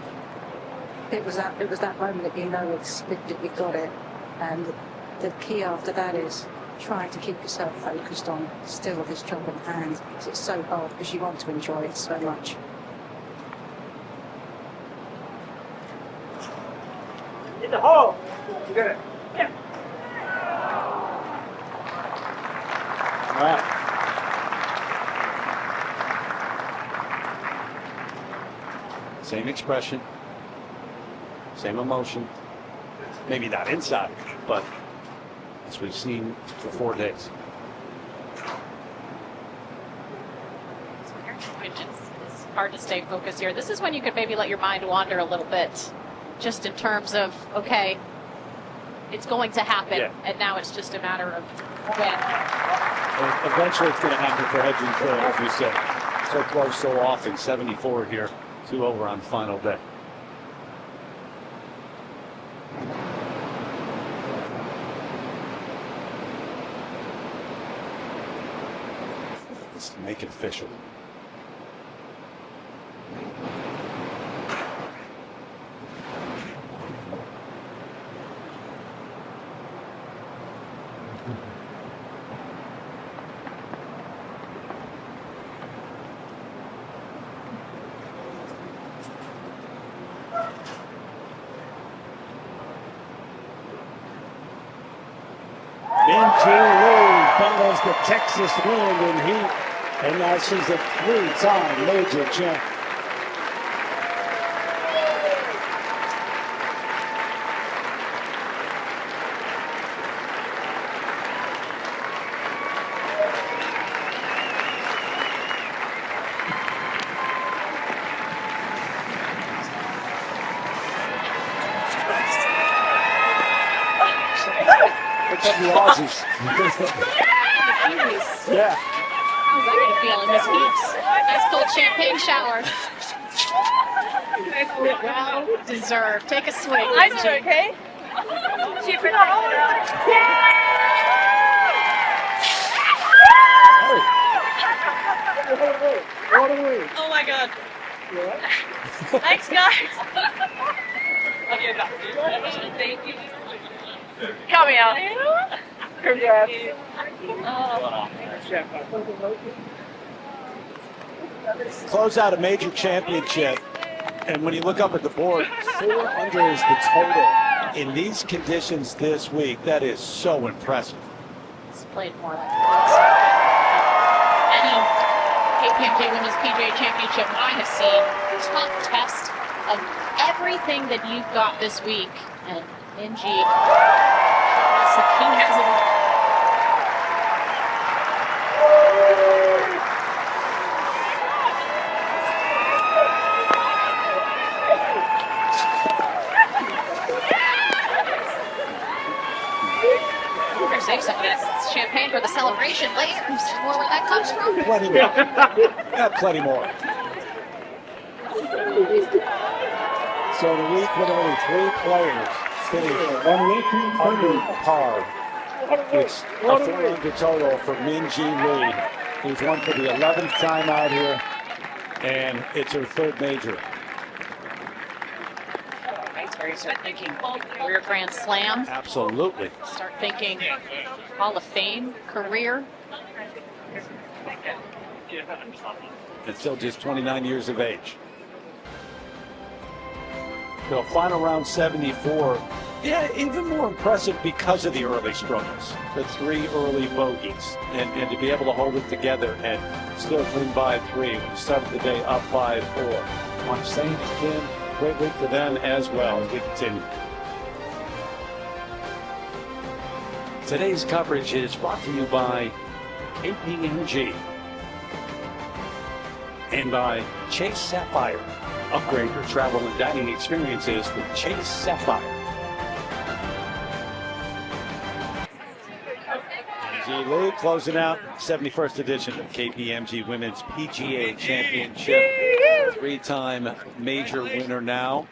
It was that moment that you know you've got it, and the key after that is trying to keep yourself focused on still this job in hand. It's so hard because you want to enjoy it so much. In the hole. You got it. Yeah. All right. Same expression, same emotion. Maybe not inside, but as we've seen for 4 days. It's hard to stay focused here. This is when you could maybe let your mind wander a little bit, just in terms of, okay, it's going to happen, and now it's just a matter of when. Eventually it's going to happen for Hedge and Curl, as we said. So close, so often. 74 here, 2 over on the final day. Let's make it official. Minjee Lee battles the Texas wind and heat, and now she's a 3-time major champ. Look at the Aussies. Yeah. How's that going to feel in this heat? Nice cold champagne shower. Well deserved. Take a swing. I do, okay? She Oh my god. Thanks, guys. Thank you. Coming out. Close out a major championship, and when you look up at the board, 4 under is the total in these conditions this week. That is so impressive. It's played more like any KPMG Women's PGA Championship I have seen. Tough test of everything that you've got this week, and Minjee is the king of it. Save some of this champagne for the celebration later. More where that comes from. Plenty more. Yeah, plenty more. So the week with only 3 players finished under par. It's a 4 under total for Minjee Lee, who's won for the 11th time out here. And it's her third major. Terry, start thinking career Grand Slam. Absolutely. Start thinking Hall of Fame career. And still just 29 years of age. So final round 74. Yeah, even more impressive because of the early struggles. The 3 early bogeys. And to be able to hold it together and still win by 3. We started the day up by 4. I'm saying to Kim, great week for them as well as we continue. Today's coverage is brought to you by KPMG and by Chase Sapphire. Upgrade your travel and dining experiences with Chase Sapphire. PG Lee closing out 71st edition of KPMG Women's PGA Championship. 3-time major winner now.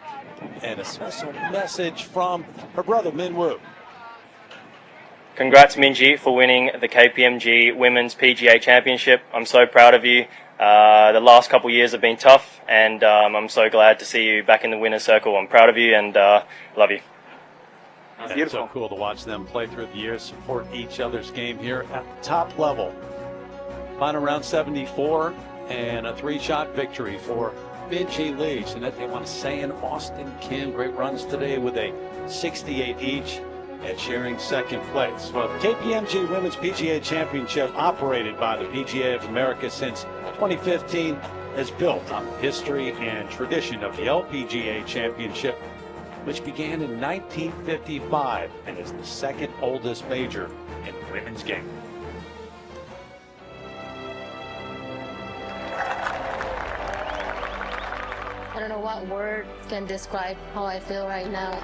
And a special message from her brother, Min Woo. Congrats, Minji, for winning the KPMG Women's PGA Championship. I'm so proud of you. The last couple of years have been tough, and I'm so glad to see you back in the winner's circle. I'm proud of you and love you. It's beautiful. So cool to watch them play through the years, support each other's game here at the top level. Final round 74 and a 3-shot victory for Minji Lee. Jeanette, they want to say in Austin Kim. Great runs today with a 68 each and sharing second place. Well, the KPMG Women's PGA Championship, operated by the PGA of America since 2015, has built on the history and tradition of the LPGA Championship, which began in 1955 and is the second oldest major in the women's game. I don't know what word can describe how I feel right now.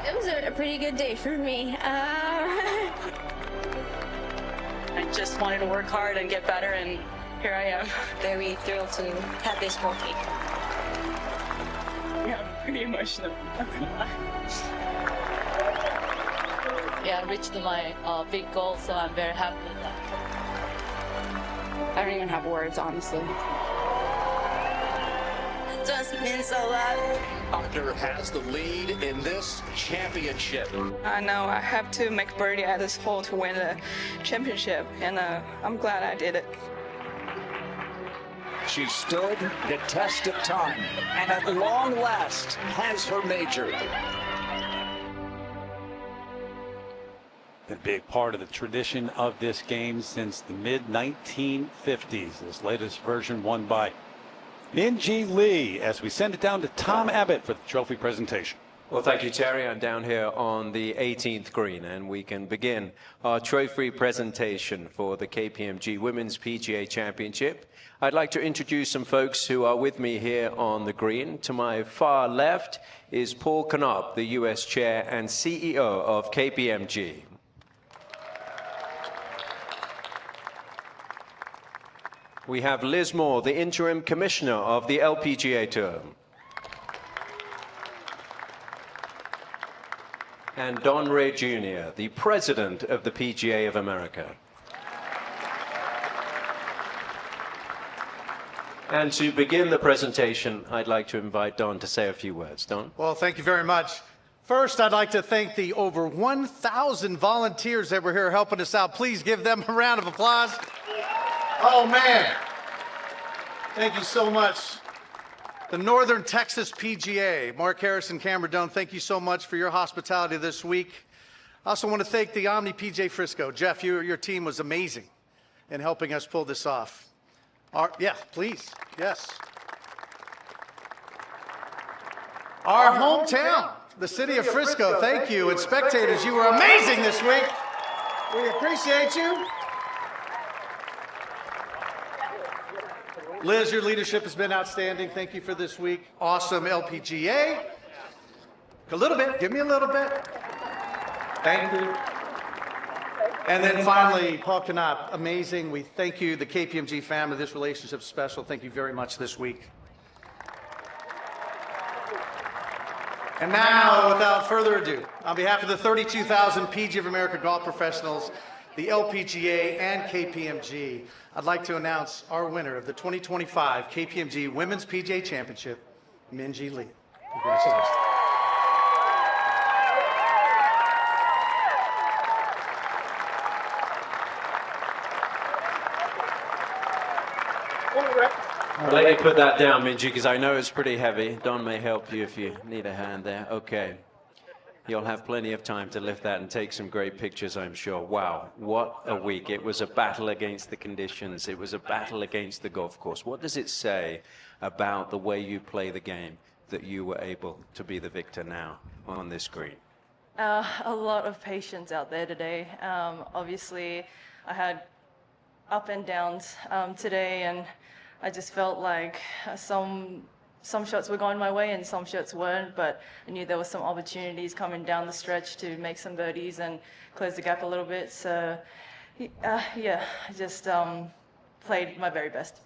It was a pretty good day for me. I just wanted to work hard and get better, and here I am. Very thrilled to have this trophy. Yeah, I'm pretty emotional. Yeah, I reached my big goal, so I'm very happy with that. I don't even have words, honestly. It just means a lot. Partner has the lead in this championship. I know I have to make birdie at this hole to win the championship, and I'm glad I did it. She stood the test of time, and at long last has her major. A big part of the tradition of this game since the mid-1950s. This latest version won by Minji Lee, as we send it down to Tom Abbott for the trophy presentation. Well, thank you, Terry. I'm down here on the 18th green, and we can begin our trophy presentation for the KPMG Women's PGA Championship. I'd like to introduce some folks who are with me here on the green. To my far left is Paul Knopp, the U.S. Chair and CEO of KPMG. We have Liz Moore, the Interim Commissioner of the LPGA Tour. And Don Ray Jr., the President of the PGA of America. And to begin the presentation, I'd like to invite Don to say a few words. Don? Well, thank you very much. First, I'd like to thank the over 1,000 volunteers that were here helping us out. Please give them a round of applause. Oh, man. Thank you so much. The Northern Texas PGA, Mark Harris and Cameron Doan, thank you so much for your hospitality this week. I also want to thank the Omni PJ Frisco. Jeff, your team was amazing in helping us pull this off. Yeah, please. Yes. Our hometown, the city of Frisco, thank you. And spectators, you were amazing this week. We appreciate you. Liz, your leadership has been outstanding. Thank you for this week. Awesome LPGA. A little bit. Give me a little bit. Thank you. And then finally, Paul Knopp, amazing. We thank you, the KPMG family. This relationship is special. Thank you very much this week. And now, without further ado, on behalf of the 32,000 PGA of America golf professionals, the LPGA, and KPMG, I'd like to announce our winner of the 2025 KPMG Women's PGA Championship, Minjee Lee. Congratulations. I'll let you put that down, Minjee, because I know it's pretty heavy. Don may help you if you need a hand there. Okay. You'll have plenty of time to lift that and take some great pictures, I'm sure. Wow, what a week. It was a battle against the conditions. It was a battle against the golf course. What does it say about the way you play the game that you were able to be the victor now on this green? A lot of patience out there today. Obviously, I had up and downs today, and I just felt like some shots were going my way and some shots weren't, but I knew there were some opportunities coming down the stretch to make some birdies and close the gap a little bit. So, yeah, I just played my very best.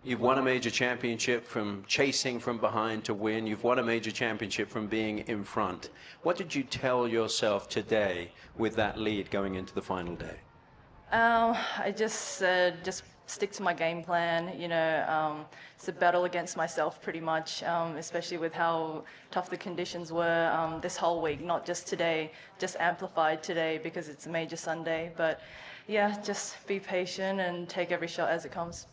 You've won a major championship from chasing from behind to win. You've won a major championship from being in front. What did you tell yourself today with that lead going into the final day? I just said, just stick to my game plan. You know, it's a battle against myself pretty much, especially with how tough the conditions were this whole week, not just today, just amplified today because it's a major Sunday. But yeah, just be patient and take every shot as it comes.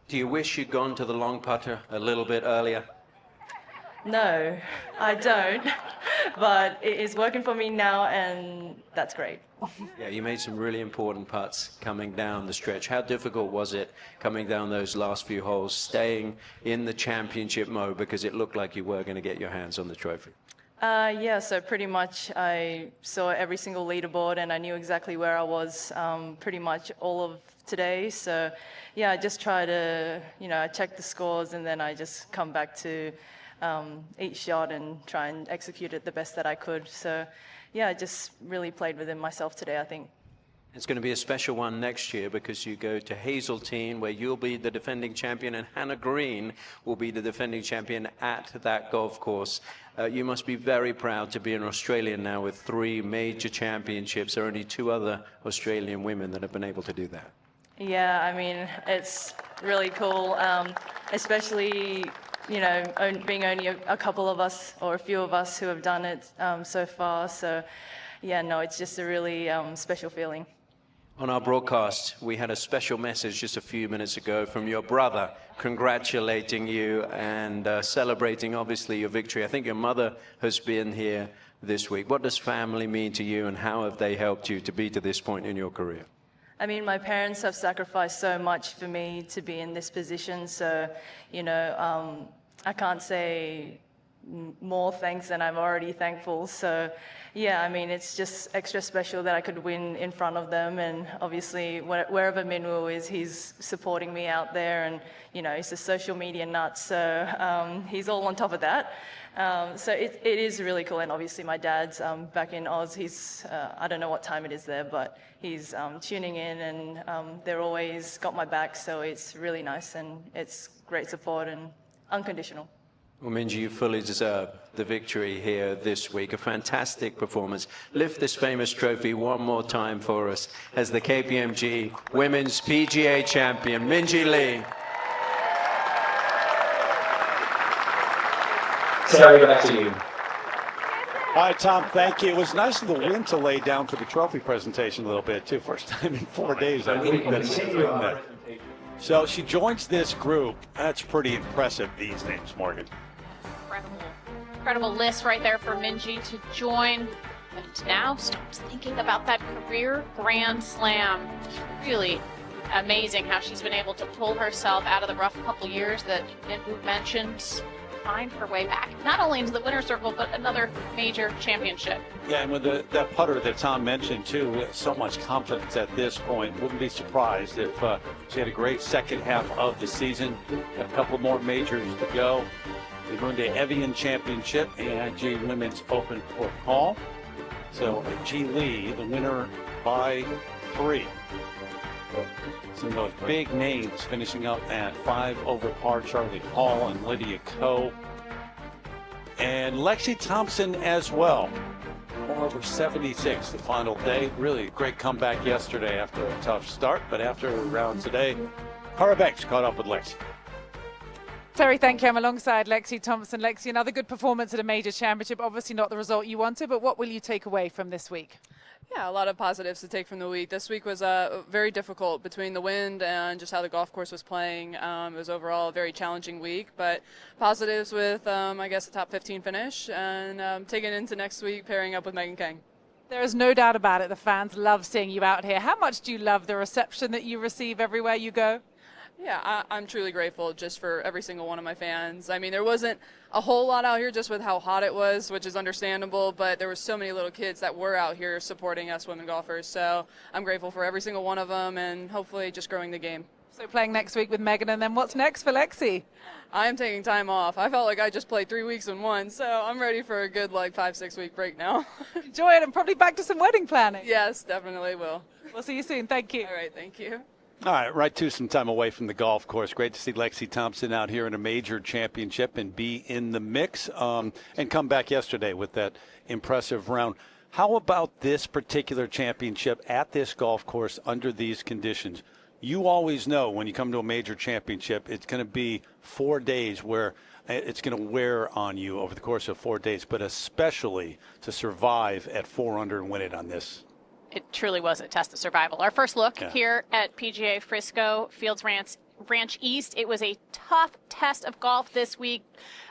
Do you wish you'd gone to the long putter a little bit earlier? No, I don't, but it is working for me now, and that's great. Yeah, you made some really important putts coming down the stretch. How difficult was it coming down those last few holes, staying in the championship mode because it looked like you were going to get your hands on the trophy? Yeah, so pretty much I saw every single leaderboard and I knew exactly where I was pretty much all of today. So yeah, I just try to, you know, I check the scores and then I just come back to each shot and try and execute it the best that I could. So yeah, I just really played within myself today, I think. It's going to be a special one next year because you go to Hazeltine, where you'll be the defending champion, and Hannah Green will be the defending champion at that golf course. You must be very proud to be an Australian now with 3 major championships. There are only 2 other Australian women that have been able to do that. Yeah, I mean, it's really cool, especially, you know, being only a couple of us or a few of us who have done it so far. So yeah, no, it's just a really special feeling. On our broadcast, we had a special message just a few minutes ago from your brother, congratulating you and celebrating, obviously, your victory. I think your mother has been here this week. What does family mean to you, and how have they helped you to be to this point in your career? I mean, my parents have sacrificed so much for me to be in this position, so, you know, I can't say more thanks than I'm already thankful. So yeah, I mean, it's just extra special that I could win in front of them, and obviously wherever Minwoo is, he's supporting me out there, and you know, he's a social media nut, so he's all on top of that. So it is really cool, and obviously my dad's back in Oz. He's I don't know what time it is there, but he's tuning in, and they're always got my back, so it's really nice, and it's great support and unconditional. Well, Minjee, you fully deserve the victory here this week. A fantastic performance. Lift this famous trophy one more time for us as the KPMG Women's PGA Champion, Minjee Lee. Terry, back to you. All right, Tom, thank you. It was nice of the wind to lay down for the trophy presentation a little bit, too. First time in 4 days. I think that's that. So she joins this group. That's pretty impressive these days, Morgan. Incredible list right there for Minjee to join. And now starts thinking about that career Grand Slam. Really amazing how she's been able to pull herself out of the rough couple years that Minwoo mentioned, find her way back, not only into the winner's circle, but another major championship. Yeah, and with that putter that Tom mentioned, too, with so much confidence at this point, wouldn't be surprised if she had a great second half of the season. Got a couple more majors to go. They're going to Evian Championship and G Women's Open Port Hall. So G Lee, the winner by 3. Some of those big names finishing up at 5 over par. Charlie Hall and Lydia Ko. And Lexi Thompson as well. over 76 the final day. Really a great comeback yesterday after a tough start, but after a round today, Cara Banks caught up with Lexi. Terry, thank you. I'm alongside Lexi Thompson. Lexi, another good performance at a major championship. Obviously not the result you wanted, but what will you take away from this week? Yeah, a lot of positives to take from the week. This week was very difficult between the wind and just how the golf course was playing. It was overall a very challenging week, but positives with, I guess, a top 15 finish and taking into next week, pairing up with Megan Kang. There is no doubt about it. The fans love seeing you out here. How much do you love the reception that you receive everywhere you go? Yeah, I'm truly grateful just for every single one of my fans. I mean, there wasn't a whole lot out here just with how hot it was, which is understandable, but there were so many little kids that were out here supporting us women golfers. So I'm grateful for every single one of them and hopefully just growing the game. So playing next week with Megan, and then what's next for Lexi? I'm taking time off. I felt like I just played 3 weeks in one, so I'm ready for a good 5-6 week break now. Enjoy it and probably back to some wedding planning. Yes, definitely will. We'll see you soon. Thank you. All right, thank you. All right, right to some time away from the golf course. Great to see Lexi Thompson out here in a major championship and be in the mix and come back yesterday with that impressive round. How about this particular championship at this golf course under these conditions? You always know when you come to a major championship, it's going to be 4 days where it's going to wear on you over the course of 4 days, but especially to survive at 4 under and win it on this. It truly was a test of survival. Our first look here at PGA Frisco Fields Ranch East. It was a tough test of golf this week.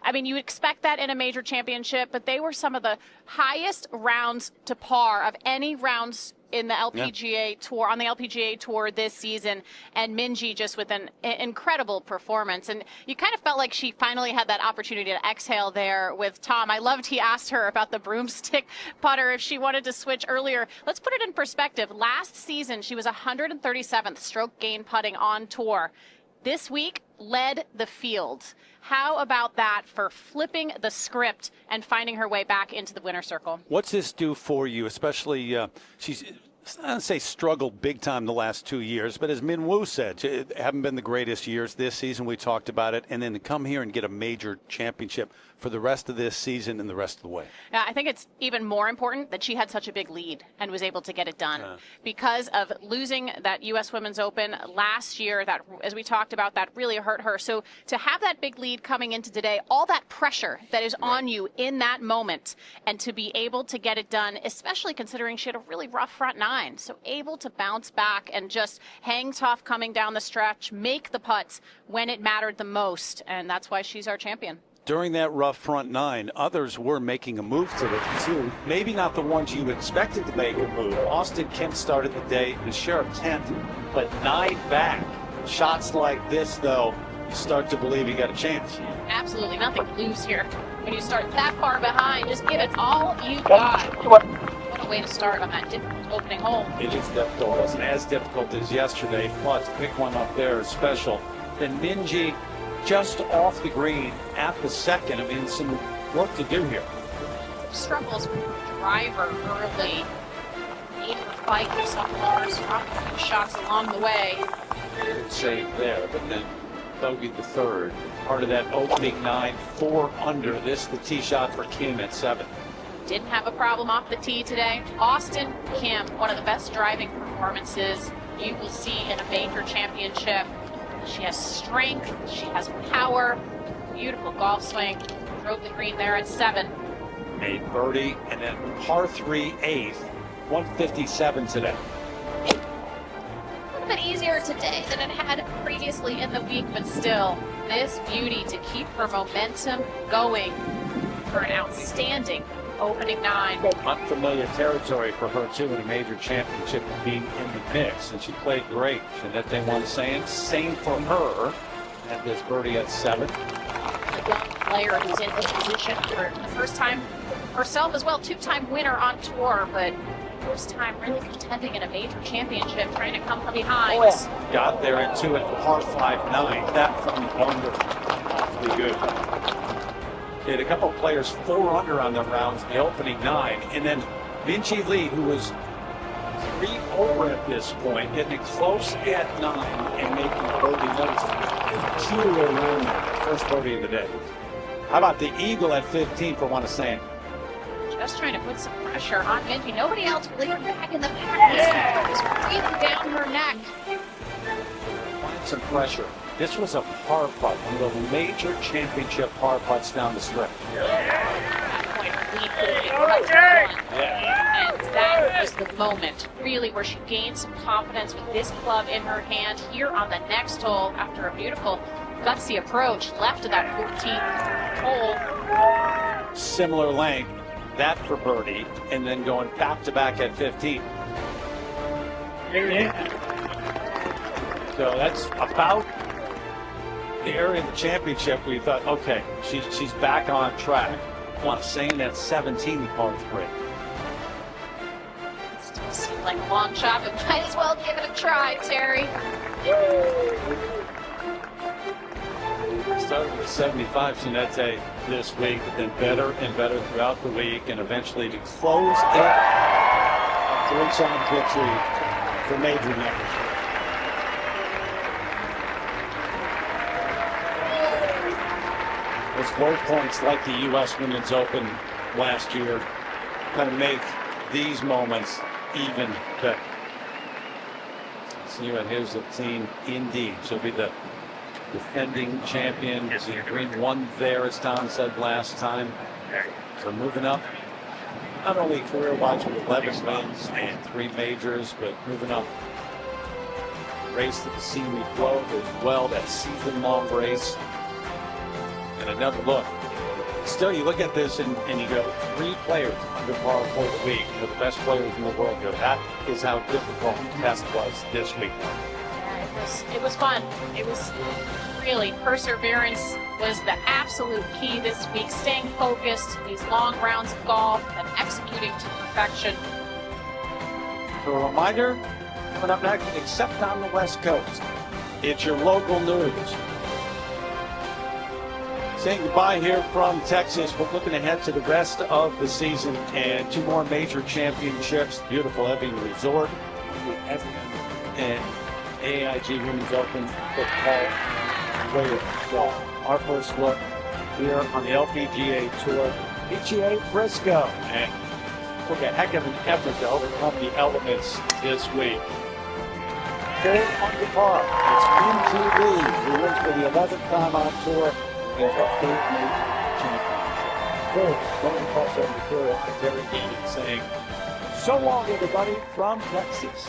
I mean, you expect that in a major championship, but they were some of the highest rounds to par of any rounds in the LPGA Tour, on the LPGA Tour this season, and Minjee just with an incredible performance. And you kind of felt like she finally had that opportunity to exhale there with Tom. I loved he asked her about the broomstick putter if she wanted to switch earlier. Let's put it in perspective. Last season, she was 137th stroke gain putting on tour. This week, led the field. How about that for flipping the script and finding her way back into the winner's circle? What's this do for you, especially she's, I don't say struggled big time the last 2 years, but as Min Woo said, it haven't been the greatest years this season. We talked about it. And then to come here and get a major championship for the rest of this season and the rest of the way. Yeah, I think it's even more important that she had such a big lead and was able to get it done because of losing that U.S. Women's Open last year. That, as we talked about, that really hurt her. So to have that big lead coming into today, all that pressure that is on you in that moment, and to be able to get it done, especially considering she had a really rough front nine. So able to bounce back and just hang tough coming down the stretch, make the putts when it mattered the most, and that's why she's our champion. During that rough front nine, others were making a move to it too. Maybe not the ones you expected to make a move. Austin Kemp started the day with Sheriff 10th, but 9 back. Shots like this, though, you start to believe you got a chance. Absolutely nothing to lose here. When you start that far behind, just give it all you've got. What a way to start on that difficult opening hole. It is difficult. It wasn't as difficult as yesterday, but to pick one up there is special. Then Minjee just off the green at the second. I mean, some work to do here. Struggles with the driver early. Need to fight for some bars, drop a few shots along the way. Good save there, but then bogey the third. Part of that opening 9, 4 under. This the tee shot for Kim at 7. Didn't have a problem off the tee today. Austin Kim, one of the best driving performances you will see in a major championship. She has strength, she has power, beautiful golf swing. Drove the green there at 7. Made birdie, and then par 3 8th, 157 today. A little bit easier today than it had previously in the week, but still, this beauty to keep her momentum going for an outstanding opening 9. Unfamiliar territory for her, too, in a major championship and being in the mix, and she played great. Jeanette won saying, same for her, and this birdie at 7. A young player who's in this position for the first time herself as well, 2-time winner on tour, but first time really contending in a major championship, trying to come from behind. Got there at 2 at par 5-9. That from under, awfully good. Hit a couple of players 4 under on the rounds in the opening 9, and then Minjee Lee, who was 3 over at this point, getting it close at 9 and making a birdie notice. 2 around there, first birdie of the day. How about the eagle at 15 for one of Sam? just trying to put some pressure on Minji. Nobody else really back in the pack. Just breathing down her neck. Applying some pressure. This was a par putt, one of the major championship par putts down the stretch. At that point, her lead could have been cut to one. And that was the moment, really, where she gained some confidence with this club in her hand here on the next hole after a beautiful gutsy approach left of that 14th hole. Similar length, that for birdie, and then going back to back at 15. So that's about the area of the championship where you thought, okay, she's back on track. I want to say that 17 par 3. Still seemed like a long shot, but might as well give it a try, Terry. Started with 75 Sinete this week, but then better and better throughout the week, and eventually to close it, a 3-shot victory for major numbers. Those low points like the U.S. Women's Open last year kind of make these moments even better. See what here's the team indeed. She'll be the defending champion. The green one there, as Tom said last time. So moving up, not only career-wise with 11 wins and 3 majors, but moving up race to the Seaweed Globe as well, that season-long race. And another look. Still, you look at this and you go, 3 players under par for the week. The best players in the world go. That is how difficult the test was this week. Yeah, it was fun. It was really, perseverance was the absolute key this week. Staying focused, these long rounds of golf, and executing to perfection. So a reminder, coming up next, except on the West Coast, it's your local news. Saying goodbye here from Texas. We're looking ahead to the rest of the season and 2 more major championships. Beautiful Ebbing Resort and AIG Women's Open football players. So our first look here on the LPGA Tour, PGA Frisco. And took a heck of an effort to overcome the elements this week. 4 under par. It's Minji Lee, who wins for the 11th time on tour. Going across over the tour, Terry Egan saying, so long, everybody, from Texas.